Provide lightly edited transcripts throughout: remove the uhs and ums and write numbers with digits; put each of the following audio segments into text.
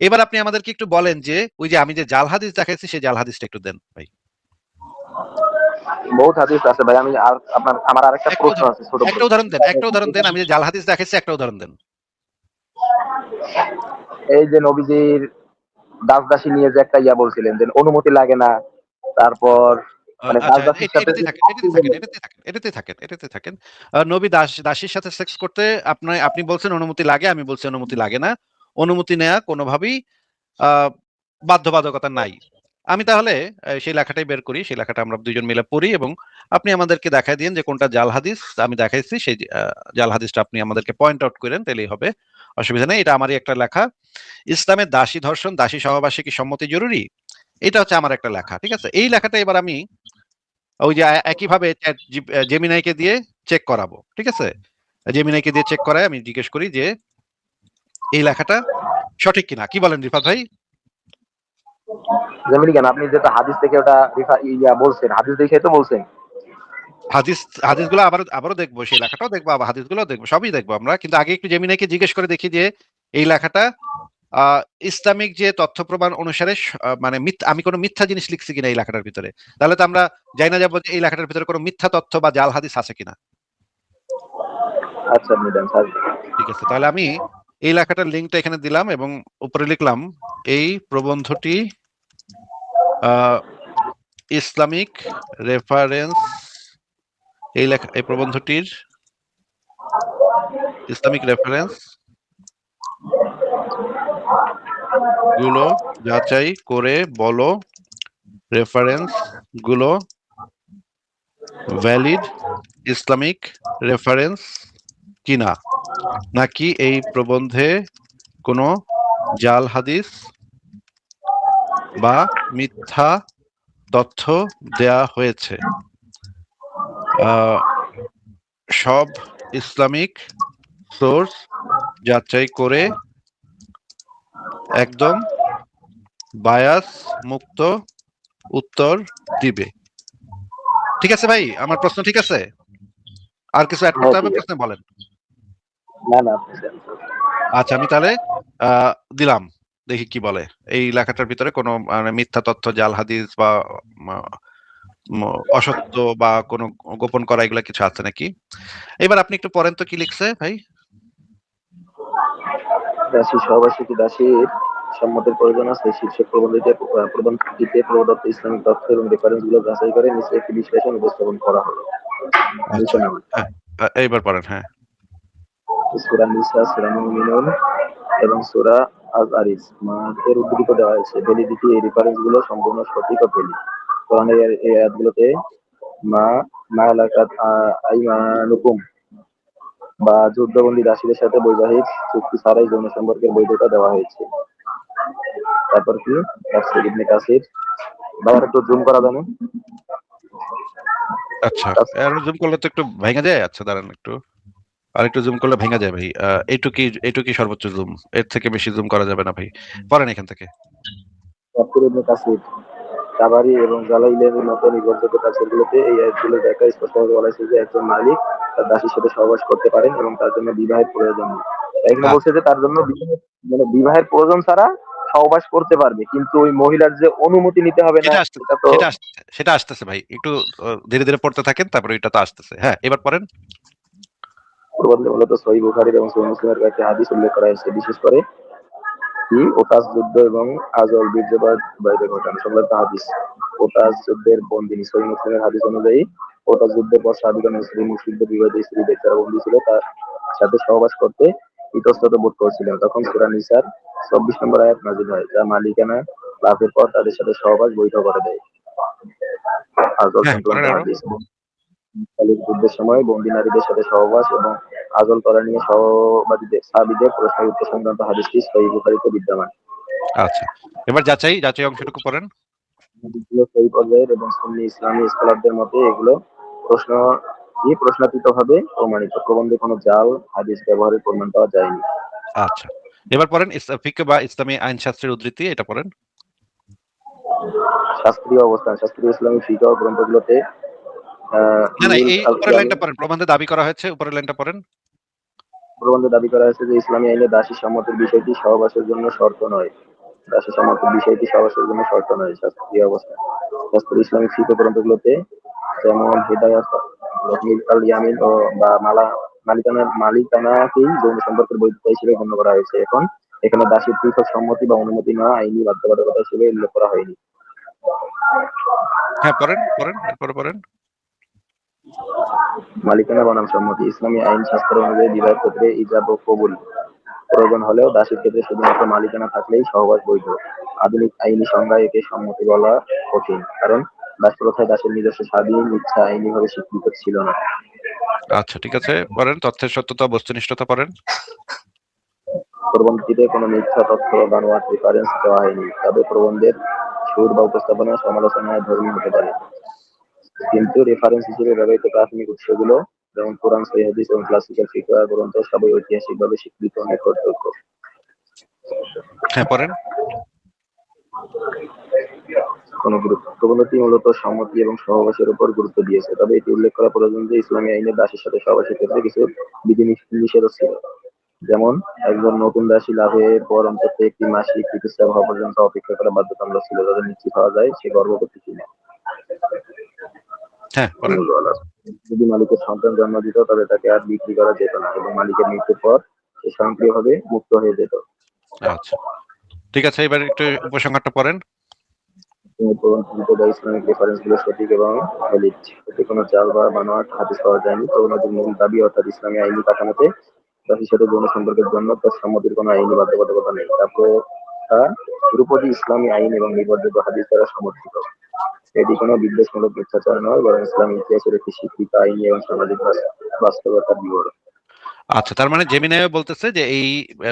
এবার আপনি আমাদেরকে একটু বলেন যে ওই যে আমি যে জাল হাদিস দেখাইছি সেই জাল হাদিসটা একটু দেন ভাই। বহুত হাদিস আছে ভাই। আমি আর আমার আরেকটা একটা প্রশ্ন উদাহরণ, আছে ছোট একটা প্রশ্ন। উদাহরণ দেন, একটা উদাহরণ দেন। আমি যে জাল হাদিস দেখাইছি একটা উদাহরণ দেন। এই যে নবীজির দাস দাসী নিয়ে যে একটা ইয়া বলছিলেন যে অনুমতি লাগে না, তারপর মানে দাস আচ্ছা, দাসীর সাথে এটাতেই যে থাকেন, এটাতেই থাকেন, এটাতেই থাকেন, এটাতেই থাকেন, এটাতেই থাকেন। নবী দাসীর সাথে সেক্স করতে আপনি আপনি বলছেন অনুমতি লাগে, আমি বলছি অনুমতি লাগে না। অনুমতি নেওয়া কোনোভাবেই আহ বাধ্যবাধকতা নাই। আমি তাহলে সেই লেখাটাই বের করি, সেই লেখাটা আমরা দুইজন মিলে পড়ি এবং আপনি আমাদেরকে দেখাই দিন যে কোনটা জাল হাদিস। আমি দেখাইছি সেই জাল হাদিসটা আপনি আমাদেরকে পয়েন্ট আউট করেন, তাহলেই হবে, অসুবিধা নেই। এটা আমারই একটা লেখা। ইসলামের দাসী ধর্ষণ, দাসী সহবাসে কি সম্মতি জরুরি? এটা হচ্ছে আমার একটা লেখা, ঠিক আছে। এই লেখাটা এবার আমি ওই যে একইভাবে জেমিনাইকে দিয়ে চেক করাবো, ঠিক আছে। জেমিনাইকে দিয়ে চেক করায় আমি জিজ্ঞেস করি যে এই লেখাটা সঠিক কিনা। কি বলেন রিফাত ভাই? যেমনি কেন আপনি যেটা হাদিস থেকে ওটা ইয়া বলছেন, হাদিস দেখে তো বলছেন। হাদিস হাদিসগুলো আবারও দেখবো, সেই লেখাটাও দেখবো, আবার হাদিসগুলো দেখবো, সবই দেখবো আমরা। কিন্তু আগে একটু জেমিনাইকে জিজ্ঞেস করে দেখি যে এই লেখাটা আহ ইসলামিক যে তথ্য প্রমাণ অনুসারে মানে আমি কোনো মিথ্যা জিনিস লিখছি কিনা এই লেখাটার ভিতরে। তাহলে তো আমরা যাই না যাবো যে এই লেখাটার ভিতরে কোনো মিথ্যা তথ্য বা জাল হাদিস আছে কিনা। আচ্ছা আপনি দেন স্যার। ঠিক আছে, তাহলে আমি এই লেখাটার লিঙ্কটা এখানে দিলাম এবং উপরে লিখলাম এই প্রবন্ধটি ইসলামিক রেফারেন্স। এই প্রবন্ধটির ইসলামিক রেফারেন্স গুলো যাচাই করে বলো রেফারেন্স গুলো ভ্যালিড ইসলামিক রেফারেন্স কিনা, নাকি এই প্রবন্ধে কোনো জাল হাদিস বা মিথ্যা তথ্য দেয়া হয়েছে। সব ইসলামিক সোর্স যাচাই করে একদম বায়াস মুক্ত উত্তর দিবে। ঠিক আছে ভাই, আমার প্রশ্ন ঠিক আছে? আর কিছু অ্যাড হ্যাঁ করতে হবে ঠিক আছে। প্রশ্নে? বলেন। না না আপনি দেন। আচ্ছা, আমি তাহলে আহ, দিলাম, দেখি কি বলে। এই লেখাটার ভিতরে কোনো মানে মিথ্যা তথ্য, জাল হাদিস বা উম, অসত্য বা কোনো গোপন করা এগুলা কিছু আছে নাকি। এবার আপনি একটু পড়েন তো কি লিখছে ভাই। দাসী সহবাসী কি দাসীর সম্মতির প্রয়োজন আছে? শীর্ষক প্রবন্ধটিতে প্রদত্ত ইসলামিক তথ্য এবং রেফারেন্স গুলো যাচাই করে নিচে একটি বিশ্লেষণ উপস্থাপন করা হলো। নিচে আচ্ছা, নাম হ্যাঁ, এইবার পড়েন, হ্যাঁ। সূরা নিসা, সূরা মুমিনুন এবং সূরা আজ-আরিস এর উদ্ধৃত দেওয়া হয়েছে। ভ্যালিডিটি এই রেফারেন্স গুলো সম্পূর্ণ সঠিক ও ভ্যালিড। কোরআনের এই আয়াতগুলোতে মা মালাকাত আইমানুকুম বা যুদ্ধবন্দী দাসীদের সাথে বৈবাহিক চুক্তি ছাড়াই যৌন সম্পর্কের বৈধতা দেওয়া হয়েছে। তারপর কি তাফসীর ইবনে কাসির। ভাই আর একটু জুম করা যাবে? আচ্ছা, আরো জুম করলে তো একটু ভেঙে যায়। আচ্ছা দাঁড়ান একটু, আর একটু জুম করলে ভেঙে যায় ভাই। এইটুকুই সর্বোচ্চ জুম, এর থেকে বেশি জুম করা যাবে না ভাই। পড়েন এখান থেকে। তাফসীর ইবনে কাসির, তাবারি এবং জালাইলের মতো নির্ভরযোগ্য তাফসীরগুলোতে এই আয়াতগুলোর ব্যাখ্যায় স্পষ্টভাবে বলা হয়েছে যে একজন মালিক তার দাসীর সাথে সহবাস করতে পারেন এবং তার জন্য বিবাহের প্রয়োজন নেই। এখানে বলছে যে তার জন্য মানে বিবাহের প্রয়োজন ছাড়া সহবাস করতে পারবে, কিন্তু ওই মহিলার যে অনুমতি নিতে হবে না সেটা আসতেছে, এটা তো। সেটা আসতেছে ভাই। একটু ধীরে ধীরে পড়তে থাকেন, তারপরে এটা তো আসতেছে। হ্যাঁ, এবার পড়েন। প্রবন্ধে মূলত সহিহ বুখারী এবং সহিহ মুসলিমের কয়েকটি হাদিস উল্লেখ করা হয়েছে, বিশেষ করে কি ওতাস যুদ্ধ এবং আজল বীর্যপাত বাইরে ঘটানো সংক্রান্ত হাদিস। ওতাস যুদ্ধের বন্দিনী সহিহ মুসলিমের হাদিস অনুযায়ী ওতাস যুদ্ধের পর সাহাবীগণ মুসলিম মুশরিকদের বিবাহিত স্ত্রীদের যারা বন্দী ছিল তার সাথে সহবাস করতে ইতস্তত বোধ করছিলেন। তখন সূরা নিসার 24 নম্বর আয়াত নাযিল হয়, যা মালিকানা লাভের পর তাদের সাথে সহবাস বৈধ করে দেয়। আজল হ্যাঁ, সংক্রান্ত পড়েন আরো। হাদিস। খালিদ যুদ্ধের সময় বন্দী নারীদের সাথে সহবাস এবং আজল করা নিয়ে সহবাদীদের সাহাবীদের প্রশ্নের উত্তর সংক্রান্ত হাদিসটি সহিহ বুখারীতে বিদ্যমান। আচ্ছা, এবার যাচাই যাচাই অংশটুকু পড়েন। হাদিসগুলো সহিহ পর্যায়ের এবং সুন্নি ইসলামী স্কলারদের মতে এগুলো প্রশ্ন প্রশ্নাতীতভাবে প্রমাণিত। প্রবন্ধে কোনো জাল হাদিস ব্যবহারের প্রমাণ পাওয়া যায়নি। আচ্ছা, এবার পড়েন ফিকহ বা ইসলামী আইন শাস্ত্রের উদ্ধৃতি, এটা পড়েন। শাস্ত্রীয় অবস্থান। শাস্ত্রীয় ইসলামী ফিকহ গ্রন্থগুলোতে আহ, না না, মিল এই আল উপরের জামি, লাইনটা পড়েন, প্রবন্ধে দাবি করা হয়েছে, উপরের লাইনটা পড়েন। প্রবন্ধে দাবি করা হয়েছে যে ইসলামী আইনে দাসী সম্মতির বিষয়টি সহবাসের জন্য শর্ত নয়। দাসী সম্মতির বিষয়টি সহবাসের জন্য শর্ত নয় শাস্ত্রীয় অবস্থা। শাস্ত্রীয় ইসলামিক ফিকহ গ্রন্থগুলোতে যেমন হেদায়াত, রহিল আল ইয়ামিন ও বা মালিকানাকেই যৌন সম্পর্কের বৈধতা হিসেবে গণ্য করা হয়েছে। এখন এখানে দাসীর পৃথক সম্মতি বা অনুমতি নেওয়া আইনি বাধ্যবাধকতা হিসেবে উল্লেখ করা হয়নি। হ্যাঁ, পড়েন পড়েন, এরপরে পড়েন। মালিকানা বনাম সম্মতি। ইসলামী আইন শাস্ত্র অনুযায়ী বিবাহের ক্ষেত্রে ইজাব ও কবুল প্রয়োজন হলেও দাসীর ক্ষেত্রে শুধুমাত্র মালিকানা থাকলেই সহবাস বৈধ। আধুনিক আইনি সংজ্ঞায় একে সম্মতি বলা কঠিন, কারণ দাসপ্রথায় দাসের নিজস্ব স্বাধীন ইচ্ছা আইনিভাবে স্বীকৃত ছিল না। আচ্ছা, ঠিক আছে, পড়েন। তথ্যের সত্যতা, বস্তুনিষ্ঠতা পড়েন। প্রবন্ধটিতে কোনো মিথ্যা তথ্য বা বানোয়াট রেফারেন্স দেওয়া হয়নি, তবে প্রবন্ধের সুর বা উপস্থাপনা সমালোচনায় ধর্মী হতে পারে। কিন্তু রেফারেন্স হিসেবে ব্যবহৃত প্রাথমিক উৎসগুলো, যেমন কোরআন, সহিহ হাদিস এবং ক্লাসিক্যাল ফিকহ গ্রন্থ, সবই ঐতিহাসিকভাবে স্বীকৃত ও নির্ভরযোগ্য। হ্যাঁ, পড়েন। প্রবন্ধটি মূলত সম্মতি এবং সহবাসের উপর গুরুত্ব দিয়েছে, তবে এটি উল্লেখ করা প্রয়োজন যে ইসলামী আইনে দাসীর সাথে সহবাসের ক্ষেত্রে কিছু বিধিনিষেধও ছিল। যেমন একজন নতুন দাসী লাভের পর অন্তত একটি মাসিক ঋতুস্রাব হওয়া পর্যন্ত অপেক্ষা করা বাধ্যতামূলক ছিল, যাতে নিশ্চিত হওয়া যায় সে গর্ভবতী কিনা। হ্যাঁ, পড়েন। যদি মালিকের সন্তান জন্ম দিত তবে তাকে আর বিক্রি করা যেত না এবং মালিকের মৃত্যুর পর সে স্বয়ংক্রিয়ভাবে মুক্ত হয়ে যেত। আচ্ছা, ঠিক আছে, এবার একটু উপসংহারটা পড়েন। প্রবন্ধটিতে দেওয়া ইসলামিক রেফারেন্সগুলো সঠিক এবং ভ্যালিড। এতে কোনো জাল বা বানোয়াট হাদিস পাওয়া যায়নি। প্রবন্ধটির মূল দাবি, অর্থাৎ ইসলামী আইনি কাঠামোতে দাসীর সাথে যৌন সম্পর্কের জন্য তার সম্মতির কোনো আইনি বাধ্যবাধকতা নেই। তারপর তা ধ্রুপদী ইসলামী আইন এবং নির্ভরযোগ্য হাদিস দ্বারা সমর্থিত। এটি কোনো বিদ্বেষমূলক মিথ্যাচার নয়, বরং ইসলামী ইতিহাসের একটি স্বীকৃত আইনি এবং সামাজিক বাস্তবতার বিবরণ। আচ্ছা, তার মানে জেমিনাইও বলতেছে যে এই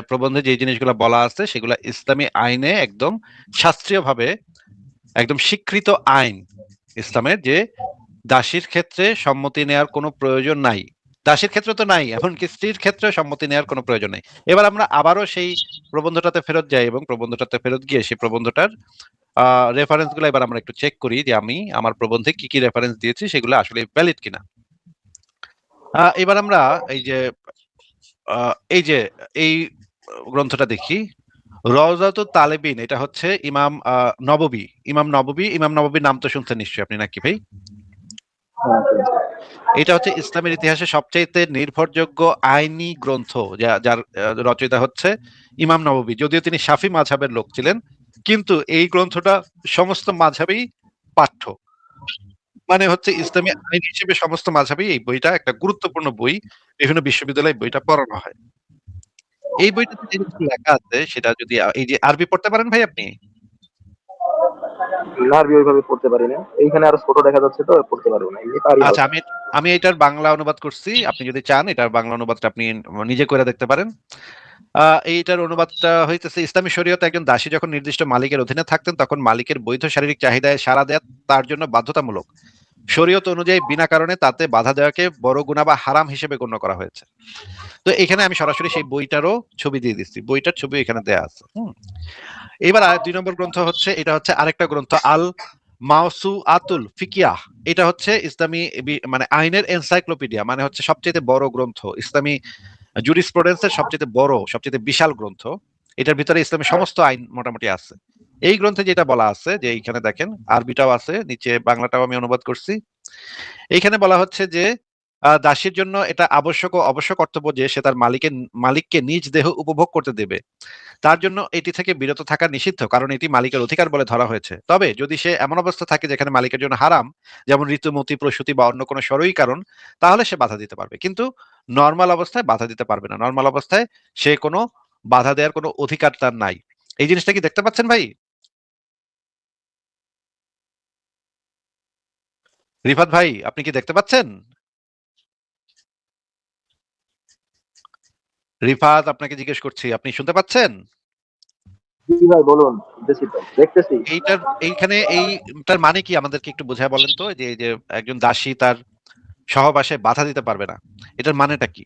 প্রবন্ধে যে জিনিসগুলো বলা আছে সেগুলো ইসলামী আইনে একদম শাস্ত্রীয়ভাবে একদম স্বীকৃত আইন ইসলামের, যে দাসীর ক্ষেত্রে সম্মতি নেওয়ার কোনো প্রয়োজন নাই। দাসীর ক্ষেত্রে তো নাই, এমনকি স্ত্রীর ক্ষেত্রে সম্মতি নেওয়ার কোনো প্রয়োজন নেই। এবার আমরা আবারও সেই প্রবন্ধটাতে ফেরত যাই এবং প্রবন্ধটাতে ফেরত গিয়ে সেই প্রবন্ধটার রেফারেন্স গুলো এবার আমরা একটু চেক করি যে আমি আমার প্রবন্ধে কি কি রেফারেন্স দিয়েছি সেগুলো আসলে ভ্যালিড কিনা। এবার আমরা এই যে এই যে এই গ্রন্থটা দেখি, রওজাতুত তালেবিন। এটা হচ্ছে ইমাম নববীর নাম তো শুনছেন নিশ্চয়ই আপনি, নাকি ভাই? এটা হচ্ছে ইসলামের ইতিহাসে সবচাইতে নির্ভরযোগ্য আইনি গ্রন্থ, যার রচয়িতা হচ্ছে ইমাম নববী। যদিও তিনি শাফি মাযহাবের লোক ছিলেন, কিন্তু এই গ্রন্থটা সমস্ত মাযহাবেই পাঠ্য। মানে হচ্ছে ইসলামী আইন হিসেবে সমস্ত মাযহাবেই এই বইটা একটা গুরুত্বপূর্ণ বই। বিভিন্ন বিশ্ববিদ্যালয়ে বইটা পড়ানো হয়। এই বইটাতে যে কিছু লেখা আছে সেটা যদি এই যে আরবি পড়তে পারেন ভাই আপনি? না, আরবি ওইভাবে পড়তে পারি না। এইখানে আরো ছোট দেখা যাচ্ছে তো পড়তে পারবো না, এমনি পারি আচ্ছা, হালকা। আমি আমি এটার বাংলা অনুবাদ করছি। আপনি যদি চান এটার বাংলা অনুবাদটা আপনি নিজে করে দেখতে পারেন। এইটার অনুবাদটা হইতেছে, ইসলামী শরীয়তে একজন দাসী যখন নির্দিষ্ট মালিকের অধীনে থাকতেন তখন মালিকের বৈধ শারীরিক চাহিদায় সাড়া দেয়া তার জন্য বাধ্যতামূলক। শরীয়ত অনুযায়ী বিনা কারণে তাতে বাধা দেওয়াকে বড় গুনাহ বা হারাম হিসেবে গণ্য করা হয়েছে। তো এখানে আমি সরাসরি সেই বইটারও ছবি দিয়ে দিচ্ছি, বইটার ছবি এখানে দেয়া আছে। এবার 2 নম্বর গ্রন্থ হচ্ছে, এটা হচ্ছে আরেকটা গ্রন্থ, আল মাওসুআতুল ফিকিয়াহ। এটা হচ্ছে ইসলামী মানে আইনের এনসাইক্লোপিডিয়া, মানে হচ্ছে সবচেয়ে বড় গ্রন্থ, ইসলামী জুরিসপ্রুডেন্সের সবচেয়ে বড়, সবচেয়ে বিশাল গ্রন্থ। এটার ভিতরে ইসলামের সমস্ত আইন মোটামুটি আছে। এই গ্রন্থে যেটা বলা আছে, যে এইখানে দেখেন আরবিটাও আছে, নিচে বাংলাটাও আমি অনুবাদ করছি। এইখানে বলা হচ্ছে যে দাসীর জন্য এটা আবশ্যক ও অবশ্য কর্তব্য যে সে তার মালিককে নিজ দেহ উপভোগ করতে দেবে। তার জন্য এটি থেকে বিরত থাকা নিষিদ্ধ, কারণ এটি মালিকের অধিকার বলে ধরা হয়েছে। তবে যদি সে এমন অবস্থা থাকে যেখানে মালিকের জন্য হারাম, যেমন ঋতুমতি, প্রসূতি বা অন্য কোনো সরই কারণ, তাহলে সে বাধা দিতে পারবে, কিন্তু নর্মাল অবস্থায় বাধা দিতে পারবে না। নর্মাল অবস্থায় সে কোনো বাধা দেওয়ার কোনো অধিকার তার নাই। এই জিনিসটা কি দেখতে পাচ্ছেন ভাই? রিফাত ভাই, আপনি কি দেখতে পাচ্ছেন? রিফাত, আপনাকে জিজ্ঞেস করছি, আপনি শুনতে পাচ্ছেন? জি ভাই বলুন, শুনতেছি তো, দেখতেছি। এইটার এইখানে এইটার মানে কি আমাদেরকে একটু বোঝায় বলেন তো, যে এই যে একজন দাসী তার সহবাসে বাধা দিতে পারবে না, এটার মানেটা কি?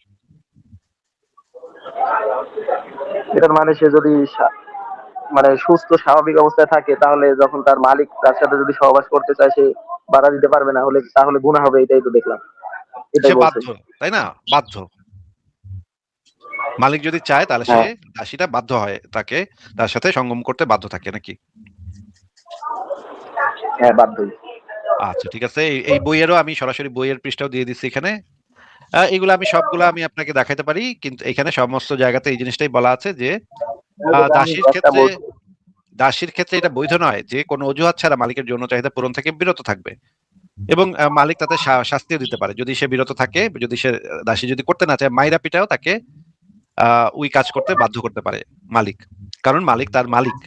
এটার মানে সে যদি মানে সুস্থ স্বাভাবিক অবস্থায় থাকে, তাহলে যখন তার মালিক তার সাথে যদি সহবাস করতে চায় সে বাধা দিতে পারবে না, হলে তাহলে গুনাহ হবে, এটাই তো দেখলাম, সে এটাই বলছে। বাধ্য, তাই না? বাধ্য। মালিক যদি চায় তাহলে সে হ্যাঁ দাসীটা বাধ্য হয় তাকে তার সাথে সঙ্গম করতে বাধ্য থাকে নাকি? হ্যাঁ বাধ্যই। আচ্ছা ঠিক আছে, এই বইয়েরও আমি সরাসরি বইয়ের পৃষ্ঠাও দিয়ে দিচ্ছি এখানে। এগুলো আমি সবগুলো আমি আপনাকে দেখাইতে পারি, কিন্তু এখানে সমস্ত জায়গাতে এই জিনিসটাই বলা আছে যে আমি দাসীর একটা ক্ষেত্রে বলছি, এটা বৈধ নয় যে কোনো অজুহাত ছাড়া মালিকের যৌন চাহিদা পূরণ থেকে বিরত থাকবে, এবং মালিক তাতে শাস্তিও দিতে পারে যদি সে বিরত থাকে, যদি সে দাসী যদি করতে না চায় মাইরা পিটাও তাকে ওই কাজ করতে বাধ্য করতে পারে মালিক, কারণ মালিক তার মালিক।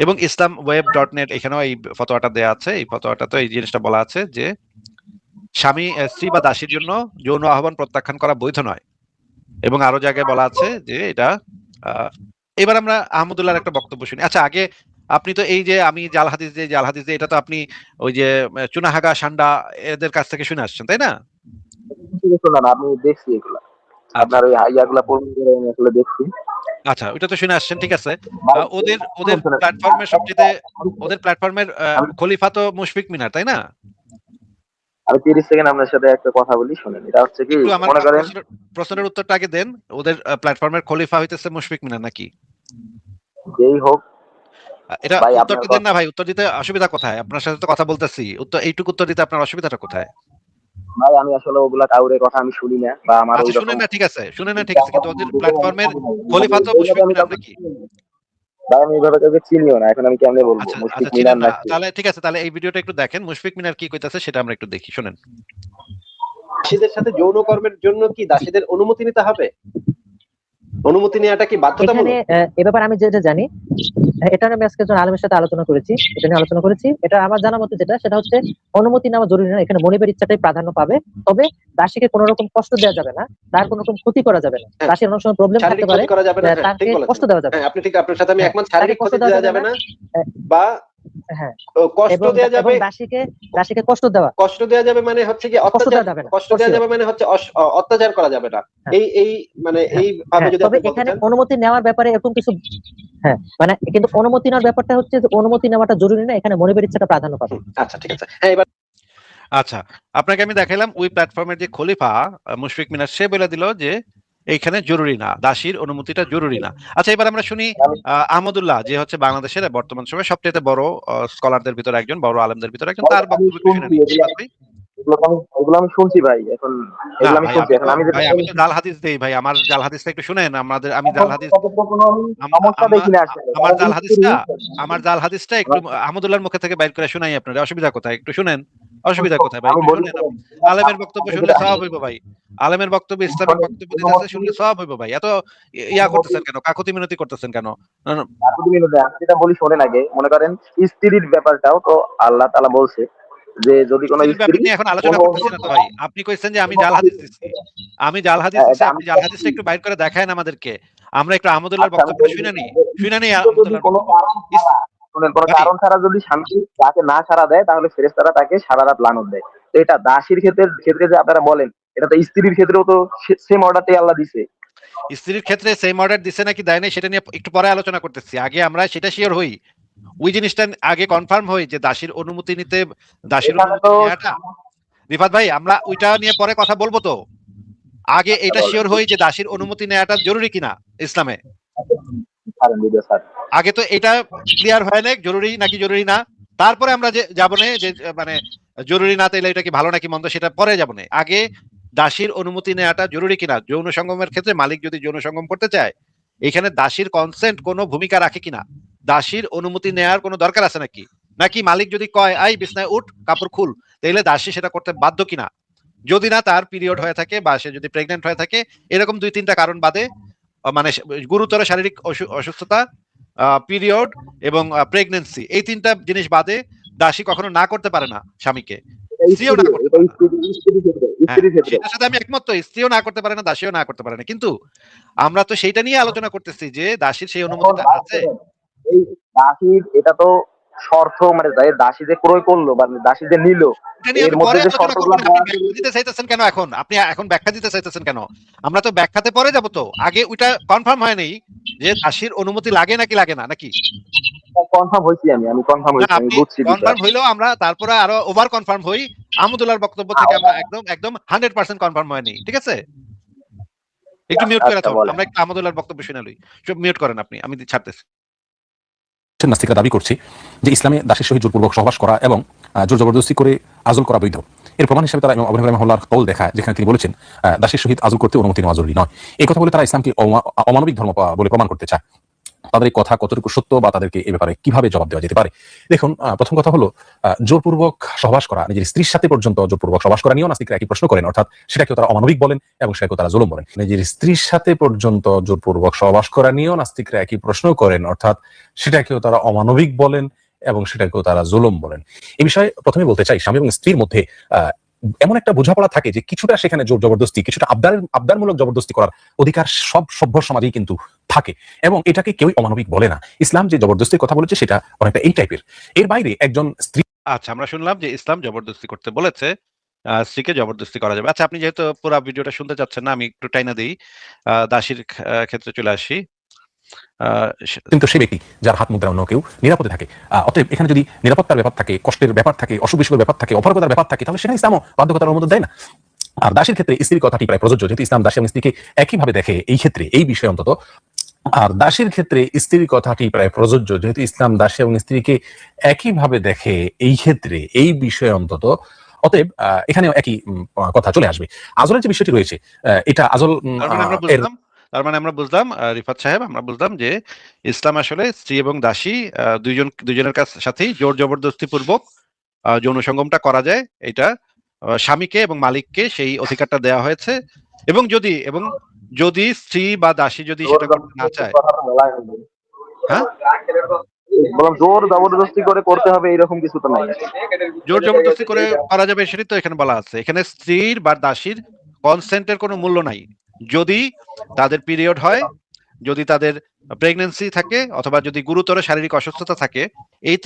এবং ইসলাম ওয়েব ডট নেট এখানেও এই ফতোয়াটা দেওয়া আছে, এই ফতোয়াটাতে এই জিনিসটা বলা আছে যে স্বামী স্ত্রী বা দাসীর জন্য যৌন আহ্বান প্রত্যাখ্যান করা বৈধ নয়, এবং আরো জায়গায় বলা আছে যে এটা আহ, এবার আমরা আহমদুল্লাহর একটা বক্তব্য শুনি। আচ্ছা আগে আপনি তো এই যে আমি জাল হাদিস এটা তো আপনি ওই যে চুনাহাগা সান্ডা এদের কাছ থেকে শুনে আসছেন তাই না? শোনান, আমি দেখছি এগুলা, আচ্ছা আপনার ওই ইয়াগুলা পূরণ করে আমি আসলে দেখছি। আচ্ছা, ওইটা তো শুনে আসছেন, ঠিক আছে। ভাই, ওদের ওদের শুনেন শুনেন, প্ল্যাটফর্মের সবচেয়ে ওদের প্ল্যাটফর্মের আমি খলিফা তো মুশফিক মিনার তাই না? আমি 30 সেকেন্ড আপনার সাথে একটা কথা বলি, শোনেন। এটা হচ্ছে কি, একটু আমার মনে করেন প্রশ্নের উত্তরটা আগে দেন। ওদের প্ল্যাটফর্মের খলিফা হইতেছে মুশফিক মিনার নাকি? যেই হোক, এটা ভাই আপনার উত্তরটা দেন কথা, না ভাই, উত্তর দিতে অসুবিধা কোথায়? আপনার সাথে তো কথা বলতেছি, এইটুকু উত্তর দিতে আপনার অসুবিধাটা কোথায়? ভাই আমি আসলে ওগুলা কাউরে কথা আমি শুনি না, বা আমার ওই আচ্ছা রকম শুনেন না ঠিক আছে, কিন্তু ওদের প্ল্যাটফর্মের খলিফা তো এইভাবে মুশফিক আমি মিনার কাউকে নাকি? চিনি না। ভাই আমি এইভাবে কাউকে চিনিও না, এখন আমি কেমনে বলবো আচ্ছা মুশফিক আচ্ছা, চিনেন মিনার না, নাকি? তাহলে ঠিক আছে, তাহলে এই ভিডিওটা একটু দেখেন, মুশফিক মিনার কি কইতাছে সেটা আমরা একটু দেখি, শুনেন। দাসীদের সাথে যৌন কর্মের জন্য কি দাসীদের অনুমতি নিতে হবে? অনুমতি নেওয়াটা কি এখানে বাধ্যতামূলক? এ ব্যাপারে আমি যেটা জানি, এটা আমি আজকে একজন আলেমের সাথে আলোচনা করেছি, এটা নিয়ে আলোচনা করেছি। এটা আমার জানা মতে সেটা হচ্ছে অনুমতি নেওয়া জরুরি না, এখানে মনিবের ইচ্ছাটাই প্রাধান্য পাবে। তবে দাসীকে কোনো রকম কষ্ট দেওয়া যাবে না, তার কোনো রকম ক্ষতি করা যাবে না। হ্যাঁ, দাসীর অনেক সময় প্রবলেম থাকতে শারীরিক পারে, ক্ষতি করা যাবে না, হ্যাঁ ঠিক তাকে বলেছেন। কষ্ট দেওয়া যাবে হ্যাঁ না। আপনি ঠিক, আপনার সাথে আমি হ্যাঁ, একমত। তাকে শারীরিক কষ্ট ক্ষতি দেওয়া যাবে না, আহ, বা হ্যাঁ, কষ্ট এবং দেওয়া যাবে। দাসীকে কষ্ট দেওয়া মানে হচ্ছে কি কষ্ট অত্যাচার, দেওয়া যাবে না, কষ্ট দেওয়া যাবে মানে হচ্ছে অত্যাচার করা যাবে না। হ্যাঁ, এই মানে হ্যাঁ, এই ভাবে হ্যাঁ। যদি তবে আপনি বলতে এখানে চান। অনুমতি নেওয়ার ব্যাপারে এরকম কিছু, হ্যাঁ মানে কিন্তু অনুমতি নেওয়ার ব্যাপারটা হচ্ছে যে অনুমতি নেওয়াটা জরুরি না, এখানে মনিবের ইচ্ছাটা প্রাধান্য পাবে। আচ্ছা ঠিক আছে, হ্যাঁ এবার আচ্ছা, আপনাকে আমি দেখাইলাম ওই প্ল্যাটফর্মের যে খলিফা মুশফিক মিনার, সে বলে দিল যে এইখানে জরুরি না, দাসীর অনুমতিটা জরুরি না। আচ্ছা এবার আমরা শুনি আহমদুল্লাহ, যে হচ্ছে বাংলাদেশের বর্তমান সময়ে সবচেয়ে বড় স্কলারদের ভিতরে একজন, বড় আলেমদের ভিতরে একজন, তার আমি বক্তব্য একটু শুনে শুনছি নিই। এগুলো, এগুলো আমি শুনছি ভাই, এখন না এগুলো আমি ভাই, শুনছি, এখন আমি যেটা আমি তো জাল হাদিস দেই ভাই, আমার জাল হাদিসটা একটু শুনেন। আমি জাল হাদিস, কোনো আমি সমস্যা দেখি না আসলে, আমার জাল হাদিসটা একটু আমি আহমদুল্লাহর মুখে থেকে বাইর করে শুনাই আপনার, অসুবিধা কোথায়? একটু শুনেন, অসুবিধা কোথায় ভাই? একটু বলি, শুনেন। আলেমের বক্তব্য শুনলে সওয়াব হইব ভাই, আলেমের বক্তব্য, ইসলামিক বক্তব্য দিতেছে, শুনলে সওয়াব হইব ভাই। এত ইয়া করতেছেন কেন, কাকুতি মিনতি করতেছেন কেন? আমি যেটা বলি শোনেন আগে, মনে করেন স্ত্রীর ব্যাপারটাও তো আল্লাহ তাআলা বলছে যে যদি কোনো স্ত্রীর স্ত্রী ব্যাপার নিয়ে এখন আলোচনা করতেছি না তো ভাই। আপনি কইছেন যে আমি জাল হাদিস দিচ্ছি, এটা আমি আপনি জাল হাদিসটা একটু বাইর করে দেখায়েন আমাদেরকে, আমরা একটু আহমদুল্লাহর আচ্ছা, আমি বক্তব্যটা বলি, শুনে নি যদি আহমদুল্লাহর কোনো বক্তব্য। কারণ ছাড়া, শুনেন, কোনো ভাই কারণ ছাড়া যদি স্বামী তাকে না সাড়া দেয়, তাহলে ফেরেশতারা তাকে সারা রাত লানত দেয়। তো এটা দাসীর ক্ষেত্রে যে আপনারা বলেন, এটা তো স্ত্রীর ক্ষেত্রেও তো সেম অর্ডারটাই আল্লাহ দিছে। স্ত্রীর ক্ষেত্রে সেম অর্ডার দিছে নাকি দেয় নাই সেটা নিয়ে একটু পরে আলোচনা করতেছি, আগে আমরা সেটা শিওর হই, ওই জিনিসটা আগে কনফার্ম হই যে দাসীর অনুমতি নিতে, দাসীর এখানে অনুমতি তো নেওয়াটা। রিফাত ভাই, আমরা ওইটা নিয়ে পরে কথা বলবো, তো আগে আচ্ছা এটা বলেন, শিওর হই যে দাসীর অনুমতি নেওয়াটা জরুরি কিনা ইসলামে। ছাড়েন ভিডিও স্যার। আগে তো এটা ক্লিয়ার হয় না জরুরি নাকি জরুরি না, তারপরে আমরা যে যাবো না যে মানে জরুরি না তাইলে এটা কি ভালো নাকি মন্দ সেটা পরে যাবো না, আগে দাসীর অনুমতি নেওয়াটা জরুরি কিনা। যৌন সঙ্গমের ক্ষেত্রে মালিক যদি যৌন সঙ্গম করতে চায়, এখানে দাসীর কনসেন্ট কোনো ভূমিকা রাখে কিনা, দাসীর অনুমতি নেওয়ার কোনো দরকার আছে নাকি, নাকি মালিক যদি কয় আই বিছনায় উঠ কাপড় খুল, তাহলে দাসী সেটা করতে বাধ্য কিনা, যদি না তার পিরিয়ড হয়ে থাকে বা সে যদি প্রেগনেন্ট হয়ে থাকে, এরকম 2-3টা কারণ বাদে, মানে গুরুতর শারীরিক অসুস্থতা, পিরিয়ড এবং প্রেগনেন্সি, এই 3টা জিনিস বাদে দাসী কখনো না করতে পারে না স্বামীকে, স্ত্রীও না করতে পারে না। হ্যাঁ, স্ত্রীর ক্ষেত্রে সেটার সাথে আমি একমত, তো স্ত্রীও না করতে পারে না, দাসীও না করতে পারে না, কিন্তু আমরা তো সেইটা নিয়ে আলোচনা করতেছি যে দাসীর সেই অনুমতিটা আছে। এই দাসীর এটা তো শর্ত, মানে দাসী যে ক্রয় করলো বা দাসী যে নিল, এটা নিয়ে এর আমি মধ্যে পরে যে আলোচনা করবো শর্তগুলো না, আপনি ব্যাখ্যা দিতে চাইতেছেন কেন এখন? আপনি এখন ব্যাখ্যা দিতে চাইতেছেন কেন? আমরা তো ব্যাখ্যাতে পরে যাবো, তো আগে ওইটা কনফার্ম হয় নাই যে দাসীর অনুমতি লাগে নাকি লাগে না নাকি। কনফার্ম হয়েছি, আমি কনফার্ম না, হয়েছি, আমি আপনি বুঝছি বিষয়। কনফার্ম হইলেও আমরা তারপরে আরো ওভার কনফার্ম হই, আহমদুল্লাহর বক্তব্য থেকে আমরা একদম একদম 100% কনফার্ম হয়নি, ঠিক আছে? একটু মিউট করে আচ্ছা থাকুন, বলেন। আমরা একটু আমাদুল্লাহর বক্তব্য শুনে লই। সব মিউট করেন আপনি, আমি ছাড়তেছি। নাস্তিকরা দাবি করছে যে ইসলামে দাসের সহিত জোরপূর্বক সহবাস করা এবং জোর জবরদস্তি করে আজল করা বৈধ। এর প্রমাণ হিসেবে তারা ইমাম আবু হানিফা রাহিমাহুল্লাহর কওল দেখায়, যেখানে তিনি বলেছেন দাসের সহিত আজল করতে অনুমতি নেওয়া জরুরি নয়। এই কথা বলে তারা ইসলামকে অমানবিক ধর্ম বলে প্রমাণ করতে চায়। তাদের এই কথা কতটুকু সত্য বা তাদেরকে এ ব্যাপারে কিভাবে জবাব দেওয়া যেতে পারে? দেখুন, প্রথম কথা হলো জোরপূর্বক সহবাস করা, নিজের স্ত্রীর সাথে পর্যন্ত জোরপূর্বক সহবাস করা নিয়েও নাস্তিকরা একই প্রশ্ন করেন, অর্থাৎ সেটাকেও তারা অমানবিক বলেন এবং সেটাকেও তারা জুলুম বলেন। নিজের স্ত্রীর সাথে পর্যন্ত জোরপূর্বক সহবাস করা নিয়েও নাস্তিকরা একই প্রশ্ন করেন, অর্থাৎ সেটাকেও তারা অমানবিক বলেন এবং সেটাকেও তারা জুলুম বলেন। এই বিষয়ে প্রথমে বলতে চাই, স্বামী এবং স্ত্রীর মধ্যে এমন একটা বোঝাপড়া থাকে যে কিছুটা সেখানে জোর জবরদস্তি, কিছুটা আবদারমূলক জবরদস্তি করার অধিকার সব সভ্য সমাজেই কিন্তু থাকে, এবং এটাকে কেউই অমানবিক বলে না। ইসলাম যে জবরদস্তির কথা বলেছে সেটা অনেকটা এই টাইপের। এর বাইরে একজন স্ত্রী আচ্ছা, আমরা শুনলাম যে ইসলাম জবরদস্তি করতে বলেছে, স্ত্রীকে জবরদস্তি করা যাবে। আচ্ছা, আপনি যেহেতু পুরো ভিডিওটা শুনতে চাচ্ছেন না, আমি একটু টাইনা দিই, দাসীর ক্ষেত্রে চলে আসি। কিন্তু সেই ব্যক্তি যার হাত মুদ্রা অন্য কেউ নিরাপদে থাকে। অতএব এখানে যদি নিরাপত্তার ব্যাপার থাকে, কষ্টের ব্যাপার থাকে, অসুখ বিসুখের ব্যাপার থাকে, অপারগতার ব্যাপার থাকে, তাহলে সেখানে ইসলামও বাধ্যকতার অনুমোদন দেয় না। আর দাসের ক্ষেত্রে স্ত্রীর কথাটি প্রায় প্রযোজ্য, যেহেতু ইসলাম দাসী এবং স্ত্রীকে একইভাবে দেখে এই ক্ষেত্রে, এই বিষয়ে অন্তত। আর দাসের ক্ষেত্রে স্ত্রীর কথাটি প্রায় প্রযোজ্য, যেহেতু ইসলাম দাসী এবং স্ত্রীকে একইভাবে দেখে এই ক্ষেত্রে, এই বিষয়ে অন্তত। অতএব এখানেও একই কথা চলে আসবে। আজলের যে বিষয়টি রয়েছে, এটা আজল তার মানে আমরা বুঝলাম রিফাত সাহেব, আমরা বুঝলাম যে ইসলাম আসলে স্ত্রী এবং দাসী দুইজনের সাথেই জোর জবরদস্তি পূর্বক যৌন সঙ্গমটা করা যায়, এটা স্বামীকে এবং মালিককে সেই অধিকারটা দেওয়া হয়েছে। এবং যদি স্ত্রী বা দাসী যদি সেটা করতে না চায়, হ্যাঁ, বললাম জোর জবরদস্তি করে করতে হবে এরকম কিছু তো নাই। জোর জবরদস্তি করে করা যাবে সেটাই তো এখানে বলা আছে। এখানে স্ত্রীর বা দাসীর কনসেন্টের কোনো মূল্য নাই। যদি তাদের পিরিয়ড হয়, যদি তাদের প্রেগন্যান্সি থাকে, অথবা যদি গুরুতর শারীরিক অসুস্থতা থাকে, এই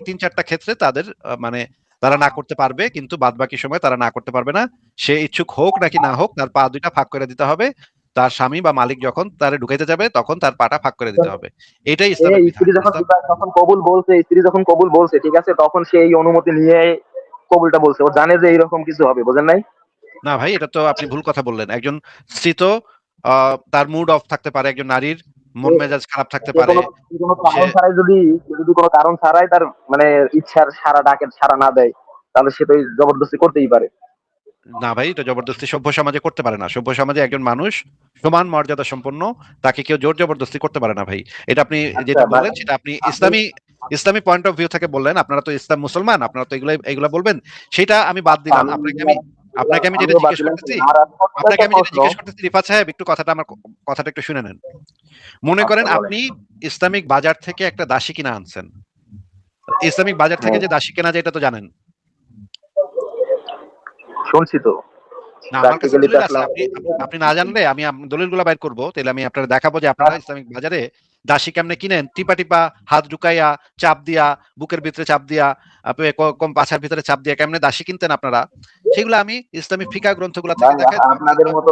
তিন চারটা ক্ষেত্রে তাদের মানে তারা না করতে পারবে, কিন্তু বাদ বাকি সময় তারা না করতে পারবে না। সে ইচ্ছুক হোক নাকি না হোক, তার পা দুইটা ফাঁক করে দিতে হবে। তার স্বামী বা মালিক যখন তারে ঢুকাইতে যাবে তখন তার পাটা ফাঁক করে দিতে হবে। এটাই ইসলামের বিধান। স্ত্রী যখন কবুল বলছে, ঠিক আছে, তখন সে এই অনুমতি নিয়ে কবুলটা বলছে, ও জানে যে এইরকম কিছু হবে, বোঝেন নাই? না ভাই, এটা তো আপনি ভুল কথা বললেন। একজন স্ত্রী তো তার মুড অফ থাকতে পারে, একজন নারীর মন মেজাজ খারাপ থাকতে পারে। কোনো কারণ ছাড়াই যদি কোনো কারণ ছাড়াই তার মানে ইচ্ছার ডাকের সাড়া না দেয়, তাহলে সে তো জবরদস্তি করতেই পারে। না ভাই, এটা জবরদস্তি সভ্য সমাজে করতে পারে না। সভ্য সমাজে একজন মানুষ সমান মর্যাদা সম্পন্ন, তাকে কেউ জোর জবরদস্তি করতে পারে না ভাই। এটা আপনি যেটা বললেন সেটা আপনি ইসলামী পয়েন্ট অফ ভিউ থেকে বললেন। আপনারা তো ইসলাম মুসলমান, আপনারা তো এগুলা বলবেন, সেটা আমি বাদ দিলাম। আপনাকে আমি যেটা জিজ্ঞেস করতেছি রিফাত সাহেব, একটু কথাটা একটু শুনে নেন। মনে করেন আপনি ইসলামিক বাজার থেকে একটা দাসী কিনা আনছেন। ইসলামিক বাজার থেকে যে দাসী কেনা যায় এটা তো জানেন। শুনছি তো। না, আমার কাছে দলিল আছে। আপনি না জানলে আমি দলিলগুলো বাইর করবো, তাহলে আমি আপনাদের দেখাবো যে আপনারা ইসলামিক বাজারে দাসী কেমনে কিনেন। টিপা হাত ঢুকাইয়া, চাপ দিয়া, বুকের ভিতরে চাপ দিয়া, কম পাছার ভিতরে চাপ দিয়া কেমনে দাসী কিনতেন আপনারা, সেগুলো আমি ইসলামিক ফিকাহ গ্রন্থগুলো থেকে দেখাই। আপনাদের মতো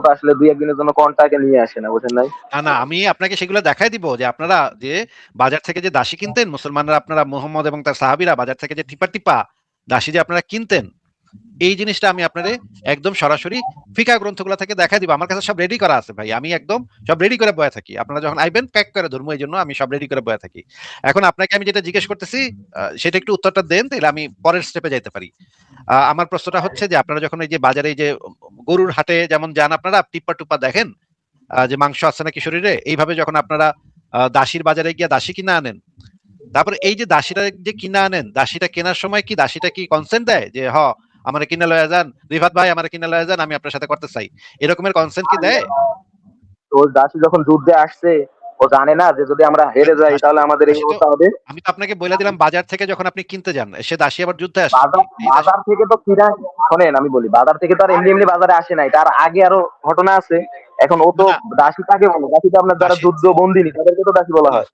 তো আসলে দুই একদিনের জন্য কন্টাকে নিয়ে আসে না, বুঝেন নাই? না, আমি আপনাকে সেগুলো দেখাই দিব যে আপনারা যে বাজার থেকে যে দাসী কিনতেন, মুসলমানরা, আপনারা মুহাম্মদ এবং তার সাহাবীরা বাজার থেকে যে টিপা দাসী যে আপনারা কিনতেন, এই জিনিসটা আমি আপনাদের একদম সরাসরি ফিকাহ গ্রন্থগুলো থেকে দেখাই দিব। আমার কাছে সব রেডি করা আছে ভাই, আমি একদম সব রেডি করে বয়ে থাকি। আপনারা যখন আইবেন প্যাক করে ধরবো, এই জন্য আমি সব রেডি করে বয়ে থাকি। এখন আপনাকে আমি যেটা জিজ্ঞেস করতেছি সেটা একটু উত্তরটা দেন, তাহলে আমি পরের স্টেপে যাইতে পারি। আমার প্রশ্নটা হচ্ছে যে আপনারা যখন এই যে বাজারে এই যে গরুর হাটে যেমন যান, আপনারা টিপ্পা টুপ্পা দেখেন যে মাংস আছে নাকি শরীরে, এইভাবে যখন আপনারা দাসীর বাজারে গিয়ে দাসী কিনা আনেন, তারপরে এই যে দাসীটা যে কিনা আনেন, দাসীটা কেনার সময় কি দাসীটা কি কনসেন্ট দেয় যে আমার কিনা লয়ে যান, রিফাত ভাই আমার কিনা লয়ে যান, আমি আপনার সাথে করতে চাই, এরকমের কনসেন্ট কি দেয়? তো দাসী যখন যুদ্ধে আসছে, ও জানে না যে যদি আমরা হেরে যাই তাহলে আমাদের এই অবস্থা হবে? আমি তো আপনাকে বলে দিলাম, বাজার থেকে যখন আপনি কিনতে যান, সে দাসী আবার যুদ্ধে আসে। বাজার থেকে তো কিনা, শোনেন আমি বলি, বাজার থেকে তো আর এমনি বাজারে আসে নাই, তার আগে আরো ঘটনা আছে। এখন ও তো দাসী কাকে বলে? দাসী তো আপনার যারা যুদ্ধ বন্দিনী, তাদেরকে তো দাসী বলা হয়।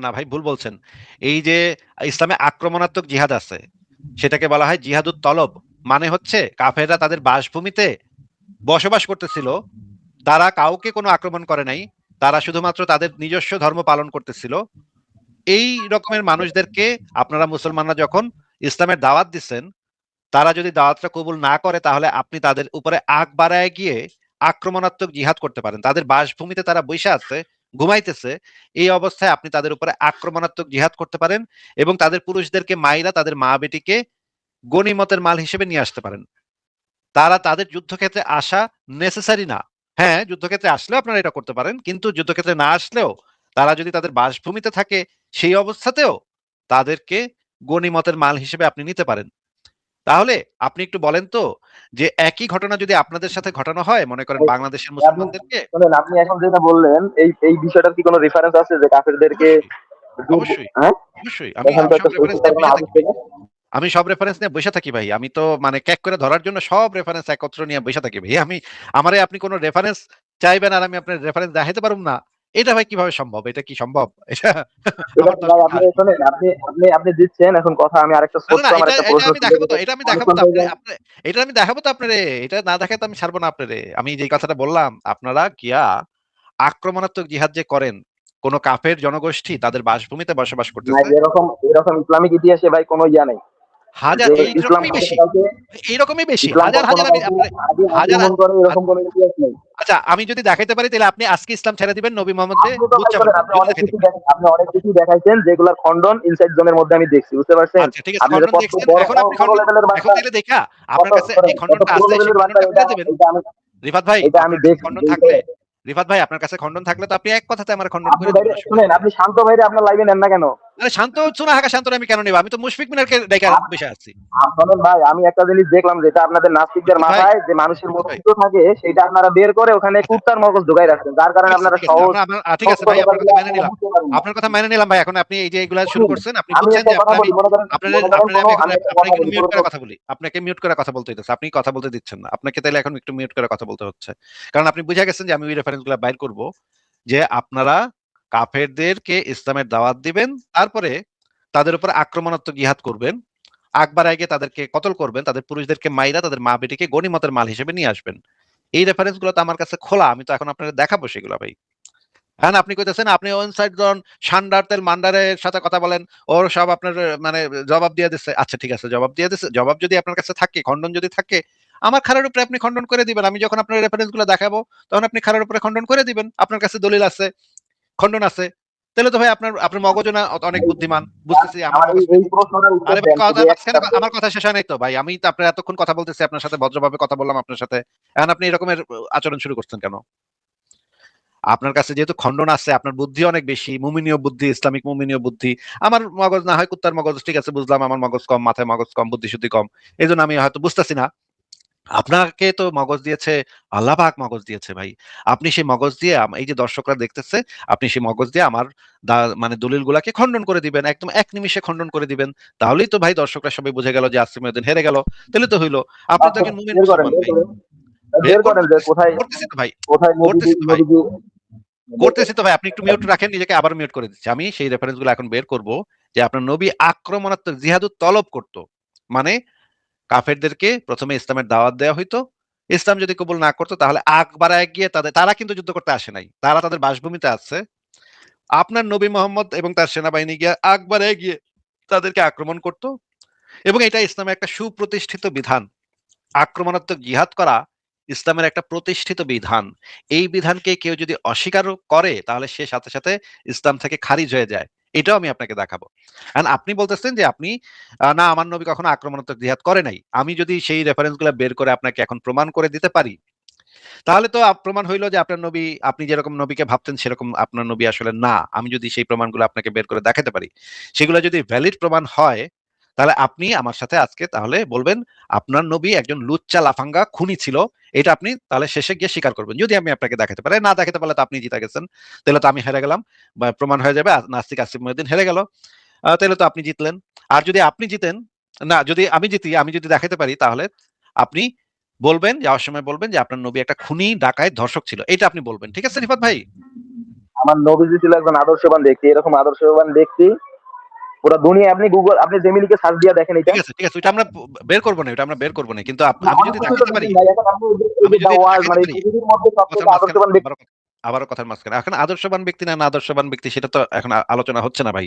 না ভাই, ভুল বলছেন। এই যে ইসলামে আক্রমণাত্মক জিহাদ আছে, সেটাকে বলা হয় জিহাদুত তলব। মানে হচ্ছে কাফেররা তাদের বাসভূমিতে বসবাস করতেছিল, তারা কাউকে কোনো আক্রমণ করে নাই, তারা শুধুমাত্র তাদের নিজস্ব ধর্ম পালন করতেছিল। এই রকমের মানুষদেরকে আপনারা মুসলমানরা যখন ইসলামের দাওয়াত দিচ্ছেন, তারা যদি দাওয়াতটা কবুল না করে, তাহলে আপনি তাদের উপরে আগ বাড়ায় গিয়ে আক্রমণাত্মক জিহাদ করতে পারেন। তাদের বাসভূমিতে তারা বৈশা আছে, ঘুমাইতেছে, এই অবস্থায় আপনি তাদের উপরে আক্রমণাত্মক জিহাদ করতে পারেন এবং তাদের পুরুষদেরকে মাইরা তাদের মা বেটিকে গনিমতের মাল হিসেবে নিয়ে আসতে পারেন। তাদের যুদ্ধক্ষেত্রে আসা নেসেসারি না। হ্যাঁ, যুদ্ধক্ষেত্রে আসলেও আপনারা এটা করতে পারেন, কিন্তু যুদ্ধক্ষেত্রে না আসলেও তারা যদি তাদের বাসভূমিতে থাকে সেই অবস্থাতেও তাদেরকে গনিমতের মাল হিসেবে আপনি নিতে পারেন। তাহলে আপনি একটু বলেন তো, যে একই ঘটনা যদি আপনাদের সাথে ঘটানো হয়, মনে করেন বাংলাদেশের আপনি মুসলমানদেরকে। শুনেন, আপনি এখন যেটা বললেন এই এই বিষয়টার কি কোনো রেফারেন্স আছে যে কাফেরদেরকে অবশ্যই, হ্যাঁ অবশ্যই, দেখেন তো একটা সহি বুখারীর কোনো হাদিস থেকে। আমি সব রেফারেন্স নিয়ে বসে থাকি ভাই। আমি তো মানে ক্যাক করে ধরার জন্য সব রেফারেন্স একত্র নিয়ে বসে থাকি ভাই। আমারে আপনি কোনো রেফারেন্স চাইবেন আর আমি আপনার রেফারেন্স দেখাইতে পারবো না, এটা ভাই কিভাবে সম্ভব? এটা কি সম্ভব? এটা ঠিক আমার আছে ভাই, দর্শক আপনি শুনেন, আপনি দিচ্ছেন এখন কথা, আমি আরেকটা না, না, ছোট্ট না, আমার এটা একটা এটা প্রশ্ন আমি ছিল, দেখাবো তো, যেটা এটা আমি দেখাবো তো কনফার্ম হয়ে আপনারে যায়। এটা আমি দেখাবো তো আপনারে। এটা না দেখাতে আমি ছাড়বো না আপনারে। আমি যে কথাটা বললাম, আপনারা কিয়া আক্রমণাত্মক জিহাদ যে করেন, কোন কাফের জনগোষ্ঠী তাদের বাসভূমিতে বসবাস ভাই করতেছে, এরকম ইসলামিক ইতিহাসে ভাই কোনো ইয়া নেই হাজার যে ইসলাম এইরকমই বেশি, এইরকমই বেশি, ইসলাম হাজার হাজার কখনো আমি কাউকে আপনার আগে হাজার আক্রমণ করে এরকম কোনো ইতিহাস নেই। আচ্ছা, আমি যদি দেখাইতে পারি তাহলে আপনি আজকে ইসলাম ছেড়ে দিবেন, নবী মোহাম্মদকে আপনি তো ভাই লুচ্চা বলেন, বলবেন যদি দেখাইতে পারি। আপনি অনেক কিছু দেখাইছেন যেগুলোর খণ্ডন ইনসাইড জোনের মধ্যে আমি দেখছি, বুঝতে পারছেন? আচ্ছা, ঠিক আছে, আপনি যে খণ্ডন কত দেখছেন, বড় এখন আপনি বড় খণ্ডন, লেভেলের এখন বাচ্চা, তাহলে দেখা কত আপনার কাছে এই কত খণ্ডনটা পুরো আছে, সেই লেভেলের বাচ্চা, খণ্ডনটা এটা আপনি দেবেন। এটা আমি রিফাত ভাই, এটা আমি আপনার কাছে দেখছি খণ্ডন যে থাকলে, রিফাত ভাই আপনার কাছে খণ্ডন থাকলে তো আপনি এক কথাতে আমার খণ্ডন আপনি করে দিবেন, বাইরে অসুবিধা শুনেন, কি? আপনি শান্ত ভাইরে আপনার লাইভে নেন না কেন? আরে শান্ত চুনা হাঁকা শান্ত আমি কেন নেব? আমি তো মুশফিক মিনারকে ডেকে বসে আছি। শোনেন ভাই, আমি একটা জিনিস দেখলাম, যেটা আপনাদের নাস্তিকদের মুশফিক ভাই, মাথায় যে মানুষের মুশফিক ভাই, মস্তিষ্ক থাকে, সেটা আপনারা বের করে ওখানে আচ্ছা, কুত্তার মগজ ঢুকাই রাখছেন, যার ঠিক কারণে আছে, আপনারা ঠিক আছে, সহজ আমরা আমরা ঠিক আছে সত্য ভাই, আপনার কথাগুলো কথা মেনে আপনারা নিলাম, বুঝতে পারেন না। আপনার কথা মেনে নিলাম ভাই। এখন আপনি এই যে এগুলা শুরু শুনুন, করছেন, আপনি আমি বুঝছেন একটা যে কথা আমি বলি, আপনাদের কোনো আমি আমি একটা কথা আপনাকে একটু বলি, মিউট করে কথা বলি, আপনাকে মিউট করে কথা বলতে হইতেছে, আপনি কথা বলতে দিচ্ছেন না, আপনাকে তাহলে এখন একটু মিউট করে কথা বলতে হচ্ছে, কারণ আপনি বুঝে গেছেন যে আমি ওই রেফারেন্স গুলা বাইর করব, যে আপনারা কাফেরদেরকে ইসলামের দাওয়াত দিবেন, তারপরে তাদের উপর আক্রমণাত্মক জিহাদ করবেন, আকবার আগে তাদেরকে কতল করবেন, তাদের পুরুষদেরকে মাইরা তাদের মা বেটিকে গনিমতের মাল হিসেবে নিয়ে আসবেন। এই রেফারেন্স গুলো তো আমার কাছে খোলা, আমি তো এখন আপনাদের দেখাবো সেগুলো ভাই। হ্যাঁ, আপনি কইতেছেন আপনি ওয়ানসাইড জন শান্ডারতেল মান্ডারের সাথে কথা বলেন, ওর সব আপনার মানে জবাব দিয়ে দিচ্ছে। আচ্ছা, ঠিক আছে, জবাব দিয়ে দিচ্ছে, জবাব যদি আপনার কাছে থাকে, খণ্ডন যদি থাকে, আমার খারার উপরে আপনি খণ্ডন করে দিবেন। আমি যখন আপনার রেফারেন্স গুলো দেখাবো, তখন আপনি খারার উপরে খণ্ডন করে দিবেন। আপনার কাছে দলিল আছে, খণ্ডন আছে, তাহলে তো ভাই আপনার আপনার মগজ না অনেক বুদ্ধিমান, বুঝতেছি আমার আমার মগজ। এই প্রশ্নটার উত্তর আরে ভাই, দেন কথা শুধু একটা। মাঝখানে আমার কথা শেষ হয় নাই তো ভাই। আমি তো আপনার এতক্ষণ কথা বলতেছি, আপনার সাথে ভদ্রভাবে কথা বললাম আপনার সাথে, এখন আপনি এরকমের আচরণ শুরু করছেন কেন? আপনার কাছে যেহেতু খণ্ডন আছে, আপনার বুদ্ধি অনেক বেশি, মুমিনীয় বুদ্ধি, ইসলামিক মুমিনীয় বুদ্ধি। আমার মগজ না হয় কুত্তার মগজ, ঠিক আছে, বুঝলাম, আমার মগজ কম, মাথায় মগজ কম, বুদ্ধি শুদ্ধি কম, এই জন্য আমি হয়তো বুঝতেছি না। আপনাকে তো মগজ দিয়েছে আল্লাহ পাক, মগজ দিয়েছে ভাই। আপনি সেই মগজ দিয়ে এই যে দর্শকরা দেখতেছে, আপনি সেই মগজ দিয়ে আমার মানে দলিল গুলাকে খণ্ডন করে দিবেন, একদম এক নিমিষে খণ্ডন করে দিবেন। তাহলেই তো ভাই দর্শকরা সবাই বুঝে গেল যে আসিম উদ্দিন হেরে গেল, তাহলে তো হইলো। আপনি তো আচ্ছা, একজন মুমিন বের করেন মুসলমান বের ভাই। করেন বের বের করেন যে কোথায় করতেছি তো ভাই, কোথায় নবীজি করতেছি তো ভাই, নবীজি বের করতেছি করেন। তো ভাই। আপনি একটু মিউট রাখেন, নিজেকে আবার মিউট করে দিচ্ছি। আমি সেই রেফারেন্স গুলো এখন বের করব, যে আপনার নবী আক্রমণাত্মক জিহাদুত তলব করত, মানে কাফেরদেরকে প্রথমে ইসলামের দাওয়াত দেওয়া হইতো, ইসলাম যদি কবুল না করতো তাহলে আকবার গিয়ে তারা কিন্তু যুদ্ধ করতে আসে নাই, তারা তাদের বাসভূমিতে আছে। আপনার নবী মোহাম্মদ এবং তার সেনাবাহিনী গিয়ে আকবারে গিয়ে তাদেরকে আক্রমণ করত, এবং এটা ইসলামের একটা সুপ্রতিষ্ঠিত বিধান। আক্রমণাত্মক জিহাদ করা ইসলামের একটা প্রতিষ্ঠিত বিধান। এই বিধানকে কেউ যদি অস্বীকার করে, তাহলে সে সাথে সাথে ইসলাম থেকে খারিজ হয়ে যায়। এটাও আমি আপনাকে দেখাবো। And আপনি বলতেছেন যে আপনি না, আমার নবী কখনো আক্রমণাত্মক জিহাদ করে নাই। আমি যদি সেই রেফারেন্স গুলো বের করে আপনাকে এখন প্রমাণ করে দিতে পারি, তাহলে তো প্রমাণ হইলো যে আপনার নবী, আপনি যেরকম নবীকে ভাবতেন সেরকম আপনার নবী আসলে না। আমি যদি সেই প্রমাণগুলো আপনাকে বের করে দেখাতে পারি, সেগুলো যদি ভ্যালিড প্রমাণ হয়, তাহলে আপনি আমার সাথে আজকে তাহলে বলবেন আপনার নবী একজন লুচ্চা লাফাঙ্গা খুনি ছিল। এটা আপনি তাহলে শেষে গিয়ে স্বীকার করবেন, যদি আমি আপনাকে দেখাতে পারি। না দেখাতে পারলে তো আপনি জিতে গেছেন, তাহলে তো আমি হেরে গেলাম, বা প্রমাণ হয়ে যাবে নাস্তিক আসিফ মহিউদ্দিন হেরে গেল। তাহলে তো আপনি জিতলেন। আর যদি আপনি জিতেন, না, যদি আমি জিতি, আমি যদি দেখাতে পারি, তাহলে আপনি বলবেন, যাওয়ার সময় বলবেন যে আপনার নবী একটা খুনি ডাকাত ধর্ষক ছিল, এটা আপনি বলবেন। ঠিক আছে রিফাত ভাই? আমার নবীজি ছিল একজন আদর্শবান ব্যক্তি, এরকম আদর্শবান ব্যক্তি পুরো দুনিয়া, আপনি গুগল, আপনি জেমিনিকে সার্চ দিয়ে দেখেন এটা। ঠিক আছে, ঠিক আছে, ওইটা আমরা বের করবো না, ওইটা আমরা বের করবো না, কিন্তু আমি অনেক যদি কিছু তো দেখাতে পারি, দেখেন ভাই, এখন আপনি এই আমি যে যদি দা এটা ওয়ার্ল্ড দেখাতে মানে এই পারি, পৃথিবীর মধ্যে কথার সবচেয়ে মাঝখানে আদর্শবান ব্যক্তি। আবারও কথার মাঝখানে, এখন আদর্শবান ব্যক্তি না না আদর্শবান ব্যক্তি সেটা তো এখন আলোচনা হচ্ছে না ভাই।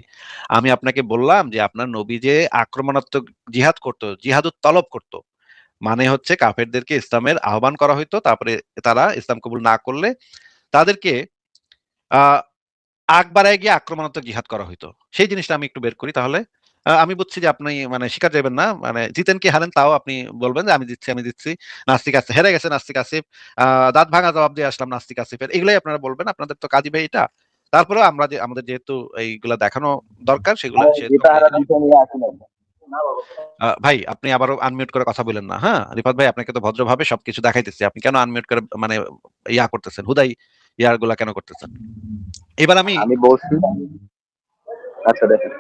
আমি আপনাকে বললাম যে আপনার নবী যে আক্রমণাত্মক জিহাদ করতো, জিহাদুত তলব করতো, মানে হচ্ছে কাফেরদেরকে ইসলামের আহ্বান করা হইতো, তারপরে তারা ইসলাম কবুল না করলে তাদেরকে আহ আগ বাড়ায় গিয়ে আক্রমণাত্মক জিহাদ করা হইতো। সেই জিনিসটা আমি একটু বের করি তাহলে। আমি বুঝছি যে আপনি মানে স্বীকার যাবেন না, মানে জিতেন কি হারেন তাও আপনি বলবেন যে আমি দিচ্ছি। নাস্তিক আসিফ হেরে গেছে, নাস্তিক আসিফ দাঁত ভাঙা জবাব দিয়ে আসলাম নাস্তিক আসিফের, এগুলাই আপনারা বলবেন, আপনাদের তো কাজই ভাই এটা। তারপরেও আমরা যে আমাদের যেহেতু এইগুলা দেখানো দরকার সেগুলো সেহেতু আমরা ভাই আপনি আবারও আনমিউট করে কথা বলেন না, হ্যাঁ রিফাত ভাই, আপনাকে তো ভদ্রভাবে সবকিছু দেখাইতেছি, আপনি কেন আনমিউট করে মানে ইয়া করতেছেন, হুদাই ইয়ার গুলা কেন করতেছেন? এবার আমি বলছি, আচ্ছা দেখেন,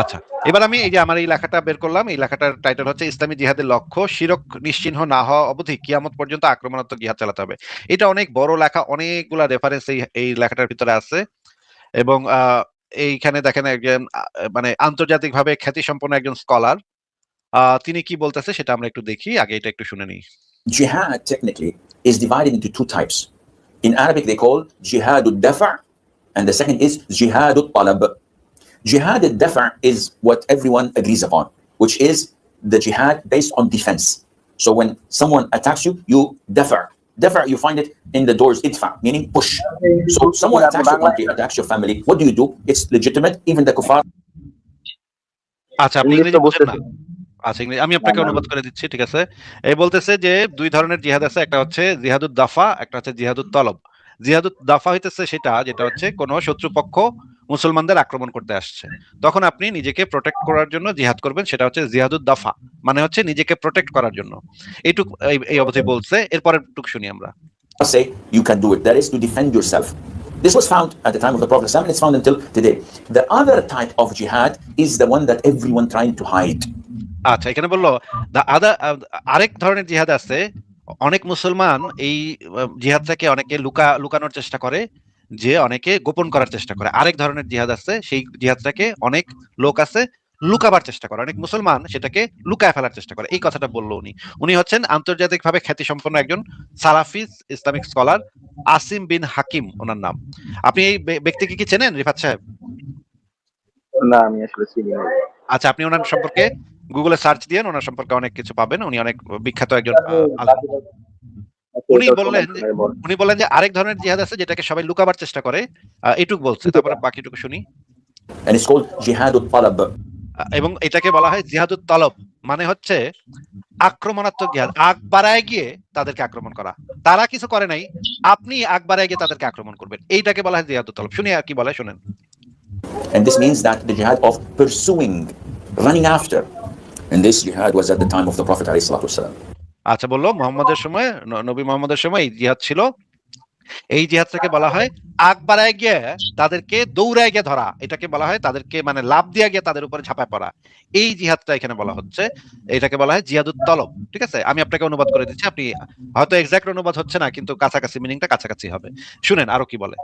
আচ্ছা এবার আমি এই যে আমার এই লেখাটা বের করলাম, এই লেখাটার টাইটেল হচ্ছে ইসলামী জিহাদের লক্ষ্য শিরক নিশ্চিহ্ন না হওয়া অবধি কিয়ামত পর্যন্ত আক্রমণাত্মক জিহাদ চালাতে হবে। এটা অনেক বড় লেখা, অনেকগুলা রেফারেন্স এই লেখাটার ভিতরে আছে। এবং এইখানে দেখেন একজন মানে আন্তর্জাতিকভাবে খ্যাতিসম্পন্ন একজন স্কলার, তিনি কি বলতেছে সেটা আমরা একটু দেখি, আগে এটা একটু শুনে নিই। Jihad technically is divided into two types. In Arabic they call jihad al-dafa' and the second is jihad al-talab. Jihad al-dafa' is what everyone agrees upon, which is the jihad based on defense. So when someone attacks you, you dafa'. Dafa' you find it in the doors idfa', meaning push. So someone attacks your country, attacks your family, what do? It's legitimate, even the kuffar. আচ্ছা আপনি ইংরেজি বুঝেন না? আচ্ছা আমি আপনাকে অনুবাদ করে দিচ্ছি, ঠিক আছে। এই বলতেছে যে দুই ধরনের জিহাদ আছে, একটা হচ্ছে জিহাদুদ দাফা, একটা হচ্ছে জিহাদুত তলব। জিহাদুত দাফা হইতেছে সেটা যেটা হচ্ছে কোনো শত্রুপক্ষ মুসলমানদের আক্রমণ করতে আসছে, তখন আপনি নিজেকে প্রোটেক্ট করার জন্য জিহাদ করবেন, সেটা হচ্ছে জিহাদুদ দাফা, মানে হচ্ছে নিজেকে প্রোটেক্ট করার জন্য। এইটুক এই অবধি বলছে, এরপরের টুক শুনি আমরা। Say you can do it, that is to defend yourself. This was found at the time of the Prophet and it's found until today. The other type of jihad is the one that everyone trying to hide. আচ্ছা এখানে বললো আরেক ধরনের জিহাদ আছে, অনেক মুসলমান এই জিহাদটাকে অনেকে লুকানোর চেষ্টা করে, যে অনেকে গোপন করার চেষ্টা করে। আরেক ধরনের জিহাদ আছে, সেই জিহাদটাকে অনেক লোক আছে লুকাবার চেষ্টা করে, অনেক মুসলমান সেটাকে লুকায় ফেলার চেষ্টা করে। এই কথাটা বললো উনি হচ্ছেন আন্তর্জাতিকভাবে খ্যাতিসম্পন্ন একজন সালাফি ইসলামিক স্কলার, আসিম বিন হাকিম ওনার নাম। আপনি এই ব্যক্তিকে কি চেনেন রিফাত সাহেব? না আমি আসলে চিনি না। আচ্ছা আপনি ওনার সম্পর্কে গুগলে সার্চ দিয়ে ওনার সম্পর্কে অনেক কিছু পাবেন, উনি অনেক বিখ্যাত একজন উনি বললেন যে আরেক ধরনের জিহাদ আছে যেটাকে সবাই লুকাবার চেষ্টা করে, এইটুক বলছে, তারপরে বাকিটুকু শুনি। And it's called jihadut talab. এবং এটাকে বলা হয় জিহাদুত তলব, মানে হচ্ছে আক্রমণাত্মক জিহাদ, আগ বাড়ায় গিয়ে তাদেরকে আক্রমণ করা। তারা কিছু করে নাই, আপনি আগ বাড়ায় গিয়ে তাদেরকে আক্রমণ করবেন, এইটাকে বলা হয় জিহাদুত তলব। শুনি আর কি বলে, শুনেন। And this means that the jihad of pursuing, running after. And this jihad was at the time of the Prophet alayhi salatu wasalam. আচ্ছা বললো মোহাম্মদের সময়, নবী মোহাম্মদের সময় এই জিহাদ ছিল। এই জিহাদটাকে বলা হয় আগ বাড়ায় গিয়ে তাদেরকে দৌড়ায় গিয়ে ধরা, এটাকে বলা হয় তাদেরকে মানে লাভ দিয়ে গিয়ে তাদের উপরে ঝাঁপায় পড়া। এই জিহাদটা এখানে বলা হচ্ছে, এটাকে বলা হয় জিহাদুত তলব। ঠিক আছে, আমি আপনাকে অনুবাদ করে দিচ্ছি, আপনি হয়তো এক্সাক্ট অনুবাদ হচ্ছে না কিন্তু কাছাকাছি, মিনিংটা কাছাকাছি হবে। শুনেন আরো কি বলে।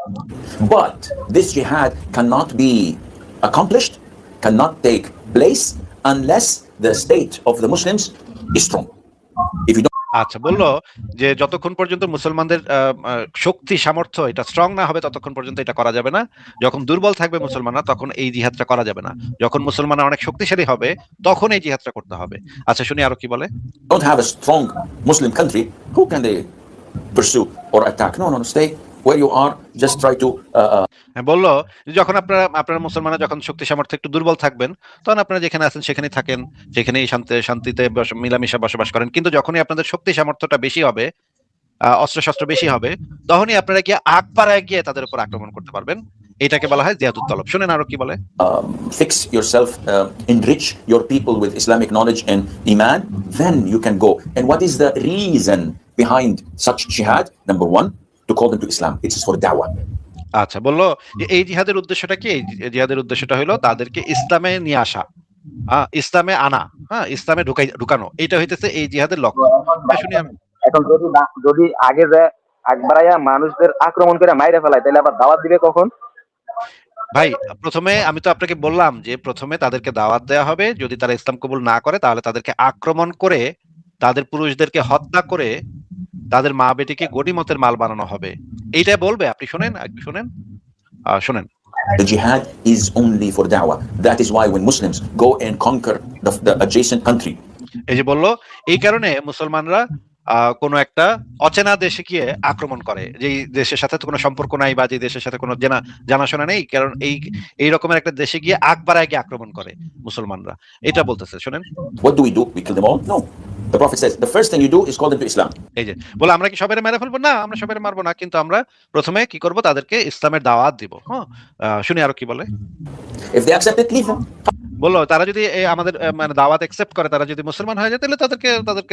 But this jihad cannot be accomplished, cannot take place unless the state of the Muslims is strong. If you don't আচ্ছা বললো যে যতক্ষণ পর্যন্ত মুসলমানদের শক্তি সামর্থ্য এটা স্ট্রং না হবে ততক্ষণ পর্যন্ত এটা করা যাবে না। যখন দুর্বল থাকবে মুসলমানরা তখন এই জিহাদটা করা যাবে না। যখন মুসলমানরা অনেক শক্তিশালী হবে তখন এই জিহাদটা করতে হবে। আচ্ছা শুনি আরো কি বলে। don't have a strong Muslim country, who can they pursue or attack? No, stay where you are, just try to বললো যখন আপনারা মুসলমানরা যখন শক্তি সামর্থ্য একটু দুর্বল থাকবেন তখন আপনারা যেখানে আছেন সেখানেই থাকেন, সেখানেই শান্তিতে মিলামিশা বসবাস করেন। কিন্তু যখনই আপনাদের শক্তি সামর্থ্যটা বেশি হবে, অস্ত্র শস্ত্র বেশি হবে, তখনই আপনারা গিয়ে আগ বাড়ায় গিয়ে তাদের উপর আক্রমণ করতে পারবেন। এটাকে বলা হয় জিহাদুত তলব। শুনেন আরো কি বলে। fix yourself, enrich your people with Islamic knowledge and iman, then you can go. And what is the reason behind such jihad? Number one, to call them to Islam. It is for da'wah. আচ্ছা বললো যে এই জিহাদের উদ্দেশ্যটা কি? এই জিহাদের উদ্দেশ্যটা হলো তাদেরকে ইসলামে নিয়ে আসা, ইসলামে আনা, হ্যাঁ ইসলামে ঢুকানো, এটা হইতেছে এই জিহাদের লক্ষ্য। শুনি আমি। এখন যদি আগে যায় আকবরাইয়া মানুষদের আক্রমণ করে মাইরে ফেলায় তাহলে আবার দাওয়াত দিবে কখন? ভাই প্রথমে আমি তো আপনাকে বললাম যে প্রথমে তাদেরকে দাওয়াত দেওয়া হবে, যদি তারা ইসলাম কবুল না করে তাহলে তাদেরকে আক্রমণ করে, তাদের পুরুষদেরকে হত্যা করে, তাদের মা বেটিকে গনিমতের মাল বানানো হবে, এইটা বলবে। আপনি শুনেন, শুনেন। The jihad is only for da'wah. That is why when Muslims go and conquer the adjacent country, এই যে বললো এই কারণে মুসলমানরা কোনো একটা অচেনা দেশে গিয়ে আক্রমণ করে, যেই দেশের সাথে তো কোনো সম্পর্ক নাই বা যে দেশের সাথে কোনো জানাশোনা নেই, কারণ এই রকমের একটা দেশে গিয়ে আকবারায় গিয়ে আক্রমণ করে মুসলমানরা, এটা বলতেছে শোনেন। What do? We kill them all? No. The Prophet says the first thing you do is call them to Islam. এই যে বলে আমরা কি সবাই মেরে ফেলবো? না, আমরা সবাই মারবো না, কিন্তু আমরা প্রথমে কি করব, তাদেরকে ইসলামের দাওয়াত দিব। হ্যাঁ, শুনি আরো কি বলে। If they accept it, leave them. বললো তারা যদি আমাদের মানে দাওয়াত একসেপ্ট করে, তারা যদি মুসলমান হয়ে যায়, তাহলে তাদেরকে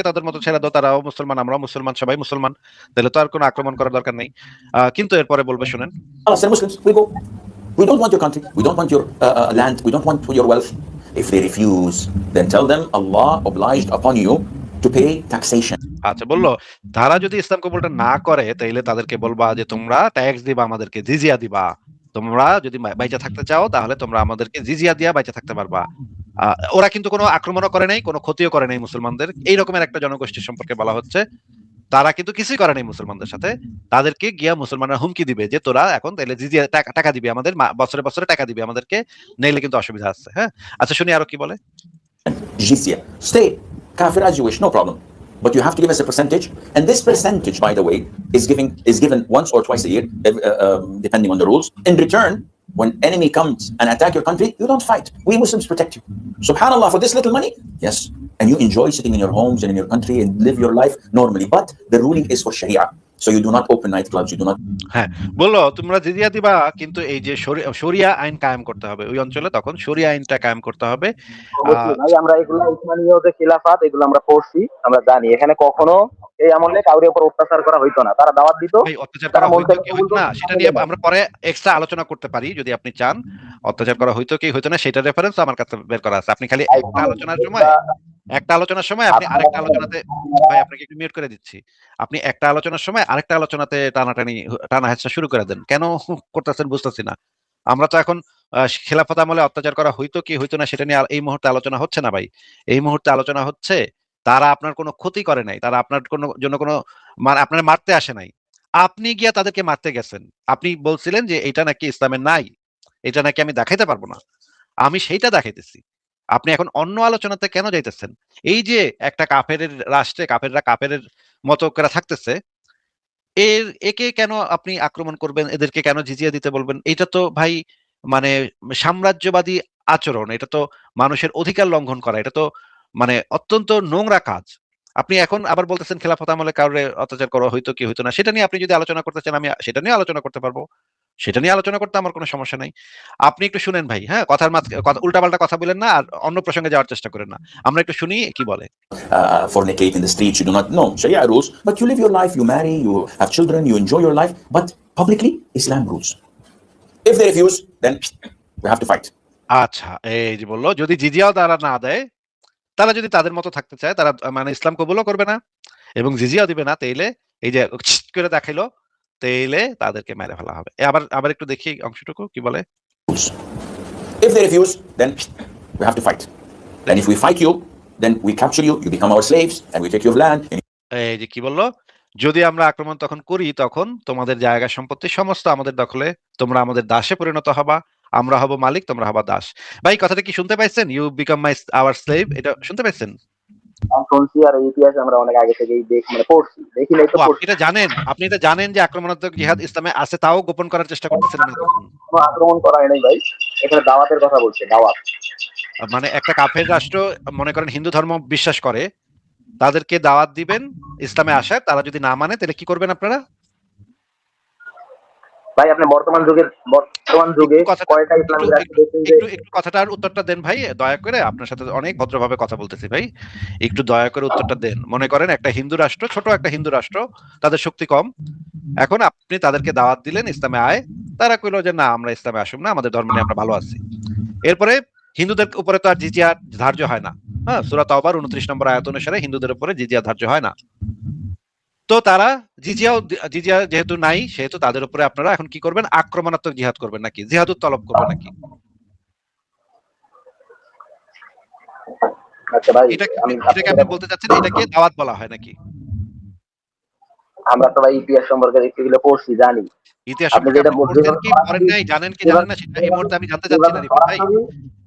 তাদের মতো ছেড়ে দাও, তারাও মুসলমান, আমরাও মুসলমান, সবাই মুসলমান, তাহলে তো আর কোনো আক্রমণ করার দরকার নেই। কিন্তু এরপরে বলবে শুনেন, Allah said, Muslims, we go. We don't want your country. We don't want your land. We don't want your wealth. If they refuse, then tell them Allah obliged upon you to pay taxation. আচ্ছা বললো তারা যদি ইসলাম কবুলটা না করে, তাইলে তাদেরকে বলবা যে তোমরা ট্যাক্স দিবা, আমাদেরকে জিজিয়া দিবা, তোমরা যদি বাইচা থাকতে চাও তাহলে তোমরা আমাদেরকে জিজিয়া দিয়া বাইচা থাকতে পারবা। ওরা কিন্তু কোনো আক্রমণও করে নাই, কোনো ক্ষতিও করে নাই মুসলমানদের, এই রকমের একটা জনগোষ্ঠীর সম্পর্কে বলা হচ্ছে। তারা কিন্তু কিছুই করে নাই মুসলমানদের সাথে, তাদেরকে গিয়া মুসলমানরা হুমকি দিবে যে তোরা এখন তাহলে জিজিয়া টাকা দিবি আমাদের, বছরে বছরে টাকা দিবি আমাদেরকে, নাইলে কিন্তু অসুবিধা আছে। হ্যাঁ, আচ্ছা শুনি আরো কি বলে। Jizya. Stay kafir as you wish, no problem. But you have to give us a percentage, and this percentage, by the way, is given once or twice a year, depending on the rules. In return, when enemy comes and attack your country, you don't fight. We Muslims protect you. Subhanallah, for this little money, yes, and you enjoy sitting in your homes and in your country and live your life normally. But the ruling is for Sharia, so you do not open nightclubs. You do not. হ্যাঁ, বললো তোমরা জিজিয়া দিবা, কিন্তু এই যে শরিয়া আইন কায়েম করতে হবে ওই অঞ্চলে, তখন শরিয়া আইনটা কায়েম করতে হবে। অবশ্যই ভাই, আমরা এগুলো উসমানীয় যে খিলাফত, এগুলো আমরা পড়ছি, আমরা জানি এখানে কখনো এই আমলে কাউরে উপর অত্যাচার করা হইতো না, তারা দাওয়াত দিত। অত্যাচার করা হইতো কি হইতো না সেটা নিয়ে আমরা পরে এক্সট্রা আলোচনা করতে পারি যদি আপনি চান। অত্যাচার করা হইতো কি হইতো না সেটা রেফারেন্স আমার কাছে বের করা আছে। আপনি খালি একটা আলোচনার সময় আপনি আরেকটা আলোচনাতে, ভাই আপনাকে একটু মিউট করে দিচ্ছি, আপনি একটা আলোচনার সময় আরেকটা আলোচনাতে টানা হেঁচড়া শুরু করে দেন, কেন করতেছেন বুঝতেছি না। আমরা তো এখন খেলাফত আমলে অত্যাচার করা হইতো কি হইতো না সেটা নিয়ে এই মুহূর্তে আলোচনা হচ্ছে না ভাই। এই মুহূর্তে আলোচনা হচ্ছে তারা আপনার কোনো ক্ষতি করে নাই, তারা আপনার জন্য কোনো আপনার মারতে আসে নাই, আপনি গিয়া তাদেরকে মারতে গেছেন। আপনি বলছিলেন যে এটা নাকি ইসলামের নাই, এটা নাকি আমি দেখাইতে পারবো না, আমি সেইটা দেখাইতেছি। আপনি এখন অন্য আলোচনাতে কেন যাইতেছেন? এই যে একটা কাফের রাষ্ট্রে কাফেররা কাফের মতো করে থাকতেছে, একে কেন আপনি আক্রমণ করবেন, এদেরকে কেন জিজিয়া দিতে বলবেন? এটা তো ভাই মানে সাম্রাজ্যবাদী আচরণ, এটা তো মানুষের অধিকার লঙ্ঘন করা, এটা তো মানে অত্যন্ত নোংরা কাজ। আপনি এখন আবার বলতেছেন খেলাফত আমলে কাউরে অত্যাচার করা হইতো কি হইতো না, সেটা নিয়ে আপনি যদি আলোচনা করতে চান আমি সেটা নিয়ে আলোচনা করতে পারবো, সেটা নিয়ে আলোচনা করতে আমার কোনো সমস্যা নাই। আপনি একটু শুনেন ভাই, হ্যাঁ, কথার উল্টাপাল্টা কথা বলেন না, আর অন্য প্রসঙ্গে যাওয়ার চেষ্টা করেন না, আমরা একটু শুনি কি বলে। Fornicate in the streets, you do not know Sharia rules, but you live your life, you marry, you have children, you enjoy your life, but publicly Islam rules. If they refuse, then we have to fight. আচ্ছা, এই যে বললো যদি জিজিয়াও তারা না দেয়, তারা যদি তাদের মতো থাকতে চায়, তারা মানে ইসলাম কবুলও করবে না এবং জিজিয়াও দিবে না, তাইলে এই যে করে দেখাইলো, তাইলে তাদেরকে মেরে ফেলা হবে। আবার একটু দেখি অংশটুকু কি বলে। If they refuse, then we have to fight. And if we fight you, then we capture you, you become our slaves, and we take your land. এই যে কি বললো, যদি আমরা আক্রমণ তখন করি, তখন তোমাদের জায়গা সম্পত্তি সমস্ত আমাদের দখলে, তোমরা আমাদের দাসে পরিণত হবা, আমরা হব মালিক, তোমরা হবা দাস। ভাই কথাটা কি শুনতে পাইছেন? ইউ বিকাম আওয়ার স্লেভ, এটা শুনতে পাইছেন? শুনছি, আর ইতিহাস আমরা অনেক আগে থেকেই পড়ছি, দেখি নাই তো। আপনি এটা জানেন যে আক্রমণাত্মক জিহাদ ইসলামে আছে, তাও গোপন করার চেষ্টা করতেছিলেন না তখন? কোনো আক্রমণ করা হয় নাই ভাই, এখানে দাওয়াতের কথা বলছে, দাওয়াত। মানে একটা কাফের রাষ্ট্র মনে করেন হিন্দু ধর্ম বিশ্বাস করে, তাদেরকে দাওয়াত দিবেন ইসলামে আসার, তারা যদি না মানে তাহলে কি করবেন আপনারা? ভাই আপনি বর্তমান যুগে কয়টা ইসলামিক রাষ্ট্র দেখছেন? একটু কথাটার উত্তরটা দেন ভাই, দয়া করে, আপনার সাথে অনেক ভদ্রভাবে কথা বলতেছি ভাই, একটু দয়া করে উত্তরটা দেন। মনে করেন একটা হিন্দু রাষ্ট্র, ছোট একটা হিন্দু রাষ্ট্র, তাদের শক্তি কম, এখন আপনি তাদেরকে দাওয়াত দিলেন ইসলামে আয়, তারা কইলো যে না আমরা ইসলামে আসুম না, আমাদের ধর্ম নিয়ে আমরা ভালো আছি। এরপরে হিন্দুদের উপরে তো আর জিজিয়া ধার্য হয় না, হ্যাঁ, সূরা তাওবার 29 নম্বর আয়াত অনুসারে হিন্দুদের উপরে জিজিয়া ধার্য হয় না। তো তারা জিজিয়া যেহেতু নাই, সেহেতু তাদের উপরে আপনারা এখন কি করবেন? আক্রমণাত্মক জিহাদ করবেন নাকি জিহাদুত তলব করবেন নাকি? আচ্ছা ভাই, এটাকে আপনি বলতে চাচ্ছেন এটাকে দাওয়াত বলা হয় নাকি? আমরা তো ভাই ইতিহাস সম্পর্কে একটু পড়ছি, জানি। ইতিহাস সম্পর্কে আপনি পড়ছেন কি পড়েন নাই, জানেন কি জানেন না সেটা এই মুহূর্তে আমি জানতে চাচ্ছি না রিফাত ভাই।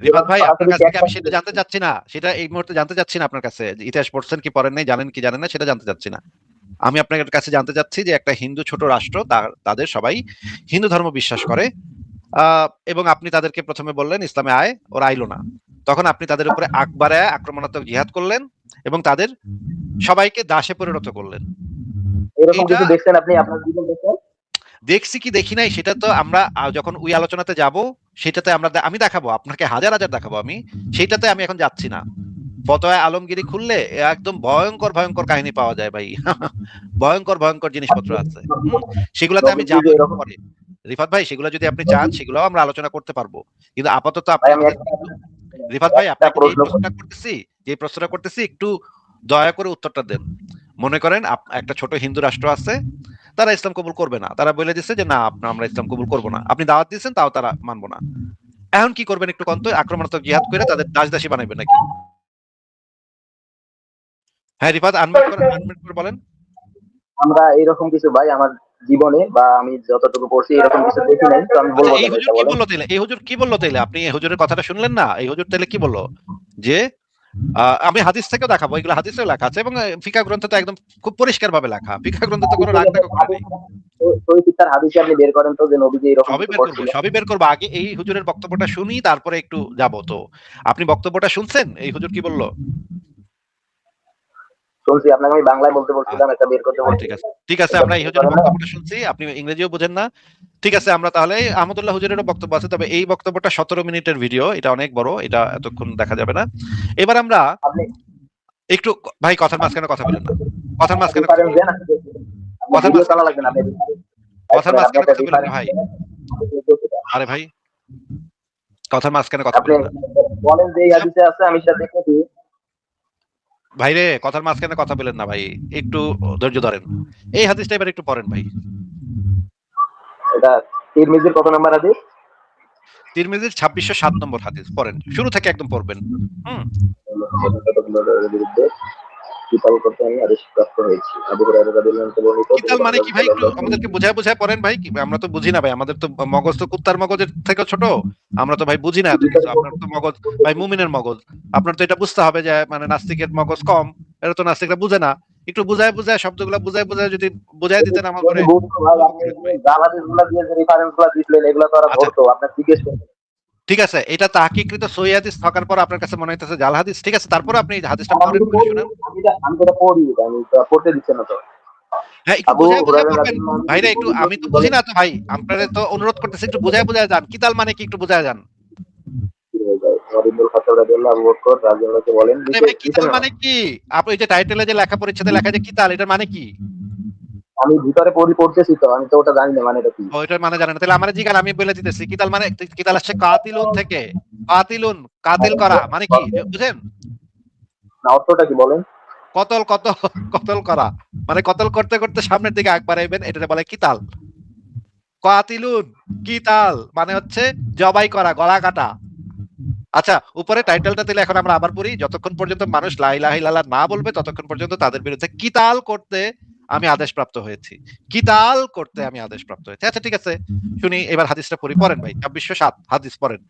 রিফাত ভাই আপনার সরাসরি কাছ থেকে আমি ত্যাগ সেটা জানতে চাচ্ছি না, সেটা এই মুহূর্তে জানতে চাচ্ছি না আপনার কাছে, যে ইতিহাস পড়ছেন কি পড়েন নাই, জানেন কি জানেন না, সেটা জানতে চাচ্ছি না। আমি আপনার কাছে জানতে চাচ্ছি যে একটা হিন্দু ছোট রাষ্ট্র, তাদের সবাই হিন্দু ধর্ম বিশ্বাস করে, এবং আপনি তাদেরকে প্রথমে বললেন ইসলামে আয়, ওরা আইলো না, তখন আপনি তাদের উপরে আকবরে আক্রমণাত্মক জিহাদ করলেন এবং তাদের সবাইকে দাসে পরিণত করলেন। এরকম এটা কিছু দেখছেন আপনি আপনার জীবন দেখছেন? দেখছি কি দেখি নাই সেটা তো আমরা যখন ওই আলোচনাতে যাব সেটাতে আমি দেখাবো আপনাকে, হাজার হাজার দেখাবো আমি, সেটাতে আমি এখন যাচ্ছি না। ফতোয়া আলমগিরি খুললে একদম ভয়ঙ্কর ভয়ঙ্কর কাহিনী পাওয়া যায় ভাই। ভয়ঙ্কর ভয়ঙ্কর জিনিসপত্র আছে, সেগুলাতে আমি যাবো একটু পরে। রিফাত ভাই সেগুলো যদি আপনি চান সেগুলো আমরা আলোচনা করতে পারবো, কিন্তু আপাতত আপনি ভাই আমি রিফাত ভাই একটা আপনাকে প্রশ্ন যে প্রশ্নটা করতেছি একটু দয়া করে উত্তরটা দেন। মনে করেন একটা ছোট হিন্দু রাষ্ট্র আছে, তারা ইসলাম কবুল করবে না, তারা বলে দিচ্ছে যে না আমরা ইসলাম কবুল করবো না, আপনি দাওয়াত দিচ্ছেন তাও তারা মানবো না, এখন কি করবেন একটু কন্ত? আক্রমণাত্মক জিহাদ করে তাদের দাস দাসী বানাবেন নাকি? হ্যাঁ রিফাত, আনমিউট করে বলেন। আমরা এরকম কিছু ভাই আমার জীবনে বা আমি যতটুকু পড়ছি এরকম কিছু দেখি নাই, তো আমি আচ্ছা, বলবো এই না হুজুর এটা কি বলেন। বললো তাইলে? এই হুজুর কি বললো তাইলে? আপনি এই হুজুরের কথাটা শুনলেন না? এই হুজুর তাইলে কি বললো? যে আমি হাদিস থেকেও দেখাবো, এগুলো হাদিসেও লেখা আছে এবং ফিকা গ্রন্থে তো একদম খুব পরিষ্কার ভাবে লেখা, ফিকা গ্রন্থে তো কোনো রাগ টাগ ওখানে নেই। ওই পিতার হাদিসে আপনি বের করেন তো যে নবীজি এরকম সবই কিছু বের করবো, করছিলেন। সবই বের করবো, আগে এই হুজুরের বক্তব্যটা শুনি তারপরে একটু যাবো। তো আপনি বক্তব্যটা শুনছেন এই হুজুর কি বললো? শুনছি, আপনাকে আমি বাংলায় বলতে বলছিলাম, একটা বের করতে ঠিক বলছিলাম। আছে, ঠিক আছে, আমরা এই হুজুরের বক্তব্যটা শুনছি, আপনি ইংরেজিও বোঝেন না, ঠিক আছে। আমরা তাহলে আহমদুল্লাহ হুজুরেরও বক্তব্য আছে, তবে এই বক্তব্যটা 17 মিনিটের ভিডিও, এটা অনেক বড়, এটা এতক্ষণ দেখা যাবে না। এবার আমরা আপনি একটু, ভাই কথার মাঝখানে কথা বলেন না, কথার মাঝখানে কথা রেফারেন্স বলেন দেন, না, আপনি কথার ভিডিও মাঝখানে চালা কথা লাগবে না, বলেন না, কথার আপনি মাঝখানে একটা কথা বলেন না রেফারেন্স ভাই, আরে ভাই কথার মাঝখানে কথা আপনি বলেন না বলেন যে এই হাদিসে আছে, আমি সেটা দেখেছি। ভাই রে, কথার মাঝখানে কথা বলেন না ভাই, একটু ধৈর্য ধরেন। এই হাদিসটা এবার একটু পড়েন ভাই। এটা তিরমিজির কত নাম্বার হাদিস? তিরমিজির 2607 নম্বর হাদিস পড়েন, শুরু থেকে একদম পড়বেন। বিরুদ্ধে কিতাল করতে আমি আদেশ প্রাপ্ত হয়েছি। আবু হুরায়রা রাদিয়াল্লাহু আনহু বর্ণিত, কিতাল মানে কি ভাই? একটু আমাদেরকে বুঝায় বুঝায় পড়েন ভাই, আমরা তো বুঝি না ভাই, আমাদের তো মগজ তো কুত্তার মগজের থেকে ছোট, আমরা তো ভাই বুঝি না এত কিছু। আপনার তো মগজ ভাই মুমিনের মগজ, আপনার তো এটা বুঝতে হবে যে মানে নাস্তিকের মগজ কম, এটা তো নাস্তিকরা বুঝে না। একটু বুঝায় বুঝায় শব্দগুলো বুঝায় বুঝায় যদি বুঝায় দিতেন আমার করে জাল হাদিসগুলো দিয়ে যে রেফারেন্সগুলো দিছিলেন এগুলো তো ওরা আচ্ছা ধরতো, আপনার জিজ্ঞেস করতেন। ঠিক আছে, এটা তাহকিকৃত সহিহ হাদিস থাকার পর আপনার কাছে মনে হইতেছে জাল হাদিস, ঠিক আছে, তারপর আপনি হাদিসটা আমি পড়েন, তো পড়ে পড়ি, শুনেন। আমি তো এটা পড়ি, আমি তো পড়তে দিচ্ছে না তো। হ্যাঁ একটু আবু বুঝায় বুঝায় হুরায়রা পড়বেন রাদিয়াল্লাহু আনহু ভাইরা, একটু আমি তো বুঝি না তো ভাই, আপনারা তো অনুরোধ করতেছি একটু বুঝায় বুঝায় যান, কিতাল মানে কি একটু বুঝায় যান। ওমর ইবনুল খাত্তাব রাদিয়াল্লাহু আবু বকর রাদিয়াল্লাহু আনহু বলেন, আরে ভাই কিতাল মানে কি? আপনি ওই যে টাইটেলে যে লেখা পরিচ্ছেদে লেখা যে কিতাল, এটার মানে কি? আমি ভিতরে পড়তেছি তো, আমি তো ওটা জানি না মানে এটা কি। ও এটার মানে জানেন না, তাহলে আমার জিগান, আমি বলে দিতেছি। কিতাল মানে, কিতাল আসছে কাতিলুন থেকে, কাতিলুন কাতিল করা মানে কি বুঝেন? না, অর্থটা কি বলেন? কতল কতল কতল করা মানে কতল করতে করতে সামনের দিকে আগ বাড়াইবেন, এটা বলে কিতাল। কাতিলুন কিতাল মানে হচ্ছে জবাই করা, গলা কাটা। আচ্ছা উপরে টাইটেলটা দিলে এখন আমরা আবার পড়ি, যতক্ষণ পর্যন্ত মানুষ লা ইলাহা ইল্লাল্লাহ না বলবে ততক্ষণ পর্যন্ত তাদের বিরুদ্ধে কিতাল করতে আমি আদেশপ্রাপ্ত হয়েছি, কিতাল করতে আমি আদেশপ্রাপ্ত হয়েছি। আচ্ছা ঠিক আছে, শুনি এবার হাদিসটা পড়ি, পড়েন ভাই 2607 হাদিস পড়েন।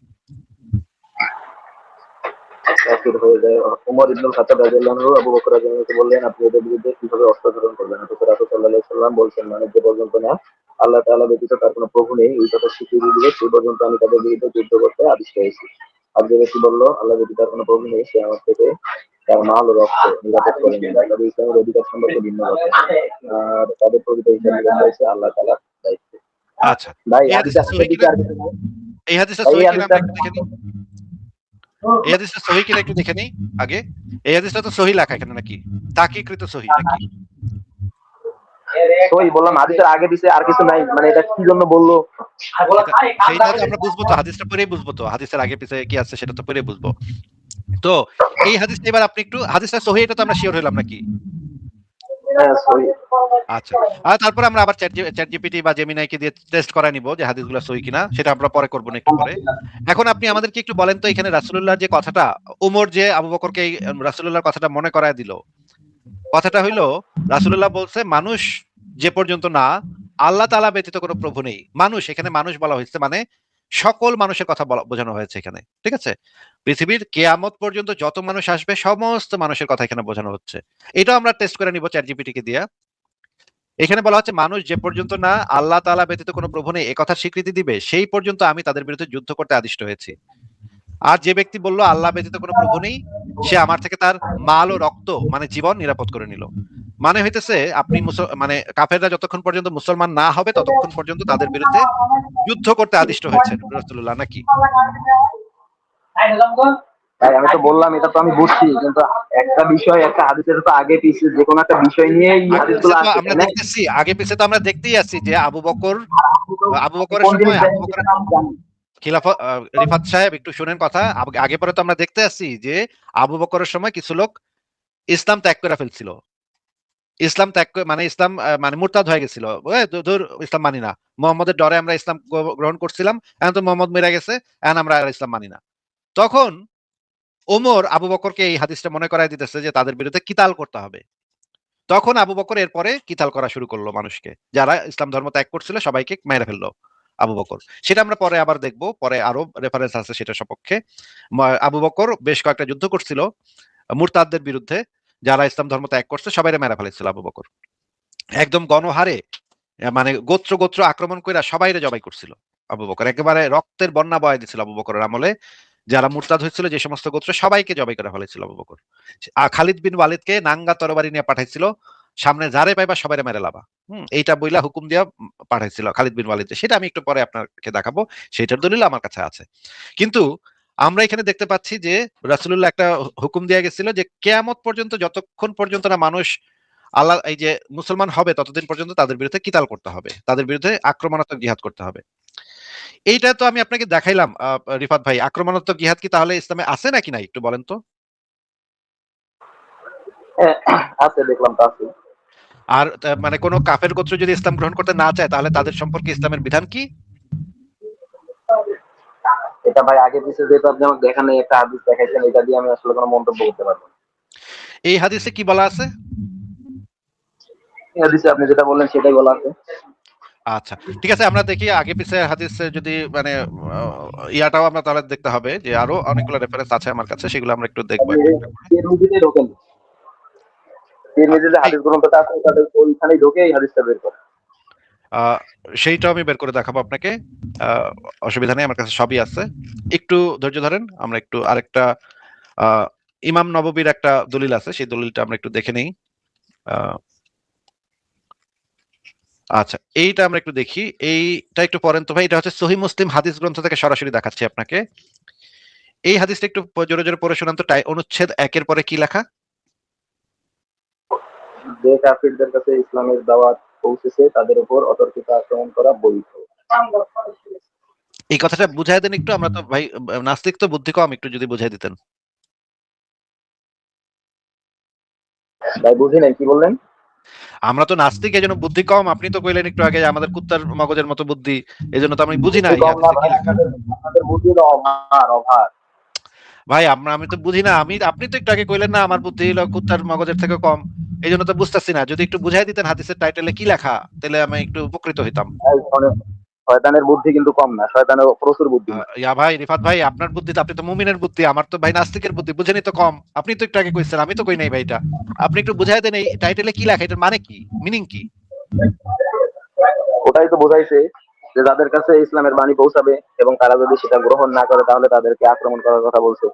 কাফির হয়ে যায়। ওমর ইবনুল খাত্তাব রাদিয়াল্লাহু আনহু আবু বকর রাদিয়াল্লাহু আনহু বললেন, আপনি এদের বিরুদ্ধে কিভাবে অস্ত্র ধারণ করবেন? অথচ রাসূল সাল্লাল্লাহু আলাইহি ওয়াসাল্লাম বলছেন, মানে যে পর্যন্ত না আল্লাহ তাআলা ব্যতীত তার কোনো প্রভু নেই এই কথা স্বীকৃতি দিবে সেই পর্যন্ত আমি তাদের বিরুদ্ধে যুদ্ধ করতে আদেশ পেয়েছি। আর যে ব্যক্তি বলল আল্লাহ ব্যতীত তার কোনো প্রভু নেই, সে আমার থেকে তার মাল ও রক্ত নিরাপদ করে নেবে। তবে ইসলামের অধিকার সম্পর্কে ভিন্ন কথা, আর তাদের প্রকৃত হিসাব নিকাশ হয়েছে আল্লাহ তাআলার দায়িত্বে। আচ্ছা ভাই এই হাদিসে হাদিসটা সহি কিনা, এই হাদিসটা ভাই সহি এই কিনা হাদিসটা আমরা একটু দেখে নিই, এই হাদিসটা সহি কিনা একটু দেখে নিই আগে। এই হাদিসটা তো সহি লেখা এখানে নাকি তাহকিকৃত সহি নাকি? সহি বললাম, হাদিসের আগে দিছে আর কিছু নাই, মানে এটা কি জন্য বললো সেইটা তো আমরা বুঝবো, তো হাদিসটা পড়েই বুঝবো, তো হাদিসের আগে পিছে কি আছে সেটা তো পড়েই বুঝবো। তো এই হাদিসটা এবার আপনি একটু, হাদিসটা সহি এটা তো আমরা শিওর হইলাম নাকি? হ্যাঁ সহি। আচ্ছা, আর তারপর আমরা আবার চ্যাট জিপিটি বা জেমিনাইকে দিয়ে টেস্ট করা নিব যে হাদিসগুলো সহি কিনা, সেটা আমরা পরে করবো না একটু পরে। এখন আপনি আমাদেরকে একটু বলেন তো, এখানে রাসূলুল্লাহর যে কথাটা, ওমর যে আবু বকরকে এই রাসূলুল্লাহর কথাটা মনে করায় দিল, কথাটা হইলো রাসূলুল্লাহ বলছে মানুষ যে পর্যন্ত না আল্লাহ তাআলা ব্যতীত কোনো প্রভু নেই, মানুষ এখানে মানুষ বলা হয়েছে মানে সকল মানুষের কথা বোঝানো হয়েছে এখানে, ঠিক আছে? পৃথিবীর কেয়ামত পর্যন্ত যত মানুষ আসবে সমস্ত মানুষের কথা এখানে বোঝানো হচ্ছে। এটাও আমরা টেস্ট করে নিব চ্যাট জিপিটি কে দিয়া। এখানে বলা হচ্ছে মানুষ যে পর্যন্ত না আল্লাহ তাআলা ব্যতীত কোনো প্রভু নেই এ কথার স্বীকৃতি দিবে সেই পর্যন্ত আমি তাদের বিরুদ্ধে যুদ্ধ করতে আদিষ্ট হয়েছি। আর যে ব্যক্তি বলল আল্লাহ ব্যতীত কোনো প্রভু নেই সে আমার থেকে তার মাল ও রক্ত মানে জীবন নিরাপদ করে নিল। মানে হইতেছে আপনি মানে কাফেররা যতক্ষণ পর্যন্ত মুসলমান না হবে ততক্ষণ পর্যন্ত তাদের বিরুদ্ধে যুদ্ধ করতে আদিষ্ট হয়েছে রাসূলুল্লাহ, নাকি? তাই আমি তো বললাম এটা তো আমি বুঝছি, কিন্তু একটা বিষয় একটা হাদিসের তো আগে পিছিয়ে যে কোনো একটা বিষয় নিয়ে এই আগে হাদিসগুলো পিছে তো আসছে, আমরা তাই না? দেখতেছি, আগে পিছে তো আমরা দেখতেই আছি যে আবু বকরের কোন জিনিস সময় আবু জানেন বকর সেটা আমি জানি। খিলাফত রিফাত সাহেব একটু শুনেন কথা। আগে পরে তো আমরা দেখতে আসছি যে আবু বকরের সময় কিছু লোক ইসলাম ত্যাগ করে ফেলছিল। ইসলাম ত্যাগ মানে ইসলাম মানে মুরতাদ হয়ে গেছিল, দূর ইসলাম মানি না, মোহাম্মদের ডরে আমরা ইসলাম গ্রহণ করছিলাম, এখন তো মোহাম্মদ মেরে গেছে, এখন আমরা আর ইসলাম মানি না। তখন ওমর আবু বকরকে এই হাদিসটা মনে করায় দিতেছে যে তাদের বিরুদ্ধে কিতাল করতে হবে। তখন আবু বকর এরপরে কিতাল করা শুরু করলো, মানুষকে যারা ইসলাম ধর্ম ত্যাগ করছিল সবাইকে মেরে ফেললো আবু বকর। সেটা আমরা পরে আবার দেখবো, পরে আরো রেফারেন্স আছে সেটা সপক্ষে। আবু বকর বেশ কয়েকটা যুদ্ধ করছিল মুরতাদদের বিরুদ্ধে, যারা ইসলাম ধর্ম ত্যাগ করছে সবাইরে মেরে ফেলেছিল আবু বকর, একদম গণহারে, মানে গোত্র গোত্র আক্রমণ করে সবাইরে জবাই করছিল আবু বকর, একেবারে রক্তের বন্যা বয়ে দিছিল আবু বকরের আমলে। যারা মুরতাদ হয়েছিল যে সমস্ত গোত্র সবাইকে জবাই করে ফেলেছিল আবু বকর। খালিদ বিন ওয়ালিদকে নাঙ্গা তরবারি নিয়ে পাঠাইছিল, সামনে যারে পাইবা সবাই মেরে লাবা, এইটা বইলা হুকুম দিয়া পাঠাইছিল খালিদ বিন ওয়ালিদ। সেটা আমি একটু পরে আপনাকে দেখাবো, সেটার দলিল আমার কাছে আছে। কিন্তু আমরা এখানে দেখতে পাচ্ছি যে রাসূলুল্লাহ একটা হুকুম দিয়ে গেছিল যে কিয়ামত পর্যন্ত যতক্ষণ পর্যন্ত না মানুষ আল্লাহ এই যে মুসলমান হবে ততদিন পর্যন্ত তাদের বিরুদ্ধে কিতাল করতে হবে, তাদের বিরুদ্ধে আক্রমণাত্মক জিহাদ করতে হবে। এইটা তো আমি আপনাকে দেখাইলাম রিফাত ভাই, আক্রমণাত্মক জিহাদ কি তাহলে ইসলামে আছে নাকি নাই একটু বলেন তো? হ্যাঁ, আছে, দেখলাম তো আছে। আর মানে কোন কাফের গোত্র যদি ইসলাম গ্রহণ করতে না চায় তাহলে তাদের সম্পর্কে ইসলামের বিধান কি? এটা ভাই আগে পিছিয়ে যেহেতু আপনি আমাকে দেখান নাই, একটা হাদিস দেখাইছেন, এটা দিয়ে আমি আসলে কোনো মন্তব্য করতে পারবো না। এই হাদিসে কি বলা আছে? এই হাদিসে আপনি যেটা বললেন সেটাই বলা আছে। আচ্ছা ঠিক আছে, আমরা দেখি আগে পিছে হাদিসে যদি মানে ইয়াটাও আমরা তাহলে দেখতে হবে যে আরো অনেকগুলো রেফারেন্স আছে আমার কাছে, সেগুলো আমরা একটু দেখবো একটা একটা করে। তিরমিজিতে ঢোকেন, তিরমিজিতে হাদিস গ্রন্থটা আছে, তাদের ওইখানেই ঢোকে এই হাদিসটা বের করে। সেইটাও আমি বের করে দেখাবো আপনাকে, অসুবিধা নেই, আমার কাছে সবই আছে। একটু ধৈর্য ধরেন, আমরা একটু আরেকটা ইমাম নববীর একটা দলিল আছে, সেই দলিলটা আমরা একটু দেখে নেই। আচ্ছা এইটা আমরা একটু দেখি, এইটা একটু পড়েন তো ভাই। এটা হচ্ছে সহিহ মুসলিম হাদিস গ্রন্থ থেকে সরাসরি দেখাচ্ছি আপনাকে। এই হাদিসটা একটু জোরে জোরে পড়ে শোনান তো, অনুচ্ছেদ 1-এর পরে কি লেখা? যে কাফিরদের কাছে ইসলামের দাওয়াত পৌঁছেছে তাদের উপর অতর্কিত আক্রমণ করা বৈধ। এই কথাটা বুঝাই দেন একটু, আমরা তো ভাই নাস্তিক তো বুদ্ধি কম, একটু যদি বুঝাই দিতেন। ভাই বুঝি নাই, কি বললেন? আমরা তো নাস্তিক এজন্য বুদ্ধি কম, আপনি তো কইলেন একটু আগে আমাদের কুত্তার মগজের মতো বুদ্ধি, এজন্য তো আমি বুঝি না এই কম না হাদিসে কি ভাই, লেখা। আপনাদের বুদ্ধির অভার অভার। ভাই আমি তো বুঝি না, আপনি তো একটু আগে কইলেন না আমার বুদ্ধি হলো কুত্তার মগজের থেকে কম, এই জন্য তো বুঝতেছি না। যদি একটু বুঝাই দিতেন হাদিসের টাইটেলে কি লেখা তাহলে আমি একটু উপকৃত হইতাম। ভাই, শয়তানের বুদ্ধি কিন্তু কম না, শয়তানের প্রচুর বুদ্ধি। ইয়া ভাই রিফাত ভাই, আপনার বুদ্ধি তো, আপনি তো মুমিনের বুদ্ধি, আমার তো ভাই নাস্তিকের বুদ্ধি, বুঝেনি তো কম। আপনি তো একটু আগে কইছেন, আমি তো কই নাই ভাই এটা। আপনি একটু বুঝাই দেন এই টাইটেলে কি লেখা, এটার মানে কি, মিনিং কি? ওটাই তো বোঝাইছে যে যাদের কাছে ইসলামের বাণী পৌঁছাবে এবং তারা যদি সেটা গ্রহণ না করে তাহলে তাদেরকে আক্রমণ করার কথা বলছে।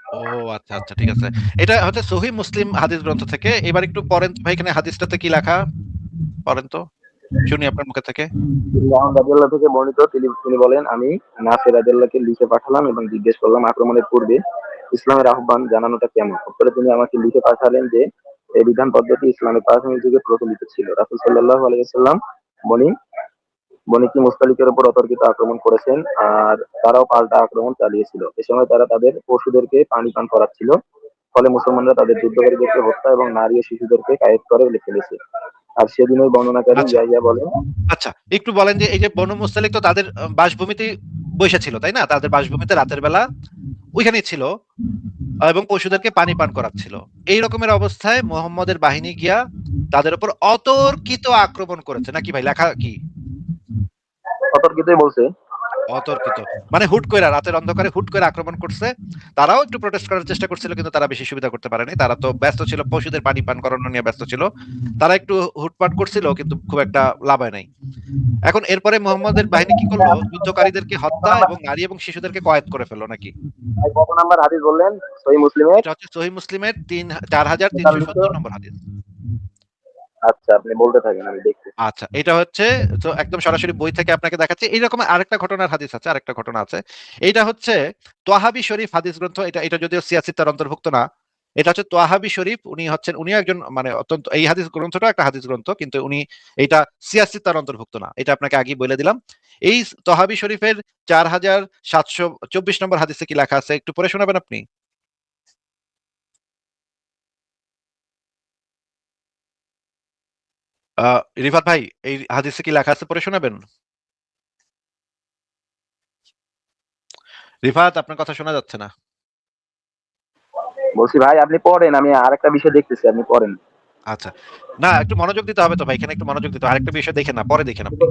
ও আচ্ছা আচ্ছা ঠিক আছে, এটা হচ্ছে সহিহ মুসলিম হাদিস গ্রন্থ থেকে। এবার একটু পড়েন তো ভাই, এখানে হাদিসটাতে কি লেখা পড়েন তো, শুনি আপনার মুখে থেকে। রাদিয়াল্লাহু থেকে বর্ণিত, তিনি বলেন, আমি নাফি রাদিয়াল্লাহকে লিখে পাঠালাম এবং জিজ্ঞেস করলাম আক্রমণের পূর্বে ইসলামের আহ্বান জানানোটা কেমন। উত্তরে তিনি আমাকে লিখে পাঠালেন যে এই বিধান পদ্ধতি ইসলামের প্রাথমিক যুগে প্রচলিত ছিল। রাসূল সাল্লাল্লাহু আলাইহি ওয়াসাল্লাম বনি কি মুস্তালিকের উপর অতর্কিত আক্রমণ করেছেন আর তারাও পাল্টা আক্রমণ চালিয়েছিল। এ সময় তারা তাদের পশুদেরকে পানি পান করাচ্ছিল, ফলে মুসলমানরা তাদের যুদ্ধকারীদেরকে হত্যা এবং নারী ও শিশুদেরকে কায়েদ করে ফেলেছে। আর সেদিন ওই বর্ণনাকারী আচ্ছা ইয়াহিয়া বলেন, আচ্ছা একটু বলেন যে এই যে বনু মুস্তালিক তো তাদের বাসভূমিতে বসে ছিল তাই না, তাদের বাসভূমিতে রাতের বেলা ওইখানেই ছিল এবং পশুদেরকে পানি পান করাচ্ছিল। এই রকমের অবস্থায় মোহাম্মদের বাহিনী গিয়া তাদের উপর অতর্কিত আক্রমণ করেছে নাকি ভাই, লেখা কি? অতর্কিতই বলছে। অতর্কিত, মানে হুট করে রাতের অন্ধকারে হুট করে আক্রমণ করছে। তারাও একটু প্রোটেস্ট করার চেষ্টা করছিল, কিন্তু তারা বেশি সুবিধা করতে পারেনি। তারা তো ব্যস্ত ছিল, পশুদের পানি পান করানো নিয়ে ব্যস্ত ছিল। তারা একটু হুটপাট করছিল, কিন্তু খুব একটা লাভ হয় নাই। এখন এরপরে মোহাম্মদের বাহিনী কি করলো? যুদ্ধকারীদেরকে হত্যা এবং নারী এবং শিশুদেরকে কয়েদ করে ফেললো নাকি। ভাই কত নাম্বার হাদিস বললেন সহিহ মুসলিমের? এটা হচ্ছে সহিহ মুসলিমের 4370 নম্বর হাদিস। আচ্ছা আপনি বলতে থাকেন, আমি দেখছি। আচ্ছা, এটা হচ্ছে তো একদম সরাসরি বই থেকে আপনাকে দেখাচ্ছি। এইরকম আরেকটা ঘটনার হাদিস আছে, আরেকটা ঘটনা আছে। এইটা হচ্ছে তোয়াহাবি শরীফ হাদিস গ্রন্থ। এটা যদিও সিয়াসিত্তার অন্তর্ভুক্ত না। এটা হচ্ছে তোয়াহাবি শরীফ। উনিও একজন, মানে অত্যন্ত, এই হাদিস গ্রন্থটা একটা হাদিস গ্রন্থ, কিন্তু উনি এইটা সিয়াসিত্তার অন্তর্ভুক্ত না। এটা আপনাকে আগেই বলে দিলাম। এই তোয়াহাবি শরীফের 4724 নম্বর হাদিসে কি লেখা আছে একটু পড়ে শোনাবেন আপনি? রিফাত ভাই, এই হাদিসে কি লেখা আছে পড়ে শোনাবেন? রিফাত, আপনার কথা শোনা যাচ্ছে না। বলছি ভাই আপনি পড়েন, আমি আরেকটা বিষয় দেখতেছি, আপনি পড়েন। আচ্ছা, না একটু মনোযোগ দিতে হবে তো ভাই, এখানে একটু মনোযোগ দিতে হবে। আরেকটা বিষয় দেখেন না, পরে দেখেন আপনি।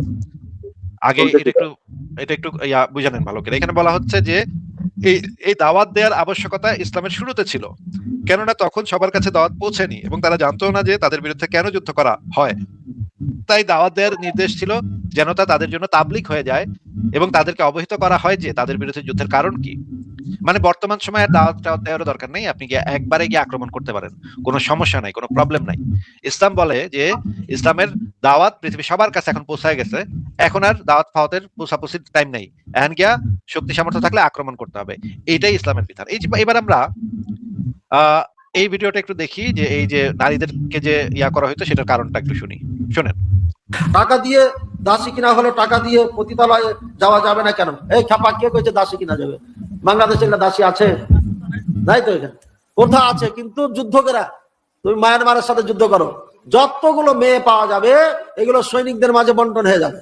আগে বলতেছি এটা একটু বুঝে নেন ভালো করে। এখানে বলা হচ্ছে যে এই এই দাওয়াত দেওয়ার আবশ্যকতা ইসলামের শুরুতে ছিল, কেননা তখন সবার কাছে দাওয়াত পৌঁছেনি এবং তারা জানতো না যে তাদের বিরুদ্ধে কেন যুদ্ধ করা হয়। তাই দাওয়াত দেওয়ার নির্দেশ ছিল যেন তা তাদের জন্য তাবলিগ হয়ে যায় এবং তাদেরকে অবহিত করা হয় যে তাদের বিরুদ্ধে যুদ্ধের কারণ কি। মানে বর্তমান সময়ে আর দাওয়াত দেওয়ার দরকার নেই, আপনি গিয়ে একবারে গিয়ে আক্রমণ করতে পারেন, কোনো সমস্যা নাই, কোনো প্রবলেম নাই। ইসলাম বলে যে ইসলামের দাওয়াত পৃথিবী সবার কাছে এখন পৌঁছায় গেছে, এখন আর দাওয়াত ফাওয়াতের পুষাপুষির টাইম নেই, এখন গিয়া শক্তি সামর্থ্য থাকলে আক্রমণ করতে হবে। এইটাই ইসলামের বিধান। এই যে এবার আমরা এই ভিডিওটা একটু দেখি, যে এই যে নারীদেরকে যে করা হইতো সেটার কারণটা একটু শুনি, শুনেন। টাকা দিয়ে দাসী কিনা হলে টাকা দিয়ে পতিতালয়ে যাওয়া যাবে না কেন? এই খাপা কে কইছে দাসী কিনা যাবে? বাংলাদেশে একটা দাসী আছে নাই তো? এখানে কোথা আছে? কিন্তু যুদ্ধ করা, তুমি মায়ানমারের সাথে যুদ্ধ করো, যতগুলো মেয়ে পাওয়া যাবে এগুলো সৈনিকদের মাঝে বন্টন হয়ে যাবে।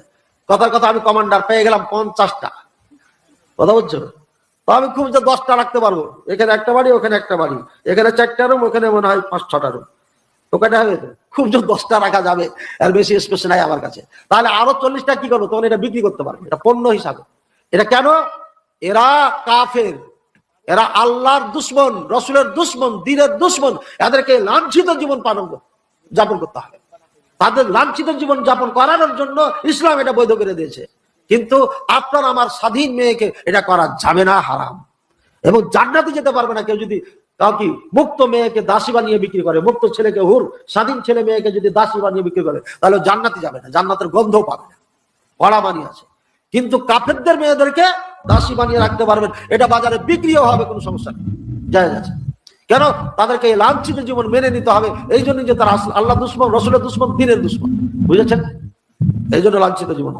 কথার কথা, আমি কমান্ডার পেয়ে গেলাম 50টা, কথা বুঝছো? তো আমি খুব 10টা রাখতে পারবো। এখানে একটা বাড়ি, ওখানে একটা বাড়ি, এখানে 4টা রুম, ওখানে মনে হয় 5-6টা রুম। তো কয়টা হবে? খুব 10টা রাখা যাবে, আর বেশি স্পেস নাই আমার কাছে। তাহলে আরো 40টা কি করবো? তখন এটা বিক্রি করতে পারবে, এটা পণ্য হিসাবে। এটা কেন? এরা কাফের, এরা আল্লাহর দুশ্মন, রসুলের দুশ্মন, দ্বীনের দুশ্মন। এদেরকে লাঞ্ছিত জীবন যাপন করতে হবে। তাদের লাঞ্ছিত জীবন যাপন করানোর জন্য ইসলাম এটা বৈধ করে দিয়েছে। কিন্তু আপনার আমার স্বাধীন মেয়েকে এটা করা যাবে না, হারাম। এবং জান্নাতে যেতে পারবে না কেউ যদি কাউকে মুক্ত মেয়েকে দাসী বানিয়ে বিক্রি করে। মুক্ত ছেলেকে হুর, স্বাধীন ছেলে মেয়েকে যদি দাসী বানিয়ে বিক্রি করে, তাহলে জান্নাতে যাবে না, জান্নাতের গন্ধও পাবে না, কড়া মানি আছে। কিন্তু কাফেরদের মেয়েদেরকে দাসী বানিয়ে রাখতে পারবেন, এটা বাজারে বিক্রিও হবে, কোনো সমস্যা নেই, জায়েজ আছে। কেন? তাদেরকে এই লাঞ্ছিত জীবন মেনে নিতে হবে, এই জন্য যে তারা আল্লাহ দুশ্মন, রসুলের দুশ্মন, দ্বীনের দুশ্মন, বুঝেছেন? এই জন্য লাঞ্ছিত জীবন।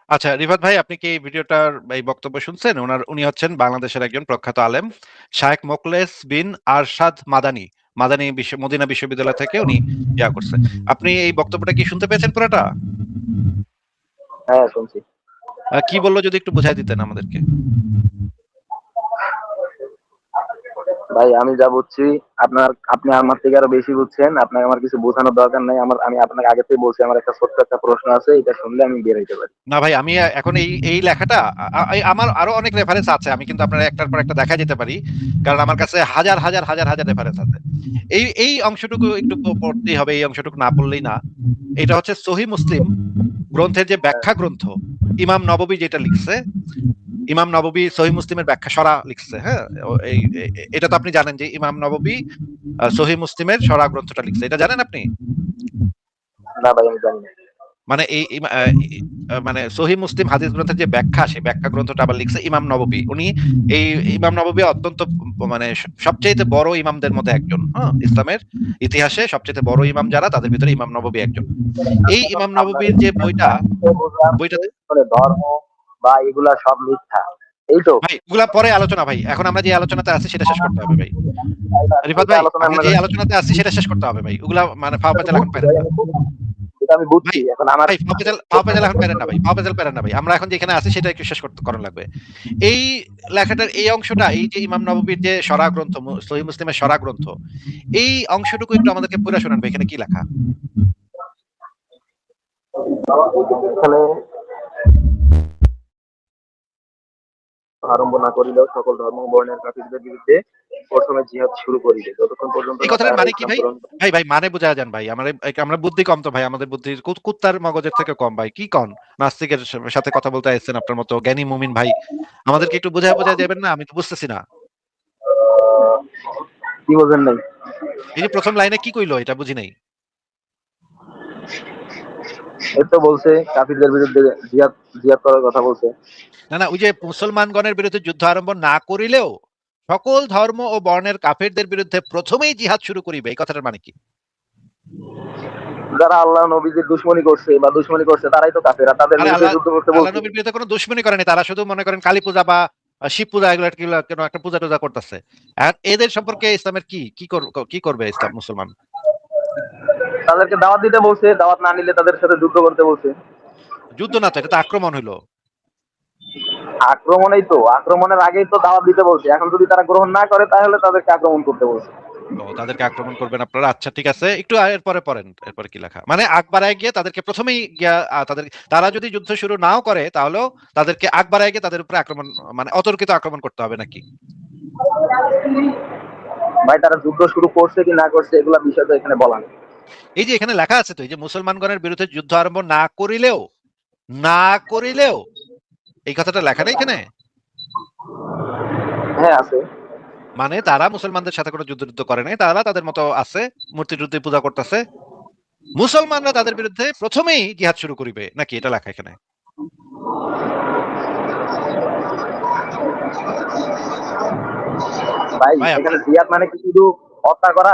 আচ্ছা রিফাত ভাই, আপনি কি এই ভিডিওটার এই বক্তব্য শুনছেন? উনি হচ্ছেন বাংলাদেশের একজন প্রখ্যাত আলেম, শায়েখ মোখলেস বিন আরশাদ মাদানী। মদিনা বিশ্ববিদ্যালয় থেকে উনি করছেন। আপনি এই বক্তব্যটা কি শুনতে পেয়েছেন পুরোটা? হ্যাঁ শুনছি। কি বললো যদি একটু বুঝাই দিতেন আমাদেরকে। ভাই আমি যা বুঝছি, আপনি আমার থেকে আরো বেশি বুঝছেন, আপনাকে আমার কিছু বোঝানোর দরকার নাই। আমি আপনাকে আগে থেকে বলছি, আমার একটা ছোট্ট একটা প্রশ্ন আছে, এটা শুনলে আমি বের হইতে পারি। না ভাই, আমি এখন এই লেখাটা, আমার আরো অনেক রেফারেন্স আছে, আমি কিন্তু আপনার একটার পর একটা দেখা যেতে পারি, কারণ আমার কাছে হাজার হাজার হাজার হাজার রেফারেন্স আছে। এই অংশটুকু একটু পড়তেই হবে, এই অংশটুকু না পড়লেই না। এটা হচ্ছে সহিহ মুসলিম গ্রন্থের যে ব্যাখ্যা গ্রন্থ, ইমাম নববী যেটা লিখছে, ইমাম নববী সহিহ মুসলিমের ব্যাখ্যা সরা লিখছে। হ্যাঁ, এটা তো আপনি জানেন যে ইমাম নববী সহিহ মুসলিমের সরা গ্রন্থটা লিখছে, এটা জানেন আপনি? না ভাই আমি জানি না। মানে মানে সহিহ মুসলিম হাদিস গ্রন্থের যে ব্যাখ্যা, সেই ব্যাখ্যা গ্রন্থটা আবার লিখছে ইমাম নববী। উনি এই ইমাম নববী অত্যন্ত, মানে সবচেয়ে বড় ইমামদের মধ্যে একজন। হ্যাঁ, ইসলামের ইতিহাসে সবচেয়ে বড় ইমাম যারা, তাদের ভিতরে ইমাম নববী একজন। এই ইমাম নববীর যে বইটাতে ধর্ম বা এগুলা সব মিথ্যা, এই তো ভাই, এগুলা পরে আলোচনা ভাই। এখন আমরা যে আলোচনাতে আছি সেটা শেষ করতে হবে ভাই। রিফাত ভাই, আমরা যে আলোচনাতে আছি সেটা শেষ করতে হবে ভাই। ওগুলা মানে ফাওয়াপেজাল এখন পেরেন না। এটা আমি বুঝছি। এখন আমার ভাই ফাওয়াপেজাল এখন পেরেন না ভাই, ফাওয়াপেজাল পেরেন না ভাই। আমরা এখন যেখানে আছি সেটা একটু শেষ করা লাগবে। এই লেখাটার এই অংশটা, এই যে ইমাম নববীর যে সরা গ্রন্থ, সহিহ মুসলিমের সরা গ্রন্থ, এই অংশটুকু একটু আমাদেরকে পুরো শোনান ভাই, এখানে কি লেখা? এখানে আরম্ভ না করিলেও সকল ধর্ম ও বর্ণের কাফিরদের বিরুদ্ধে প্রথমে জিহাদ শুরু করিবে, যতক্ষণ পর্যন্ত এই না কথাটার তাহারা মানে কি ইসলাম ভাই? গ্রহণ করে। ভাই ভাই মানে বোঝা যান ভাই, আমরা বুদ্ধি কম তো ভাই, আমাদের বুদ্ধি কুত্তার মগজের থেকে কম ভাই। কি কন? নাস্তিকের সাথে কথা বলতে আসছেন আপনার মতো জ্ঞানী মুমিন ভাই, আমাদেরকে একটু বোঝায় যাবেন না? আমি তো বুঝতেছি না। কি বোঝেন নাই? এই যে প্রথম লাইনে কি কইলো এটা বুঝি নাই। এই তো বলছে কাফিরদের বিরুদ্ধে জিহাদ জিহাদ করার কথা বলছে। না না, ওই যে মুসলমানগণের বিরুদ্ধে যুদ্ধ আরম্ভ না করিলেও সকল ধর্ম ও বর্ণের কাফেরদের বিরুদ্ধে প্রথমেই জিহাদ শুরু করিবে, এই কথাটার মানে কি? যারা আল্লাহ নবীজির দুশমনী করছে বা দুশমনী করছে তারাই তো কাফের, আর তাদের আরে বিরুদ্ধে আল্লাহ যুদ্ধ করতে আল্লাহ বলছে। নবীর বিরুদ্ধে কোনো দুশ্মনী করেনি, তারা শুধু মনে করেন কালী পূজা বা শিব পূজা এগুলো কোনো একটা পূজা টুজা করতেছে। আর এদের সম্পর্কে ইসলামের কি করবে ইসলাম মুসলমান? তাদেরকে দাওয়াত দিতে বলছে, দাওয়াত না নিলে তাদের সাথে যুদ্ধ করতে বলছে। যুদ্ধ না তো, এটা তো আক্রমণ হইলো। আক্রমণেই তো, আক্রমণের আগেই তো দাওয়াত দিতে বলছে, এখন যদি তারা গ্রহণ না করে তাহলে তাদেরকে আক্রমণ করতে বলছে। ও, তাদেরকে আক্রমণ করবেন আপনারা? আচ্ছা ঠিক আছে, একটু এরপরে পড়েন, এরপরে কি লেখা? মানে আগ বাড়ায় গিয়ে তাদেরকে প্রথমেই গিয়া তারা যদি যুদ্ধ শুরু নাও করে তাহলেও তাদেরকে আগ বাড়ায় গিয়ে তাদের উপরে আক্রমণ, মানে অতর্কিত আক্রমণ করতে হবে নাকি? ভাই তারা যুদ্ধ শুরু করছে কি না করছে এগুলা বিষয় তো এখানে বলা নেই। এই যে এখানে লেখা আছে তো, এই যে মুসলমানগণের বিরুদ্ধে যুদ্ধ আরম্ভ না করিলেও এই কথাটা লেখা নেই এখানে। হ্যাঁ আছে। মানে তারা মুসলমানদের সাথে কোনো যুদ্ধ করে নাই, তারা তাদের মতো আছে, মূর্তি টুর্তি পূজা করতেছে, মুসলমানরা তাদের বিরুদ্ধে প্রথমেই জিহাদ শুরু করিবে নাকি, এটা লেখা এখানে? ভাই ভাই এখানে জিহাদ মানে কি শুধু হত্যা করা?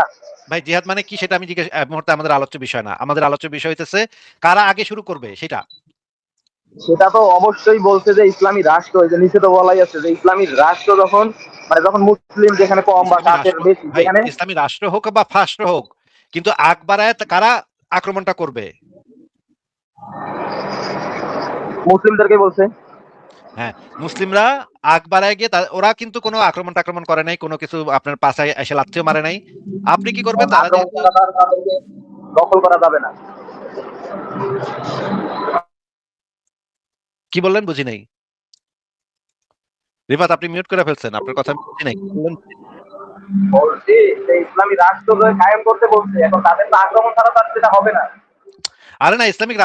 ভাই জিহাদ মানে কি সেটা আমি জিজ্ঞেস, এই মুহূর্তে আমাদের আলোচ্য বিষয় না। আমাদের আলোচ্য বিষয় হইতেছে কারা আগে শুরু করবে সেটা। সেটা তো অবশ্যই বলছে যে ইসলামী রাষ্ট্র, এই যে নিচে তো বলাই আছে যে ইসলামী রাষ্ট্র যখন, মানে যখন মুসলিম যেখানে কম বা ইসলামী কাফের রাষ্ট্র, বেশি ভাই যেখানে। ইসলামী রাষ্ট্র হোক বা ফাস্ট্র হোক, কিন্তু আগ বাড়ায় কারা আক্রমণটা করবে? মুসলিমদেরকে বলছে। হ্যাঁ, মুসলিমরা আগ বাড়ায় গিয়ে ওরা কিন্তু কোনো আক্রমণ করে নাই, কোনো কিছু আপনার পাশায় এসে লাথিও মারে নাই। আপনি কি করবেন? তারা আক্রমণ যেহেতু, করা তাদেরকে দখল করা যাবে না। কি বললেন বুঝি নাই। রিফাত আপনি মিউট করে ফেলছেন, আপনার কথা আমি বুঝি নাই, কি বললেন? বলছি যে ইসলামী রাষ্ট্র কায়েম করতে বলছে, এখন তাদের তো আক্রমণ ছাড়া তার সেটা হবে না। আরে না, ইসলামিক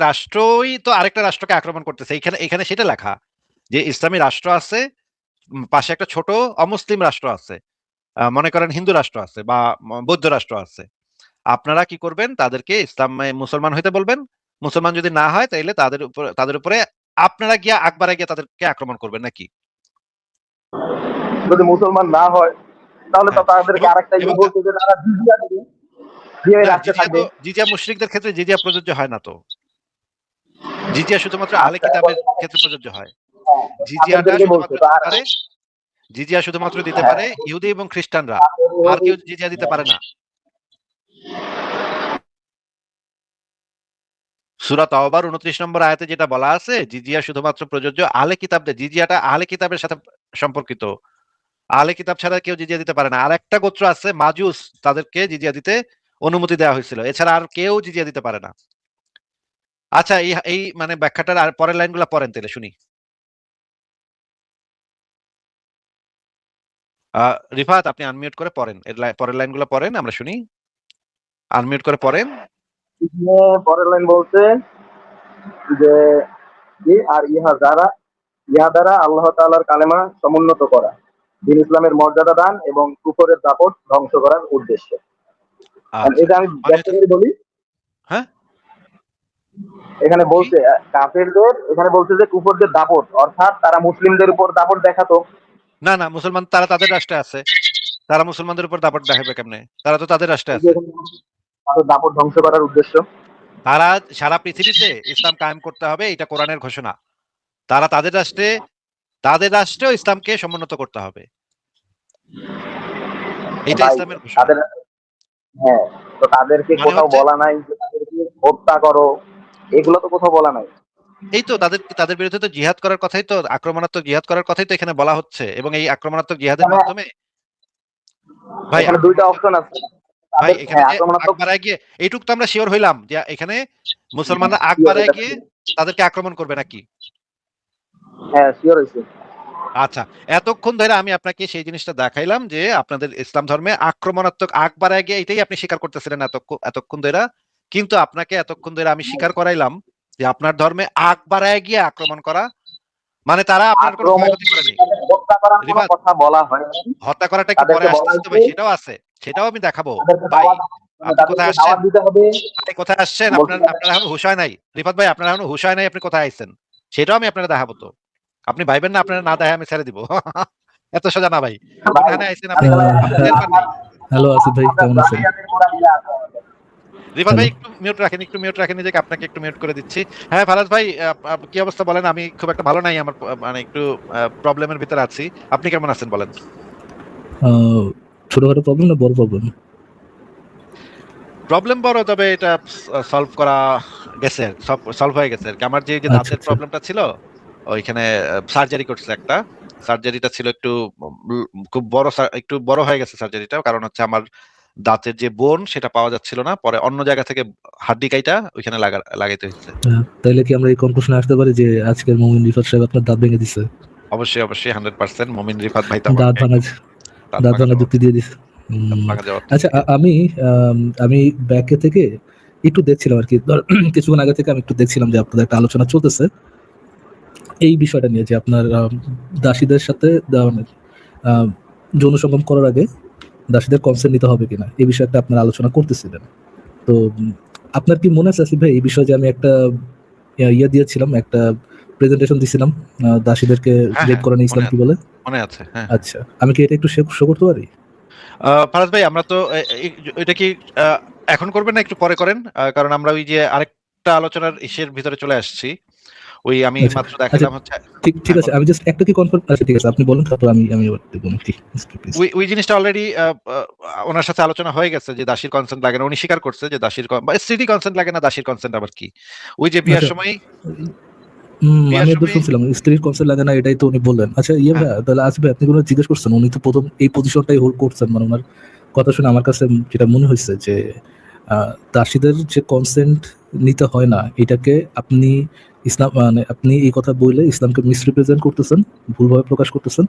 রাষ্ট্রই তো আরেকটা রাষ্ট্রকে আক্রমণ করতেছে। এখানে এখানে সেটা লেখা যে ইসলামী রাষ্ট্র আছে, পাশে একটা ছোট অমুসলিম রাষ্ট্র আছে, মনে করেন হিন্দু রাষ্ট্র আছে বা বৌদ্ধ রাষ্ট্র আছে। আপনারা কি করবেন? তাদেরকে মুসলমান হইতে বলবেন। মুসলমান যদি না হয় তাহলে তাদের উপরে আপনারা গিয়া আকবারে গিয়ে তাদেরকে আক্রমণ করবেন নাকি? যদি মুসলমান না হয় তাহলে তো হ্যাঁ, তাদেরকে এবং আরেকটা এবং বলছে যে তারা জিজিয়া দিবে, দিয়ে না, রাষ্ট্রে থাকবে। জিজিয়া মুশরিকদের ক্ষেত্রে জিজিয়া প্রযোজ্য হয় না তো। জিজিয়া শুধুমাত্র আহলে আচ্ছা কিতাবের ক্ষেত্রে প্রযোজ্য হয়। জিজিয়াটা কাফেরদেরকে বলছে শুধুমাত্র তো দিতে আর। পারে জিজিয়া শুধুমাত্র দিতে হ্যাঁ, পারে ইহুদি এবং খ্রিস্টানরা, আর কেউ জিজিয়া দিতে পারে না। সূরা তাওবার 29 নম্বর আয়াতে যেটা বলা আছে, জিজিয়া শুধুমাত্র প্রযোজ্য আহলে কিতাবদের। জিজিয়াটা আহলে কিতাবের সাথে সম্পর্কিত। আহলে কিতাব ছাড়া কেউ জিজিয়া দিতে পারে না। আর একটা গোত্র আছে মাজুস, তাদেরকে জিজিয়া দিতে অনুমতি দেওয়া হয়েছিল, এছাড়া আর কেউ জিজিয়া দিতে পারে না। আচ্ছা, এই এই মানে ব্যাখ্যাটার আর পরের লাইনগুলো পড়েন তাহলে শুনি। রিফাত আপনি আনমিউট করে পড়েন, পরের লাইনগুলো পড়েন, আমরা শুনি। আনমিউট করে পড়েন। পরের লাইন বলছে যে আর ইহা দ্বারা আল্লাহ তাআলার কালেমা সমুন্নত করা, দ্বীন ইসলামের মর্যাদা দান এবং কুফরের দাপট ধ্বংস করার উদ্দেশ্যে। আচ্ছা, এটা আমি মানে ব্যাখ্যা করে বলি। হ্যাঁ, এখানে কি? বলছে কাফেরদের, এখানে বলছে যে কুফরদের দাপট, অর্থাৎ তারা মুসলিমদের উপর দাপট দেখাতো। না না, মুসলমান তারা তাদের রাষ্ট্রে আছে, তারা মুসলমানদের উপর দাপট দেখাবে কেমনে? তারা তো তাদের রাষ্ট্রে আছে। তাদের দাপট ধ্বংস করার উদ্দেশ্য। তারা সারা পৃথিবীতে ইসলাম কায়েম করতে হবে, এটা কোরআনের ঘোষণা। তারা তাদের রাষ্ট্রেও ইসলামকে সমুন্নত করতে হবে, এটা ভাই ইসলামের ঘোষণা। তাদের, হ্যাঁ, তো তাদেরকে মানে কোথাও হচ্ছে, বলা নাই যে তাদেরকে হত্যা করো, এগুলো তো কোথাও বলা নাই। এই তো তাদের বিরুদ্ধে তো জিহাদ করার কথাই তো, আক্রমণাত্মক জিহাদ করার কথাই তো এখানে বলা হচ্ছে। এবং এই আক্রমণাত্মক জিহাদের এখানে মাধ্যমে, ভাই এখানে দুইটা অপশন আছে। ভাই তাদের এখানে যে আক্রমণাত্মক আকবারায় গিয়ে, এইটুক তো আমরা শিওর হইলাম যে এখানে মুসলমানরা কি হবে আকবারায় এটা? গিয়ে তাদেরকে আক্রমণ করবে নাকি? হ্যাঁ শিওর হয়েছে। আচ্ছা, এতক্ষণ ধরে আমি আপনাকে সেই জিনিসটা দেখাইলাম যে আপনাদের ইসলাম ধর্মে আক্রমণাত্মক আগ বাড়ায় গিয়ে এটাই আপনি স্বীকার করতেছিলেন এতক্ষণ ধরে, কিন্তু আপনাকে এতক্ষণ ধরে আমি স্বীকার করাইলাম যে আপনার ধর্মে আগ বাড়ায় গিয়ে আক্রমণ করা, মানে তারা আপনার কোনো আক্রমণ ক্ষয়ক্ষতি করেনি। হত্যা করার কোনো রিফাত, কথা বলা হয়নি। হত্যা করাটা কি পরে তাদেরকে বলা আসতেছে তো ভাই? হয়েছে সেটাও আছে, সেটাও আমি দেখাবো তাদেরকে ভাই। দাওয়াত, আপনি কোথায় তাদেরকে আসছেন দাওয়াত দিতে হবে। ভাই? কোথায় আসছেন? আপনার মসজিদে আপনার এখনো হুঁশ হয় নাই রিফাত ভাই, আপনার এখনো হুঁশ হয় নাই, আপনি কোথায় আইছেন সেটাও আমি আপনারা দেখাবো। তো আপনি ভাইবেন না আপনারা না দেখায় আমি ছেড়ে দিব এত সোজা না ভাই। ভাই, কোনখানে আইছেন আপনি? আপনি টের পান নাই? হ্যালো আসিফ ভাই, কেমন আছেন? রিফাত ভাই হ্যালো। একটু মিউট রাখেন নিজেকে, আপনাকে একটু মিউট করে দিচ্ছি। হ্যাঁ ফারাজ ভাই, কি অবস্থা বলেন? আমি খুব একটা ভালো নাই, আমার মানে একটু প্রবলেমের ভিতরে আছি। আপনি কেমন আছেন বলেন? ছোটখাটো প্রবলেম না বড় প্রবলেম? প্রবলেম বড়, তবে এটা সলভ করা গেছে, সব সলভ হয়ে গেছে আর কি। আমার যে আচ্ছা দাঁতের আচ্ছা। প্রবলেমটা ছিল, ওইখানে সার্জারি করছে একটা। সার্জারিটা ছিল একটু খুব বড়, একটু বড় হয়ে গেছে সার্জারিটা, কারণ হচ্ছে আমার দাঁতের যে বোন সেটা পাওয়া যাচ্ছিল না, পরে অন্য জায়গা থেকে হাড্ডি কাইটা ওইখানে লাগাইতে হচ্ছে। তাইলে কি আমরা এই কনক্লুশনে আসতে পারি যে আজকের মুমিন রিফাত সাহেব আপনার দাঁত ভেঙে দিছে? অবশ্যই অবশ্যই 100% মমিন রিফাত ভাই তো দাঁত আমাকে ভাঙা দাঁত দাঁত ভাঙা ভাঙা যুক্তি দিয়ে দিছে। ভাঙা জবাব আচ্ছা, দিচ্ছে। আমি ব্যাকে থেকে একটু দেখছিলাম আর কি, কিছুক্ষণ আগে থেকে আমি একটু দেখছিলাম যে আপনাদের একটা আলোচনা চলতেছে এই বিষয়টা নিয়ে, যে আপনার দাসীদের সাথে যৌন সঙ্গম করার আগে দাসীদের কনসেন্ট নিতে হবে কিনা এই বিষয়ে একটা আপনার আলোচনা করতেছিলেন। তো আপনার কি মনে আছে আসিফ ভাই এই বিষয়ে, যে আমি একটা ইয়ে দিয়েছিলাম, একটা প্রেজেন্টেশন দিছিলাম দাসীদেরকে হ্যাঁ রেপ হ্যাঁ, করা নিয়ে ইসলাম কি বলে? মনে আছে। হ্যাঁ আচ্ছা, আমি কি এটা একটু শো করতে পারি? ফারাজ ভাই, আমরা তো এটা কি এখন করবেন না একটু পরে করেন? কারণ আমরা ওই যে আরেকটা আলোচনার ইসের ভিতরে চলে আসছি। ওই আমি আচ্ছা মাত্র দেখালাম হচ্ছে। ঠিক হ্যাঁ, আছে, আমি জাস্ট একটা কি কনফার্ম, আচ্ছা ঠিক আছে আপনি বলুন, তারপর আমি এবার দেখবো নাকি। প্লিজ। ওই জিনিসটা অলরেডি ওনার সাথে আলোচনা হয়ে গেছে যে দাসীর কনসেন্ট লাগে না। উনি স্বীকার করছে যে দাসীর স্ত্রী কনসেন্ট লাগে না, দাসীর কনসেন্ট আবার কি? ওই যে বিয়ার আচ্ছা, সময় আমি একটু সময় শুনছিলাম স্ত্রীর কনসেন্ট লাগে না, এটাই তো উনি বললেন। আচ্ছা হ্যাঁ ভাই, তাহলে আসবে আপনি কোনো জিজ্ঞেস করছেন? উনি তো প্রথম এই পজিশনটাই হোল্ড করছেন, মানে ওনার কথা শুনে আমার কাছে যেটা মনে হয়েছে যে দাসীদের যে কনসেন্ট নিতে হয় না, এটাকে আপনি ইসলাম, মানে আপনি এই কথা বললে ইসলামকে মিসরিপ্রেজেন্ট করতেছেন, ভুলভাবে প্রকাশ করতেছেন।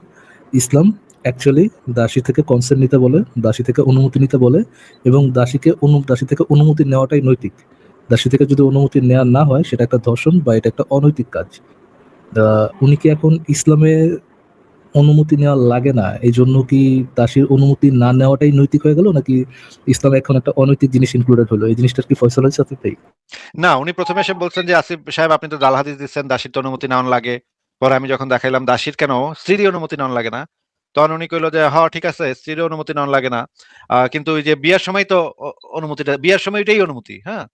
ইসলাম অ্যাকচুয়ালি দাসী থেকে কনসেন্ট নিতে বলে, দাসী থেকে অনুমতি নিতে বলে, এবং দাসী থেকে অনুমতি নেওয়াটাই নৈতিক। দাসী থেকে যদি অনুমতি নেওয়া না হয় সেটা একটা ধর্ষণ বা এটা একটা অনৈতিক কাজ। উনি কি এখন ইসলামে অনুমতি নেওয়া লাগে না, এই জন্য কি দাসীর অনুমতি না নেওয়াটাই নৈতিক হয়ে গেল, নাকি ইসলামে এখন একটা অনৈতিক জিনিস ইনক্লুডেড হলো? এই জিনিসটার কি ফয়সালা হয়েছে আপনি ভাই? না, উনি প্রথমে এসে বলছেন যে আসিফ সাহেব আপনি তো জাল হাদিস দিচ্ছেন, দাসীর তো অনুমতি নেওয়া লাগে। পরে আমি যখন দেখাইলাম দাসীর কেন স্ত্রীর অনুমতি নেওয়া লাগে না, তখন উনি কইলো যে হ্যাঁ ঠিক আছে, স্ত্রীর অনুমতি নেওয়া লাগে না, কিন্তু ওই যে বিয়ের সময় তো অনুমতিটা, বিয়ের সময় এটাই অনুমতি। হ্যাঁ,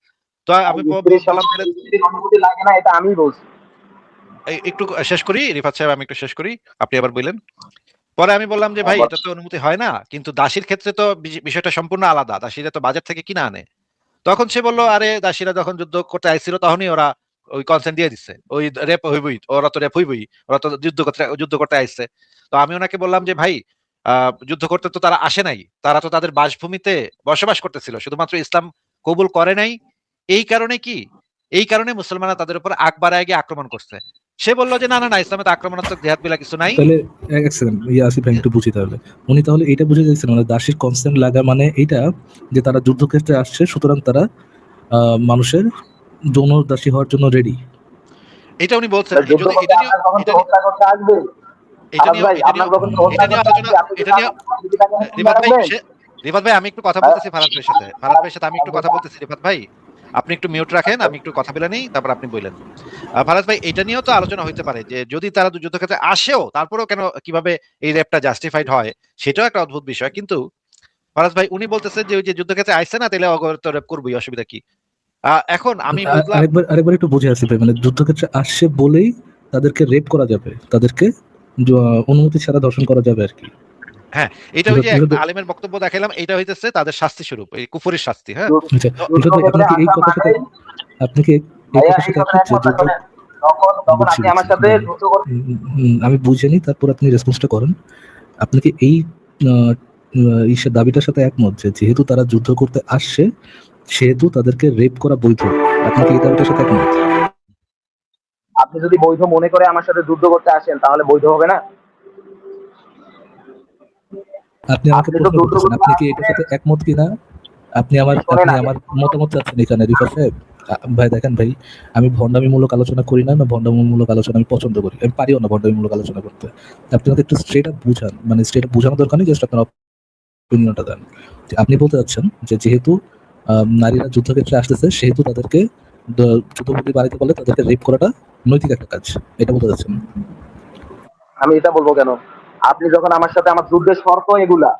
তো আমি বললাম তাহলে স্ত্রীর অনুমতি লাগে না, এটা আমি বলছি। একটু শেষ করি রিফাত সাহেব, আমি একটু শেষ করি, আপনি আবার বললেন। পরে আমি বললাম যে ভাই এটা তো অনুমতি হয় না, কিন্তু দাসীর ক্ষেত্রে তো বিষয়টা সম্পূর্ণ আলাদা, দাসীরা তো বাজার থেকে কিনে আনে। তখন সে বললো আরে দাসীরা যখন যুদ্ধ করতে আইছিল তখনই ওরা ওই কনসেন্ট দিয়ে দিচ্ছে, ওই রেপ হইবই, ওরা তো রেপ হইবই, ওরা তো যুদ্ধ করতে আসছে। তো আমি ওনাকে বললাম যে ভাই যুদ্ধ করতে তো তারা আসে নাই, তারা তো তাদের বাসভূমিতে বসবাস করতেছিল, শুধুমাত্র ইসলাম কবুল করে নাই। এই কারণে মুসলমানরা তাদের উপর আগ বাড়ায় গিয়ে আক্রমণ করছে। সে বললো যে না না না, ইসলামে তো আক্রমণাত্মক জিহাদ বিলা কিছু নাই। তাহলে এক সেকেন্ড, আসিফ ভাই একটু বুঝি। তাহলে উনি তাহলে এটা বুঝে যাচ্ছেন, মানে দাসীর কনসেন্ট লাগা মানে এইটা যে তারা যুদ্ধক্ষেত্রে আসছে, সুতরাং তারা মানুষের যৌন দাসী হওয়ার জন্য রেডি। এটা উনি বলছেন। যুদ্ধ করতে আপনার কখন তো হত্যা করতে আসবে? আপনার যখন তো হত্যা করতে আসবে, আপনি কি তার জীবিকাকে মুক্তি রাখবেন? রিফাত ভাই আমি একটু কথা বলতেছি ফারাজ ভাইয়ের সাথে, আমি একটু কথা বলতেছি। রিফাত ভাই আপনি একটু মিউট রাখেন, আমি একটু কথা বলে নেই, তারপর আপনি বললেন। ফারাজ ভাই এটা নিয়েও তো আলোচনা হইতে পারে যে যদি তারা যুদ্ধক্ষেত্রে আসেও তারপরেও কেন কিভাবে এই রেপটা জাস্টিফাইড হয়, সেটাও একটা অদ্ভুত বিষয়। কিন্তু ফারাজ ভাই উনি বলতেছেন যে ওই যে যুদ্ধক্ষেত্রে আইছে না, তাহলে তো রেপ করবোই, অসুবিধা কি? এখন আমি বুঝলাম। আরেকবার একটু বুঝে আসিফ ভাই, মানে যুদ্ধক্ষেত্রে আসছে বলেই তাদেরকে রেপ করা যাবে, তাদেরকে অনুমতি ছাড়া ধর্ষণ করা যাবে আর কি? হ্যাঁ, এটা ওই যে একটা আলেমের বক্তব্য দেখাইলাম, এটা হইতেছে তাদের শাস্তি স্বরূপ, এই কুফরের শাস্তি। হ্যাঁ, আচ্ছা, আপনি কি এই কথার সাথে আপনি আমার সাথে যুদ্ধ করতে আমি বুঝিনি, তারপর আপনি রেসপন্সটা করেন। আপনি কি এই দাবিটার সাথে একমত যে যেহেতু তারা যুদ্ধ করতে আসছে সেহেতু তাদেরকে রেপ করা বৈধ? আপনি কি এই দাবিটার সাথে একমত? আপনি যদি বৈধ মনে করে আমার সাথে যুদ্ধ করতে আসেন তাহলে বৈধ হবে না? আপনি আমাকে আপনি তো প্রশ্ন যুদ্ধ করতেছেন, করতে আপনি কি এটার আসছেন, সাথে একমত কিনা? আপনি আমার শোনেন আগে। মতামত চাচ্ছেন এখানে রিফাত সাহেব। ভাই দেখেন ভাই, আমি ভণ্ডামিমূলক আলোচনা করি না, ভণ্ডামিমূলক আলোচনা আমি পছন্দ করি, আমি পারিও না ভণ্ডামিমূলক আলোচনা করতে। আপনি আমাকে একটু স্ট্রেট আপ বুঝান, মানে স্ট্রেট আপ বোঝানোর দরকার নেই, জাস্ট আপনার অপিনিয়নটা দেন। যে আপনি বলতে চাচ্ছেন যে যেহেতু নারীরা যুদ্ধক্ষেত্রে আসতেছে সেহেতু তাদেরকে যুদ্ধবন্দী বানাইতে পারলে তাদেরকে রেপ করাটা নৈতিক একটা কাজ, এটা বলতে চাচ্ছেন? আমি এটা বলবো কেন? আপনি যখন আমার সাথে আমার যুদ্ধের শর্ত এগুলা,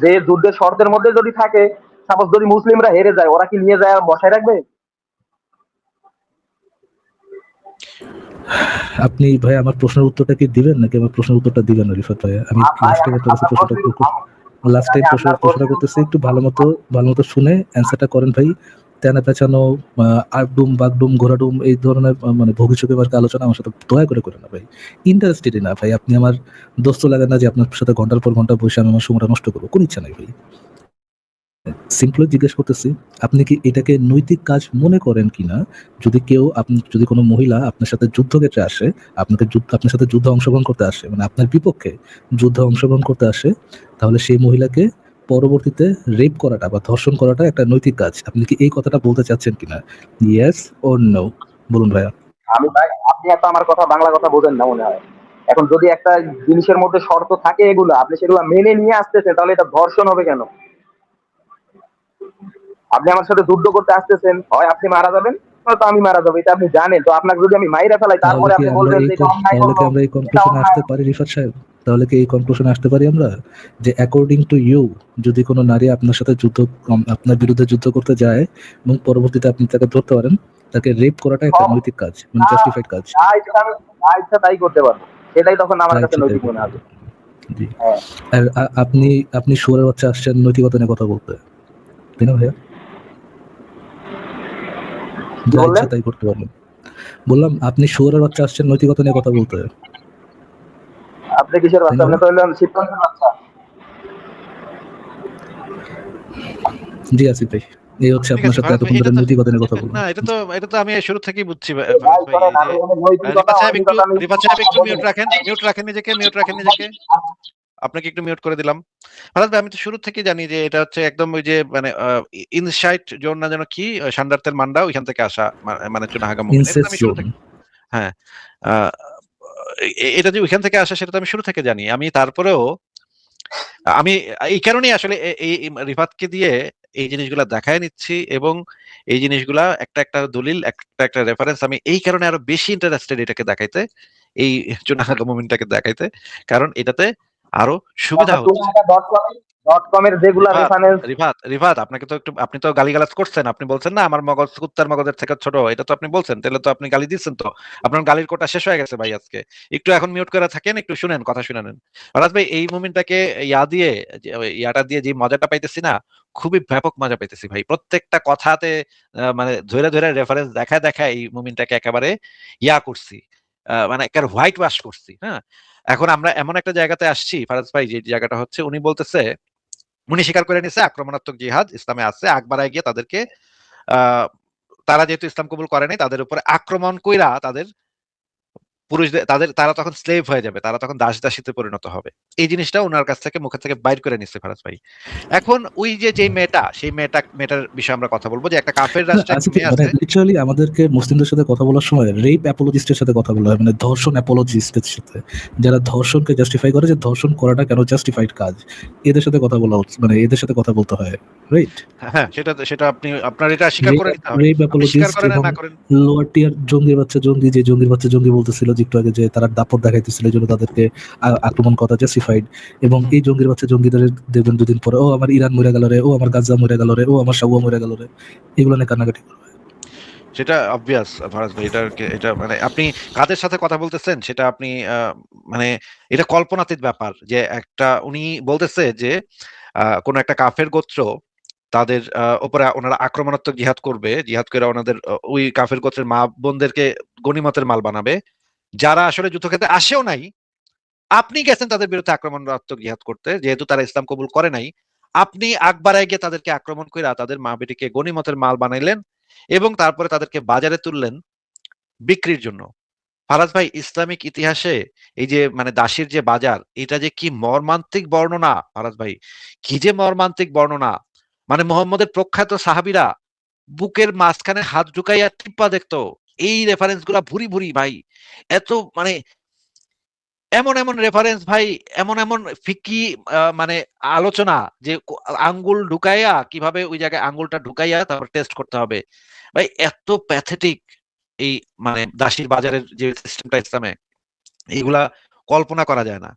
যে যুদ্ধের শর্তের মধ্যে যদি থাকে, সাপোজ যদি মুসলিমরা হেরে যায়, ওরা কি নিয়ে যায় আর বসায় রাখবে? আপনি ভাই আমার প্রশ্নের উত্তরটা কি দিবেন নাকি আমার প্রশ্নের উত্তরটা দিবেন না রিফাত ভাই? আমি লাস্ট টাইম আপনার কাছে প্রশ্নটা করতেছি, একটু ভালো মতো শুনে অ্যান্সারটা করেন ভাই। তেনা পেঁচানো, আড্ডুম বাগডুম ঘোরাডুম এই ধরনের মানে ভবিষ্যৎ আলোচনা আমার সাথে দয়া করে করেন না ভাই। ইন্টারেস্টেড না ভাই, আপনি আমার দোস্ত লাগেন না যে আপনার সাথে ঘন্টার পর ঘন্টা বসে আমি আমার সময়টা নষ্ট করবো, কোন ইচ্ছা নাই ভাই। সিম্পলি জিজ্ঞেস করতেছি, আপনি কি এটাকে নৈতিক কাজ মনে করেন কিনা? যদি কোনো মহিলা আপনার সাথে যুদ্ধক্ষেত্রে আসে, আপনার সাথে যুদ্ধে অংশগ্রহণ করতে আসে, মানে আপনার বিপক্ষে যুদ্ধে অংশগ্রহণ করতে আসে, তাহলে সেই মহিলাকে পরবর্তীতে রেপ করাটা বা ধর্ষণ করাটা একটা নৈতিক কাজ, আপনি কি এই কথাটা বলতে চাচ্ছেন কিনা? ইয়েস অর নো, বলুন ভাইয়া। আমি ভাই, আপনি এত আমার কথা বাংলা কথা বোঝেন না মনে হয়। এখন যদি একটা জিনিসের মধ্যে শর্ত থাকে এগুলো, আপনি সেগুলো মেনে নিয়ে আসতেছেন, তাহলে এটা ধর্ষণ হবে কেন? আপনি আমার সাথে যুদ্ধ করতে আসতেছেন, হয় আপনি মারা যাবেন নয়তো আমি মারা যাবো, এটা আপনি জানেন। তো আপনাকে যদি আমি মাইরা ফেলাই তারপরে আপনি বলবেন যে এটা অন্যায় করলো, আমরা এই এটা কনক্লুশনে অন্যায়। আসতে পারি রিফাত সাহেব? তাহলে কি এই কনক্লুশনে আসতে পারি আমরা যে অ্যাকর্ডিং টু ইউ, যদি কোনো নারী আপনার সাথে আপনার বিরুদ্ধে যুদ্ধ করতে যায় এবং পরবর্তীতে আপনি তাকে ধরতে পারেন, তাকে রেপ করাটা একটা সব নৈতিক কাজ, মানে জাস্টিফাইড কাজ? যা ইচ্ছা আমি যা ইচ্ছা তাই করতে পারবো, সেটাই তখন আমার যা কাছে ইচ্ছা তাই নৈতিক মনে করতে হবে। পারেন। জি। হ্যাঁ, আর আপনি শুয়োরের বাচ্চা আসছেন নৈতিকতা নিয়ে কথা বলতে, তাই না ভাইয়া? কি যা বললেন? ইচ্ছা তাই করতে পারবেন। বললাম আপনি শুয়োরের বাচ্চা আসছেন নৈতিকতা নিয়ে কথা বলতে, আপনি কিসের তাই বাচ্চা? না আপনি ভাইয়া? তো হলেন শিবগঞ্জের বাচ্চা। জি আসিফ ভাই, এই হচ্ছে ঠিক আপনার আছে সাথে ফারাজ ভাই, এতক্ষণ এটা ধরে তো নৈতিকতা নিয়ে কথা বললাম। না, এটা তো আমি শুরু থেকেই বুঝছি ভাই ফারাজ ভাই। শোনেন, এই যে আমি এখানে নৈতিকতা অনৈতিকতা আমি রিফাত সাহেব একটু বলি মিউট না। রাখেন, মিউট রাখেন নিজেকে। আপনাকে একটু মিউট করে দিলাম। ফারাজ ভাই, আমি তো শুরু থেকেই জানি যে এটা হচ্ছে একদম ওই যে মানে ইনসাইট জোন না যেন কি, সান্ডার্থের মান্ডা ওইখান থেকে আসা, মানে চুনাহাগা মুভমেন্ট, এটা তো ইনসেস্ট আমি শুরু জোন। থেকে, হ্যাঁ, আহ, এটা যে ওইখান থেকে আসা সেটা তো আমি শুরু থেকে জানি। আমি তারপরেও আমি এই কারণেই আসলে এই রিফাতকে দিয়ে এই জিনিসগুলা দেখায় নিচ্ছি, এবং এই জিনিসগুলা একটা একটা দলিল, একটা একটা রেফারেন্স, আমি এই কারণে আরো বেশি ইন্টারেস্টেড এটাকে দেখাইতে, এই চুনাহাগা মুভমেন্টটাকে দেখাইতে, কারণ এটাতে আরো সুবিধা হচ্ছে। .com এর যেগুলা রিফাত রেফারেন্স। রিফাত আপনাকে তো একটু, আপনি তো গালিগালাজ করছেন, আপনি বলছেন না আমার মগজ কুত্তার মগজের থেকে ছোট, এটা তো আপনি বলছেন, তাহলে তো আপনি গালি দিচ্ছেন, তো আপনার গালির কোটা শেষ হয়ে গেছে ভাই আজকে। একটু এখন মিউট করে থাকেন, একটু শুনেন, কথা শুনে নেন। ফারাজ ভাই, এই মুভমেন্টটাকে দিয়ে ইয়াটা দিয়ে যে মজাটা পাইতেছি না, খুবই ব্যাপক মজা পাইতেছি ভাই। প্রত্যেকটা কথাতে মানে ধরে ধরে রেফারেন্স দেখা দেখা এই মুভমেন্টটাকে একেবারে করছি, মানে একেবারে হোয়াইট ওয়াশ করছি। হ্যাঁ, এখন আমরা এমন একটা জায়গাতে আসছি ফারাজ ভাই, যে জায়গাটা হচ্ছে উনি স্বীকার করে নিছে আক্রমণাত্মক জিহাদ ইসলামে আছে, আকবারায় গিয়ে তাদেরকে আহ তারা যেহেতু ইসলাম কবুল করে নাই, তাদের উপরে আক্রমণ কইরা তাদের তারা তখন স্লেভ হয়ে যাবে, তারা তখন দাস দাসীতে পরিণত হবে। এই জিনিসটা ওনার কাছ থেকে, মুখের থেকে বাইর করে নিচ্ছে ফারাজ ভাই। এখন ওই যে মেয়েটা, সেই মেয়েটার বিষয়ে আমরা কথা বলবো, যে একটা কাফের রাষ্ট্রে একটা মেয়ে মানে আছে। লিটারালি আমাদেরকে মুসলিমদের সাথে কথা বলার সময় রেপ অ্যাপোলজিস্টের সাথে কথা বলা হয়, মানে ধর্ষণ অ্যাপোলজিস্টের সাথে, যারা ধর্ষণকে জাস্টিফাই করে যে ধর্ষণ করাটা কেন জাস্টিফাইড কাজ, এদের সাথে কথা বলা মানে এদের সাথে কথা বলতে হয়, রাইট? হ্যাঁ, সেটা সেটা আপনার এটা স্বীকার করে নিতে হবে। রেপ আপনি স্বীকার অ্যাপোলজিস্ট করেন আর এবং না করেন, লোয়ার টিয়ার যে জঙ্গির বাচ্চা জঙ্গি বলতেছিল যে একটু আগে যে তারা দাপট দেখাইতেছিল এই জন্য তাদেরকে আক্রমণ করা জাস্টিফাইড, এবং এই জঙ্গির বাচ্চা জঙ্গিদের দেখবেন দুদিন পরে ও আমার ইরান মরে গেল রে, ও আমার গাজা মরে গেল রে, ও আমার সাউয়া মরে গেল রে, এগুলো নিয়ে কান্নাকাটি করবে। সেটা অবভিয়াস ফারাজ ভাই। এটা মানে আপনি কাদের সাথে কথা বলতেছেন সেটা আপনি মানে এটা কল্পনাতীত ব্যাপার, যে একটা উনি বলতেছে যে কোন একটা কাফের গোত্র তাদের উপরে ওনারা আক্রমণাত্মক জিহাদ করে ওনাদের ওই কাফের গোত্রের মা বোনদেরকে গনিমতের মাল বানাবে, যারা আসলে যুদ্ধক্ষেত্রে আসেও নাই। আপনি গেছেন তাদের বিরুদ্ধে আক্রমণাত্মক জিহাদ করতে, যেহেতু তারা ইসলাম কবুল করে নাই, আপনি আকবারায় গিয়ে তাদেরকে আক্রমণ করে তাদের মা বেটিকে গনিমতের মাল বানাইলেন, এবং তারপরে তাদেরকে বাজারে তুললেন বিক্রির জন্য। ফারাজ ভাই, ইসলামিক ইতিহাসে এই যে মানে দাসীর যে বাজার, এটা যে কি মর্মান্তিক বর্ণনা ফারাজ ভাই, কি যে মর্মান্তিক বর্ণনা। মানে মোহাম্মদের প্রখ্যাত সাহাবীরা বুকের মাঝখানে হাত ঢুকাইয়া টিপ্পা দেখতো। এই রেফারেন্স গুলা ভুরি ভুরি ভাই, এত মানে এমন এমন রেফারেন্স ভাই, এমন এমন ফিকি মানে আলোচনা যে আঙ্গুল ঢুকাইয়া কিভাবে ওই জায়গায় আঙ্গুলটা ঢুকাইয়া তারপর টেস্ট করতে হবে। ভাই এত প্যাথেটিক এই মানে দাসীর বাজারের যে সিস্টেমটা ইসলামে, এগুলা কল্পনা করা যায় না।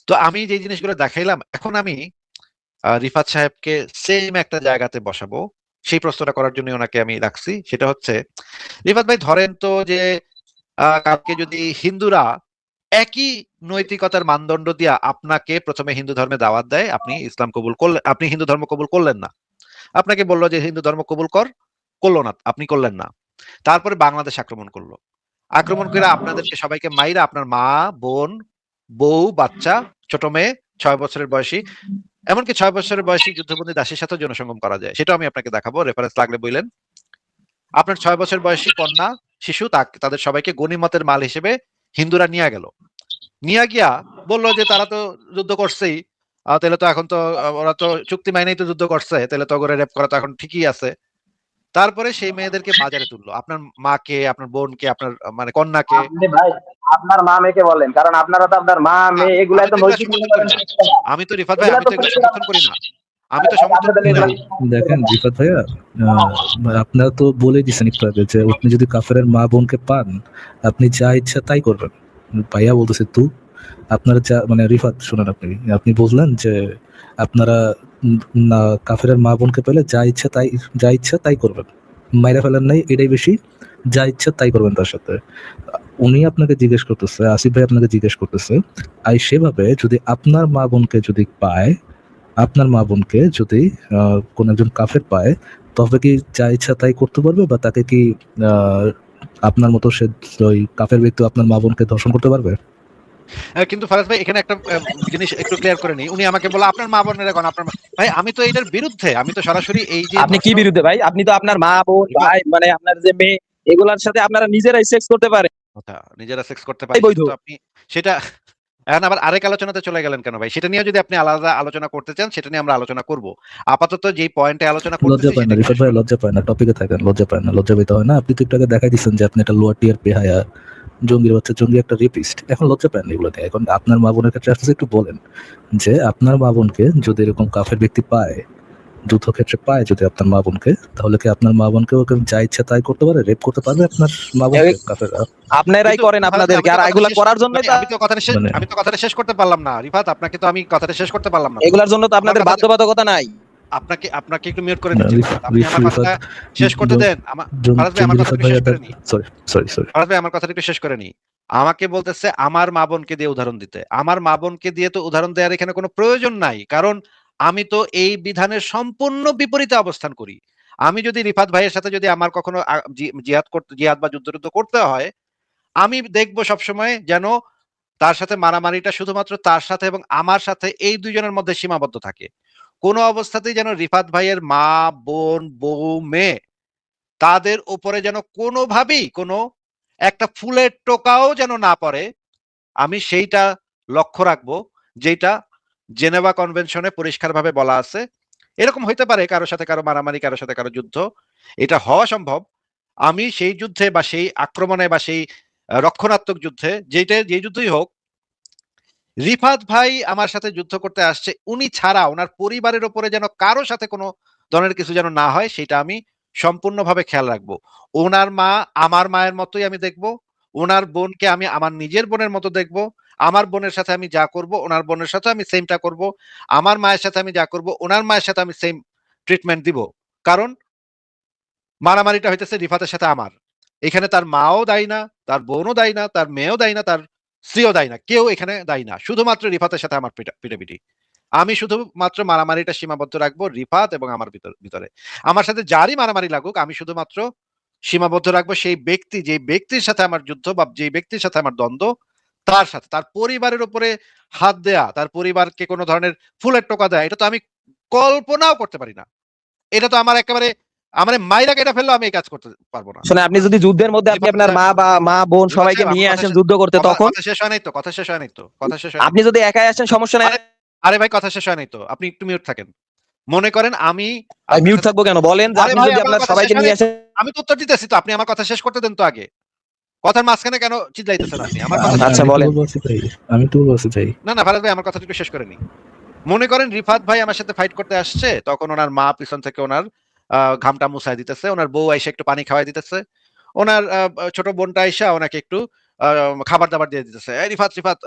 তো আমি যে জিনিসগুলো দেখাইলাম, এখন আমি রিফাত সাহেবকে সেম একটা জায়গাতে বসাবো। সেই প্রশ্নটা করার জন্য ওনাকে আমি রাখছি। সেটা হচ্ছে, রিফাত ভাই ধরেন তো যে কালকে যদি হিন্দুরা একই নৈতিকতার মানদণ্ড দিয়া আপনাকে প্রথমে হিন্দু ধর্মে দাওয়াত দেয়, আপনি ইসলাম কবুল করলেন, আপনি হিন্দু ধর্ম কবুল করলেন না, আপনাকে বললো যে হিন্দু ধর্ম কবুল কর, করলো না, আপনি করলেন না। তারপরে বাংলাদেশ আক্রমণ করলো, আক্রমণ করে আপনাদেরকে সবাইকে মাইরা আপনার মা, বোন, বউ, বাচ্চা, ছোট মেয়ে 6 বছরের বয়সী, এমনকি 6 বছরের বয়সী যুদ্ধবন্দী দাসীর সাথে যৌনসঙ্গম করা যায়, সেটা আমি আপনাকে দেখাবো, রেফারেন্স লাগলে বললেন। আপনার 6 বছর বয়সী কন্যা, শিশু, তাদের সবাইকে গনিমতের মাল হিসেবে হিন্দুরা নিয়ে গেল, নিয়ে গিয়া বললো যে তারা তো যুদ্ধ করছেই, তাহলে তো এখন তো ওরা তো চুক্তি মাইনেই তো যুদ্ধ করছে, তাহলে তো ওরে রেপ করা তো এখন ঠিকই আছে। তারপরে সেই মেয়েদেরকে বাজারে তুললো, আপনার মাকে, আপনার বোনকে, আপনার মানে কন্যাকে। আপনি ভাই আপনার মা মেয়েকে বলেন, কারণ আপনারা তো আপনার মা মেয়ে এগুলা তো নৈতিক আমি তো রিফাত ভাই, আমি তো এগুলো সমর্থন করি না, আমি তো সমর্থন করি না। দেখেন রিফাত ভাইয়া, আপনারা তো বলে দিচ্ছেন একটু আগে যে আপনি যদি কাফেরের মা বোনকে পান আপনি যা ইচ্ছা তাই করবেন। ভাইয়া বলতেছে তু আপনারা যা মানে রিফাত শুনেন, আপনি বললেন যে আপনারা না কাফেরের মা বোনকে পেলে যা ইচ্ছা তাই করবেন, মাইরা ফেলেন নাই এটাই বেশি, যা ইচ্ছা তাই করবেন তার সাথে। উনি আপনাকে জিজ্ঞেস করতেছে, আসিফ ভাই আপনাকে জিজ্ঞেস করতেছে, আই সেভাবে যদি আপনার মা বোনকে যদি পায়, আপনার মা বোনকে যদি কোন একজন কাফের পায়, তবে কি যা ইচ্ছা তাই করতে পারবে, বা তাকে কি আপনার মতো সে ওই কাফের ব্যক্তি আপনার মা বোনকে ধর্ষণ করতে পারবে? কিন্তু ফারাজ ভাই এখানে একটা জিনিস একটু ক্লিয়ার করে নি। উনি আমাকে বলে আপনার মা বোনের এখন আপনার ভাই, আমি তো এটার বিরুদ্ধে, আমি তো সরাসরি এই যে আপনি কি বিরুদ্ধে ভাই? আপনি তো আপনার মা বোন ভাই মানে আপনার যে মেয়ে এগুলার সাথে আপনারা নিজেরাই সেক্স করতে পারেন, নিজেরা সেক্স করতে পারি, বৈধ। তো আপনি সেটা এখন আবার আরেক আলোচনাতে চলে গেলেন কেন ভাই? সেটা নিয়ে যদি আপনি আলাদা আলোচনা করতে চান, সেটা নিয়ে আমরা আলোচনা করব। আপাতত যেই পয়েন্টে আলোচনা লজ্জা করতেছি পায় না রিফাত ভাই, লজ্জা পায় না, টপিকে থাকেন, লজ্জা পায় না, লজ্জা পেতে হয় না। আপনি তো একটু আগে দেখাই দিচ্ছেন যে আপনি একটা লোয়ার টিয়ার বেহায়া, জঙ্গির বাচ্চা, জঙ্গি একটা রেপিস্ট, এখন লজ্জা পান না এগুলো নিয়ে। এখন আপনার মা বোনের ক্ষেত্রে আসলে একটু বলেন যে আপনার মা বোনকে যদি এরকম কাফের ব্যক্তি পায়, যুদ্ধ ক্ষেত্রে পায় যদি আপনার মা বোনকে, তাহলে কি আপনার মা বোনকে ওকে যা ইচ্ছা তাই করতে পারে, রেপ করতে পারবে আপনার মা বোনকে কাফেররা? আপনারাই করেন আপনাদেরকে, আর এগুলা করার জন্য আমি তো কথাটা শেষ করতে পারলাম না রিফাত, আপনাকে তো আমি কথাটা শেষ করতে পারলাম না। এগুলার জন্য তো আপনাদের বাধ্যবাধকতা নাই। আপনাকে একটু মিউট করে দিচ্ছি, আপনি আমার কথাটা শেষ করতে দেন। ফারাজ ভাই আমার কথাটা একটু শেষ করে নি, ফারাজ ভাই আমার কথাটা একটু শেষ করে নি। আমাকে বলতেছে আমার মা বোনকে দিয়ে উদাহরণ দিতে, আমার মা বোনকে দিয়ে তো উদাহরণ দেওয়ার এখানে কোনো প্রয়োজন নাই, কারণ আমি তো এই বিধানের সম্পূর্ণ বিপরীতে অবস্থান করি। আমি যদি রিফাত ভাইয়ের সাথে যদি আমার কখনো জিহাদ বা যুদ্ধ করতে হয়, আমি দেখবো সবসময় যেন তার সাথে মারামারিটা শুধুমাত্র তার সাথে এবং আমার সাথে এই দুইজনের মধ্যে সীমাবদ্ধ থাকে। কোনো অবস্থাতেই যেন রিফাত ভাইয়ের মা, বোন, বউ, মেয়ে তাদের উপরে যেন কোনোভাবেই কোনো একটা ফুলের টোকাও যেন না পড়ে, আমি সেইটা লক্ষ্য রাখবো, যেটা জেনেভা কনভেনশনে পরিষ্কারভাবে বলা আছে। এরকম হইতে পারে কারোর সাথে কারো মারামারি, কারোর সাথে কারো যুদ্ধ, এটা হওয়া সম্ভব। আমি সেই যুদ্ধে বা সেই আক্রমণে বা সেই রক্ষণাত্মক যুদ্ধে, যে যুদ্ধই হোক, রিফাত ভাই আমার সাথে যুদ্ধ করতে আসছে, উনি ছাড়া ওনার পরিবারের উপরে যেন কারো সাথে কোনো ধরনের কিছু যেন না হয়, সেটা আমি সম্পূর্ণভাবে খেয়াল রাখবো। ওনার মা আমার মায়ের মতোই আমি দেখবো, ওনার বোনকে আমি আমার নিজের বোনের মতো দেখবো, আমার বোনের সাথে আমি যা করব ওনার বোনের সাথে আমি সেমটা করব, আমার মায়ের সাথে আমি যা করব ওনার মায়ের সাথে আমি সেম ট্রিটমেন্ট দিব। কারণ মারামারিটা হইতেছে রিফাতের সাথে আমার, এখানে তার মাও দায়ী না, তার বোনও দায়ী না, তার মেয়েও দায়ী না, তার স্ত্রীও দায়ী না, কেউ এখানে দায়ী না, শুধুমাত্র রিফাতের সাথে আমার পিটাপিটি। আমি শুধুমাত্র মারামারিটা সীমাবদ্ধ রাখবো রিফাত এবং আমার ভিতরে। আমার সাথে যারই মারামারি লাগুক, আমি শুধুমাত্র সীমাবদ্ধ রাখবো সেই ব্যক্তি, যে ব্যক্তির সাথে আমার যুদ্ধ বা যে ব্যক্তির সাথে আমার দ্বন্দ্ব, তার সাথে। তার পরিবারের উপরে হাত দেয়া, তার পরিবারকে কোনো ধরনের ফুলের টোকা দেয়া, এটা তো আমি কল্পনাও করতে পারি না। এটা তো আমার একেবারে আমার মাইরা কেটে ফেললো, আমি এই কাজ করতে পারবো না। শুনে আপনি যদি যুদ্ধের মধ্যে আপনি আপনার মা বোন সবাইকে নিয়ে আসেন যুদ্ধ করতে, তখন কথা শেষ হয় নাই তো, কথা শেষ হয় নাই তো, কথা শেষ হয় নাই। আপনি যদি একাই আসেন সমস্যা নাই। আরে ভাই কথা শেষ হয় নাই তো, আপনি একটু মিউট থাকেন। মনে করেন আমি মিউট থাকবো কেন বলেন, যে আরে আপনি ভাই, যদি আমার আপনার কথা সবাইকে শেষ হয় নিয়ে নাই তো। আসেন। আমি তো উত্তর দিতেছি তো, আপনি আমার কথা শেষ করতে দেন তো আগে। কথার মাঝখানে কেন চিল্লাইতেছেন আপনি? আমার কথা শেষ আচ্ছা, হয় নাই। বলেন। আমি তো বলছি ভাই, না না ফারাজ ভাই, আমার কথাটা একটু শেষ করে নি। মনে করেন রিফাত ভাই আমার সাথে ফাইট করতে আসছে, তখন ওনার মা পিছন থেকে ওনার ঘামটা মুছাই দিতেছে, ওনার বউ আইসা একটু পানি খাওয়াই দিতেছে, ওনার ছোট বোনটা আইসা ওনাকে একটু খাবার দাবার দিয়ে দিতেছে, এই রিফাত রিফাত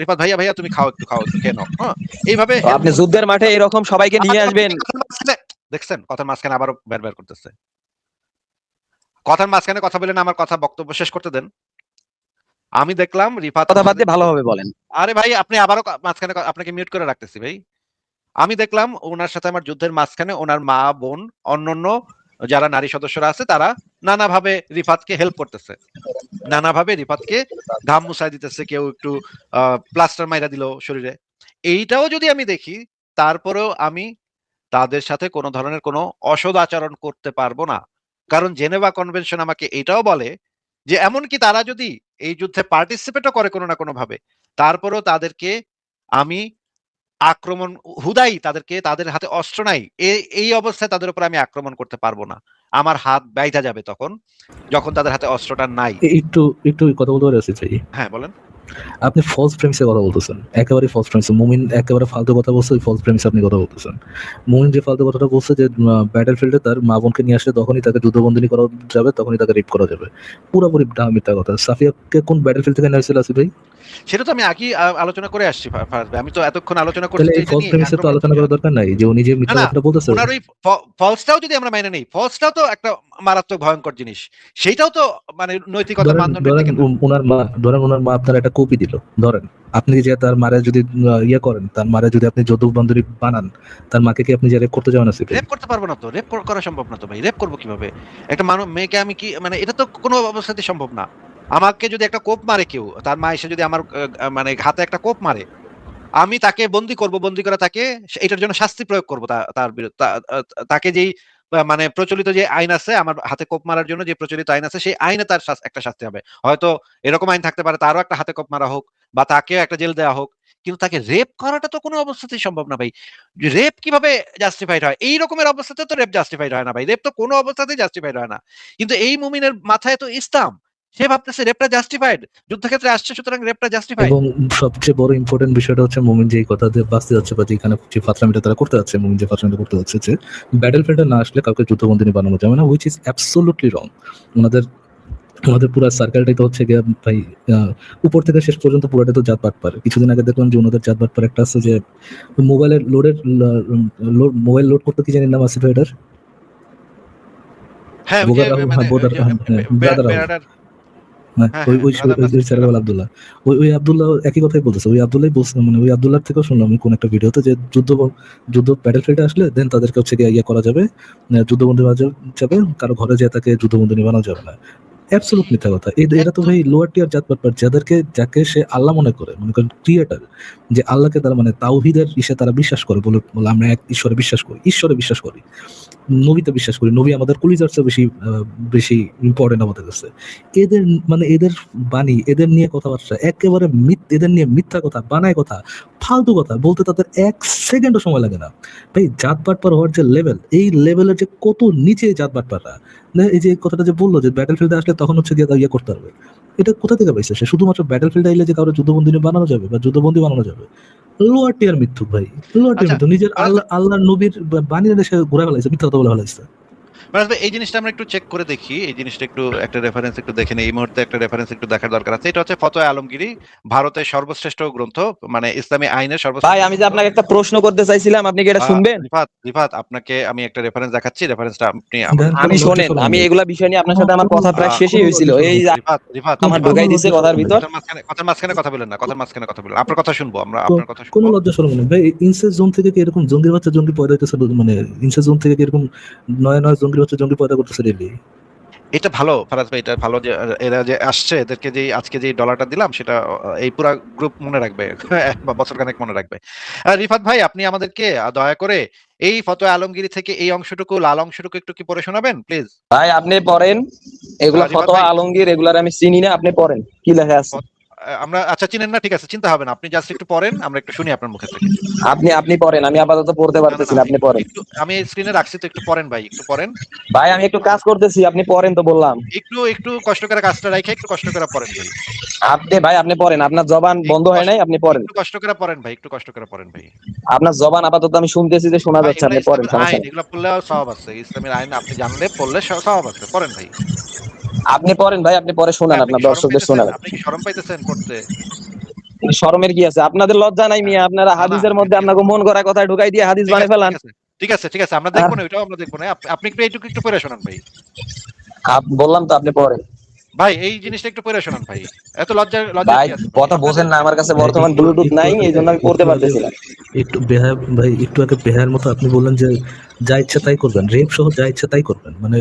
রিফাত ভাইয়া ভাইয়া তুমি খাও, একটু খাও, একটু খেয়ে নাও। হ্যাঁ, এইভাবে তো আপনি যুদ্ধের মাঠে এরকম সবাইকে নিয়ে আসবেন। দেখছেন কথার মাঝখানে আবারও বের করতেছে। কথার মাঝখানে কথা বলেন, আমার কথা বক্তব্য শেষ করতে দেন। আমি দেখলাম রিফাত, কথা বাদ দিয়ে ভালোভাবে বলেন। আরে ভাই আপনি আবারও মাঝখানে আপনাকে মিউট করে রাখতেছি ভাই। আমি দেখলাম ওনার সাথে আমার যুদ্ধের মাঝখানে ওনার মা বোন অন্যান্য যারা নারী সদস্যরা আছে তারা নানাভাবে রিফাতকে হেল্প করতেছে, নানাভাবে রিফাতকে ঘাম মুছাই দিতেছে, কেউ একটু প্লাস্টার মাইরা দিল শরীরে। এইটাও যদি আমি দেখি, তারপরেও আমি তাদের সাথে কোনো ধরনের কোনো অসৎ আচরণ করতে পারবো না। কারণ জেনেভা কনভেনশন আমাকে এটাও বলে যে এমনকি তারা যদি এই যুদ্ধে পার্টিসিপেটও করে কোনো না কোনো ভাবে, তারপরেও তাদেরকে আমি আক্রমণ হুদাই তাদেরকে, তাদের হাতে অস্ত্র নাই, এই অবস্থায় তাদের উপর আমি আক্রমণ করতে পারবো না। আমার হাত বাইধা যাবে তখন, যখন তাদের হাতে অস্ত্রটা নাই। একটু একটু কথা বলতে পারি আসিফ ভাই? হ্যাঁ বলেন। আপনি ফলস প্রেমিসে কথা বলতেছেন, একেবারে ফলস প্রেমিসে। মুমিন একেবারে ফালতু কথা বলছে, ওই ফলস প্রেমিসে আপনি কথা বলতেছেন। মুমিন যে ফালতু কথাটা বলছে যে ব্যাটল ফিল্ডে তার মা বোনকে নিয়ে আসলে তখনই তাকে যুদ্ধবন্দিনী করা যাবে, তখনই তাকে রেপ করা যাবে, পুরোপুরি মিথ্যা কথা। সাফিয়াকে কোন ব্যাটল ফিল্ড থেকে নিয়ে আসছিল আসিফ ভাই? সেটা তো আমি আগেই আলোচনা করে আসছি ফারাজ ভাই। আমি তো এতক্ষণ আলোচনা করছি তাহলে যে এই এটা ফলস নিয়ে প্রেমিসে তো আলোচনা করার দরকার নাই, যে উনি যে না মিথ্যা না, কথাটা বলতেছে। ওনার ওই ফলসটাও যদি আমরা মাইনে নেই, ফলসটাও তো একটা মারাত্মক ভয়ঙ্কর জিনিস, সেইটাও তো মানে নৈতিকতা ধরেন মানদণ্ড ধরেন থেকে না। ওনার মা আপনার একটা কপি দিল, ধরেন আপনি যে তার মারে যদি ইয়ে করেন, তার মারে যদি আপনি যৌতুকবন্ধনী বানান, তার মাকে কি আপনি যে রেপ করতে যাবেন আসিফ ভাই? রেপ করতে পারবো না তো, রেপ করা সম্ভব না তো ভাই। রেপ করবো কিভাবে একটা মেয়েকে? আমি কি মানে, এটা তো কোনো অবস্থাতেই সম্ভব না। আমাকে যদি একটা কোপ মারে কেউ, তার মা এসে যদি আমার মানে হাতে একটা কোপ মারে, আমি তাকে বন্দি করব, বন্দি করে তাকে এটার জন্য শাস্তি প্রয়োগ করবো তার বিরুদ্ধে। তাকে যেই মানে প্রচলিত যে আইন আছে আমার হাতে কোপ মারার জন্য, যে প্রচলিত আইন আছে সেই আইনে তার একটা শাস্তি হবে। হয়তো এরকম আইন থাকতে পারে, তারও একটা হাতে কোপ মারা হোক, বা তাকে একটা জেল দেওয়া হোক। কিন্তু তাকে রেপ করাটা তো কোনো অবস্থাতেই সম্ভব না ভাই। রেপ কিভাবে জাস্টিফাইড হয়? এই রকমের অবস্থাতে তো রেপ জাস্টিফাইড হয় না ভাই, রেপ তো কোনো অবস্থাতেই জাস্টিফাইড হয় না। কিন্তু এই মুমিনের মাথায় তো ইসলাম, সে ভাবতেছে রেপটা জাস্টিফাইড, যুদ্ধক্ষেত্রে আসছে সুতরাং রেপটা জাস্টিফাইড। এবং সবচেয়ে বড় ইম্পর্টেন্ট বিষয়টা হচ্ছে মুমিন যে কথা দিয়ে বাঁচতে যাচ্ছে, বা যেখানে যে ফাতরামিটা তারা করতে যাচ্ছে, মুমিন যে ফাতরামিটা করতে যাচ্ছে যে ব্যাটল ফিল্ডে না আসলে কাউকে যুদ্ধবন্দিনী বানানো যাবে না, হুইচ ইজ অ্যাবসোলুটলি রং। ওনাদের পুরো সার্কেলটাই তো হচ্ছে গিয়ে ভাই, উপর থেকে শেষ পর্যন্ত পুরোটা তো জাতপাত পারে। কিছুদিন আগে দেখলাম যে ওনাদের জাতপাত পার একটা আছে যে মোবাইলের মোবাইল লোড করতে কি জানি নাম আছে এটার, হ্যাঁ বোগার রাহুল, হ্যাঁ বোগার রাহুল, ব্রাদার রাহুল, হ্যাঁ ওই সারাল আব্দুল্লাহ, ওই আব্দুল্লাহ একই কথাই বলতেছে। ওই আব্দুল্লাহ বলছে, মানে ওই আব্দুল্লাহ থেকেও শুনলাম আমি কোন একটা ভিডিওতে, যে যুদ্ধ ব্যাটল ফিল্ডে আসলে দেন তাদেরকে হচ্ছে গিয়ে ইয়ে করা যাবে, যুদ্ধবন্দী যাবে, কারো ঘরে যেয়ে তাকে যুদ্ধবন্দী বানানো যাবে না। অ্যাবসলিউট মিথ্যা কথা। এরা তো ভাই লোয়ার টিয়ার জাতপাত, যাকে সে আল্লাহ মনে করেন ক্রিয়েটার, যে আল্লাহকে তারা মানে তাওহীদের ইসে তারা বিশ্বাস করে, বলে আমরা এক ঈশ্বরে বিশ্বাস করি, নবীতে বিশ্বাস করি, নবী আমাদের কলিজার চেয়ে বেশি ইম্পর্টেন্ট আমাদের কাছে। এদের বাণী, এদের নিয়ে কথাবার্তা একেবারে এদের নিয়ে মিথ্যা কথা, বানায় কথা, ফালতু কথা বলতে তাদের এক সেকেন্ডও সময় লাগে না ভাই। জাতপাটপার হওয়ার যে লেভেল, এই লেভেলের যে কত নিচে জাতপাটপাররা, এই যে কথাটা যে বললো যে ব্যাটল ফিল্ডে আসলে তখন হচ্ছে গিয়ে ইয়ে করতে হবে, এটা কোথা থেকে পাইছে? সে শুধুমাত্র ব্যাটল ফিল্ডে আইলে যে কারো যুদ্ধবন্দী বানানো যাবে বা যুদ্ধবন্দী বানানো যাবে? লোয়ার টিয়ার মিথ্যুক ভাই, লোয়ার টিয়ার মিথ্যুক। নিজের আল্লাহ নবীর বাণী সে ঘুরে ফেলাইছে, মিথ্যা কথা বলে ফেলাইছে। এই জিনিসটা আমরা একটু চেক করে দেখি, এই জিনিসটা একটু একটা রেফারেন্স একটু দেখে নেই। এই মুহূর্তে একটা রেফারেন্স একটু দেখার দরকার আছে। এটা হচ্ছে ফতোয়া আলমগীরি, ভারতের সর্বশ্রেষ্ঠ গ্রন্থ, মানে ইসলামী আইনের সর্বশ্রেষ্ঠ। ভাই আমি যে আপনাকে একটা প্রশ্ন করতে চাইছিলাম, আপনি কি এটা শুনবেন? রিফাত আপনাকে আমি একটা রেফারেন্স দেখাচ্ছি, রেফারেন্সটা আপনি আমি শোনেন, আমি এগুলা বিষয় নিয়ে আপনার সাথে আমার কথা প্রায় শেষই হয়েছিল। এই রিফাত আমার ঢোকাই দিছে কথার ভিতর। কথার মাঝখানে কথা বলেন না, কথার মাঝখানে কথা বলেন। আপনার কথা শুনবো আমরা, আপনার কথা কোনো শুনবো। লজ্জা শরম নেই ভাই। ইনসেস জোন থেকে কি এরকম জঙ্গির বাচ্চা জঙ্গি পয়দা হইতেছে? মানে ইনসেস জোন থেকে কি এরকম নয়া জঙ্গির বাচ্চা জঙ্গি পয়দা করতেছে ডেইলি? এটা ভালো ফারাজ ভাই, এটা ভালো যে এরা যে আসছে, এদেরকে যে আজকে যে ডলারটা দিলাম সেটা এই পুরা গ্রুপ মনে রাখবে বা বছর খানেক মনে রাখবে। রিফাত ভাই, আপনি আমাদেরকে দয়া করে এই ফতোয়া আলমগীরি থেকে এই অংশটুকু, লাল অংশটুকু একটু কি পড়ে শোনাবেন প্লিজ? ভাই আপনি পড়েন, এগুলা রিফাত ফতোয়া ভাই, আলমগীর, এগুলার আমি চিনি না, আপনি পড়েন কি লেখা আছে। আমরা আচ্ছা চিনেন না, ঠিক আছে, চিন্তা হবে না, আপনি জাস্ট একটু পড়েন, আমরা একটু শুনি আপনার মুখে থেকে। আপনি পড়েন, আমি আপাতত পড়তে না না পারতেছি না, না, আপনি পড়েন। একটু আমি স্ক্রিনে রাখছি তো, একটু পড়েন ভাই, একটু পড়েন। ভাই আমি একটু কাজ করতেছি, আপনি পড়েন তো বললাম। একটু একটু কষ্ট করে কাজটা রাখে একটু কষ্ট করে পড়েন ভাই। আপনি পড়েন, আপনার জবান বন্ধ হয় নাই, আপনি পড়েন। একটু কষ্ট করে পড়েন ভাই, একটু কষ্ট করে পড়েন ভাই। আপনার জবান আপাতত আমি শুনতেছি যে শোনা ভাই যাচ্ছে, এগুলা আপনি পড়েন, ইসলামের সমস্যা আইন, নেই। এগুলা পড়লেও সওয়াব আছে, ইসলামের আইন আপনি জানলে পড়লে সওয়াব আছে, পড়েন ভাই। আপনি পড়েন ভাই, আপনি পরে শোনান, আপনি আপনার কি শরম দর্শকদের পাইতেছেন? শোনান। আপনি কি শরম পাইতেছেন পড়তে? শরমের কি আছে? আপনাদের লজ্জা নাই মিয়া? আপনারা না, না, হাদিসের মধ্যে ঠিক আছে, আপনাকে মন করা কথা ঢুকাই দিয়ে হাদিস ঠিক বানাই আছে, ফেলান। ঠিক আছে, ঠিক আছে, ঠিক আছে, আমরা দেখবো না, ওইটাও আমরা দেখবো না, আপনি একটু এইটুকু একটু পড়ে শোনান ভাই। বললাম তো, আপনি পড়েন। ভাই এই জিনিসটা একটু পড়ে শোনান ভাই, এত লজ্জার ভাই কি আছে ভাই? কথা বোঝেন না, আমার কাছে বর্তমান ব্লুটুথ নাই, এই জন্য আমি পড়তে পারতেছি না। একটু বেহায়া ভাই, একটু আগে বেহায়ার মতো আপনি বললেন যে যা ইচ্ছা তাই করবেন, রেপ সহ যা ইচ্ছা তাই করবেন, মানে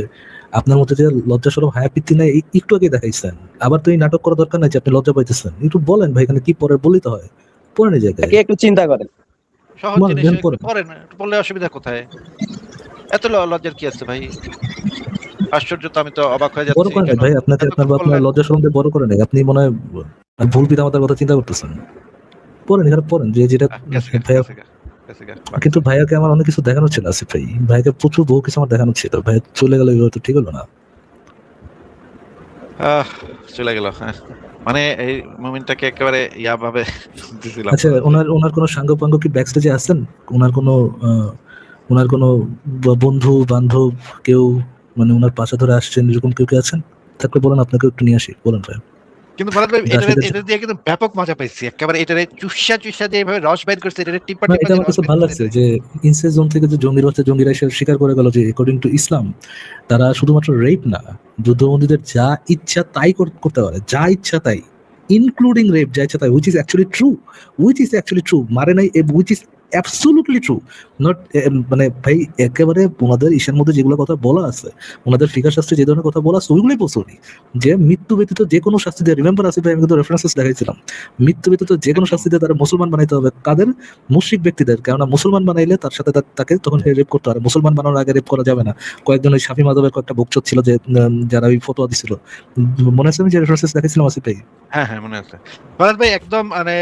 আপনার মধ্যে যে লজ্জা সরম হায়াপিত্তি নাই একটু আগে দেখাইছেন, আবার তো এই নাটক করা দরকার নাই যে আপনি লজ্জা পাইতেছেন। একটু বলেন ভাই এখানে কি পরে বলিতে হয়, পড়েন এই জায়গায়, কি একটু চিন্তা করেন। সহজ বলেন, জিনিস বের একটু করেন। পড়েন, একটু পড়লে অসুবিধা কোথায়? এত লজ্জার কি আছে ভাই? আশ্চর্য তো, আমি তো অবাক হয়ে বড় যাচ্ছি করেন নাই কেন ভাই, আপনাকে আপনার এতক্ষণ বাপ মায়ের বললেন। লজ্জা সরম দিয়ে বড় করে নাই, আপনি মনে হয় ভুল পিতামাতার কথা চিন্তা করতেছেন। পড়েন এখানে পড়েন যে যেটা ভাইয়া। গেছে গা। কিন্তু ভাইয়াকে আমার অনেক কিছু দেখানো ছিল আসিফ ভাই, ভাইকে প্রচুর বহু কিছু আমার দেখানো ছিল, ভাই চলে গেল, এগুলো তো ঠিক হলো না। চলে গেল, হ্যাঁ, মানে এই মোমেন্টটাকে একেবারে ইয়া ভাবে দিছিলাম। আচ্ছা, ওনার কোনো সাঙ্গপাঙ্গ কি ব্যাক স্টেজে আছেন? ওনার কোনো বন্ধু বান্ধব কেউ, মানে ওনার পাশে ধরে আসছেন এরকম কেউ কি আছেন? থাকলে বলেন, আপনাকে একটু নিয়ে আসি, বলেন ভাই। কিন্তু ভারত ভাই, দাসীদের এটা দিয়ে কিন্তু ব্যাপক মজা পাইছি, একেবারে এটারে চুষা যে এইভাবে রস বাইর করছে, এটারে টিপা না, টিপা এটা যে আমার রস কাছে বাইর ভালো করছে, লাগছে যে ইনসেস জোন থেকে যে জঙ্গিরা এসে স্বীকার করে গেল যে অ্যাকর্ডিং টু ইসলাম তারা শুধুমাত্র রেপ না, যুদ্ধবন্দীদের যা ইচ্ছা তাই করতে পারে, যা ইচ্ছা তাই, ইনক্লুডিং রেপ, যা ইচ্ছা তাই, উইচ ইজ অ্যাকচুয়ালি ট্রু, মারে নাই, which is absolutely true. Not মানে ভাই একেবারে ওনাদের ঈশার মধ্যে যেগুলো কথা বলা আছে, ওনাদের ফিকার শাস্ত্রে যে ধরনের কথা বলা আছে ওইগুলোই বসুনি, যে মৃত্যু ব্যতীত যে কোনো শাস্তি দিয়ে, রিমেম্বার আসিফ ভাই আমি কিন্তু রেফারেন্সেস দেখাইছিলাম, মৃত্যু ব্যতীত যে কোনো শাস্তি দিয়ে তারা মুসলমান বানাইতে হবে, কাদের? মুশরিক ব্যক্তিদের, কেননা মুসলমান বানাইলে তার সাথে তাকে তখন রেপ করতে হবে, মুসলমান বানানোর আগে রেপ করা যাবে না। কয়েকজন ওই শাফি মাধবের কয়েকটা বকচোদ ছিল যে যারা ওই ফতোয়া দিছিল, মনে আছে আমি যে রেফারেন্সেস দেখাইছিলাম আসিফ ভাই? হ্যাঁ হ্যাঁ মনে আছে ভারত ভাই, একদম মানে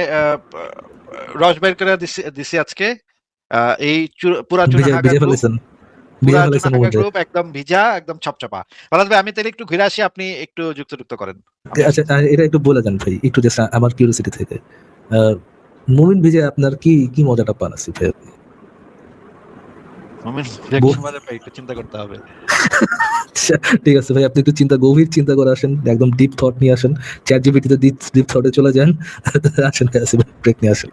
রস বাইর করে দিছি আজকে। এই পুরা ভিজে ফেলেছেন, ভিজে ফেলেছেন মোমেন্টে। গ্রুপ একদম ভিজা, একদম ছপছপা। ভারত ভাই, আমি তাহলে একটু ঘুরে আসি, আপনি একটু যুক্ত করেন। আচ্ছা, এটা একটু বলে দেন ভাই, একটু জাস্ট আমার কিউরিওসিটি থেকে, মুমিন ভিজে আপনার কি মজাটা পান আসিফ ভাই? একটু চিন্তা করতে হবে। ঠিক আছে ভাই, আপনি একটু গভীর চিন্তা করে আসেন, একদম ডিপ থট নিয়ে আসেন, চ্যাট জিপিটিতে ডিপ থটে চলে যান, আসেন ব্রেক নিয়ে আসেন।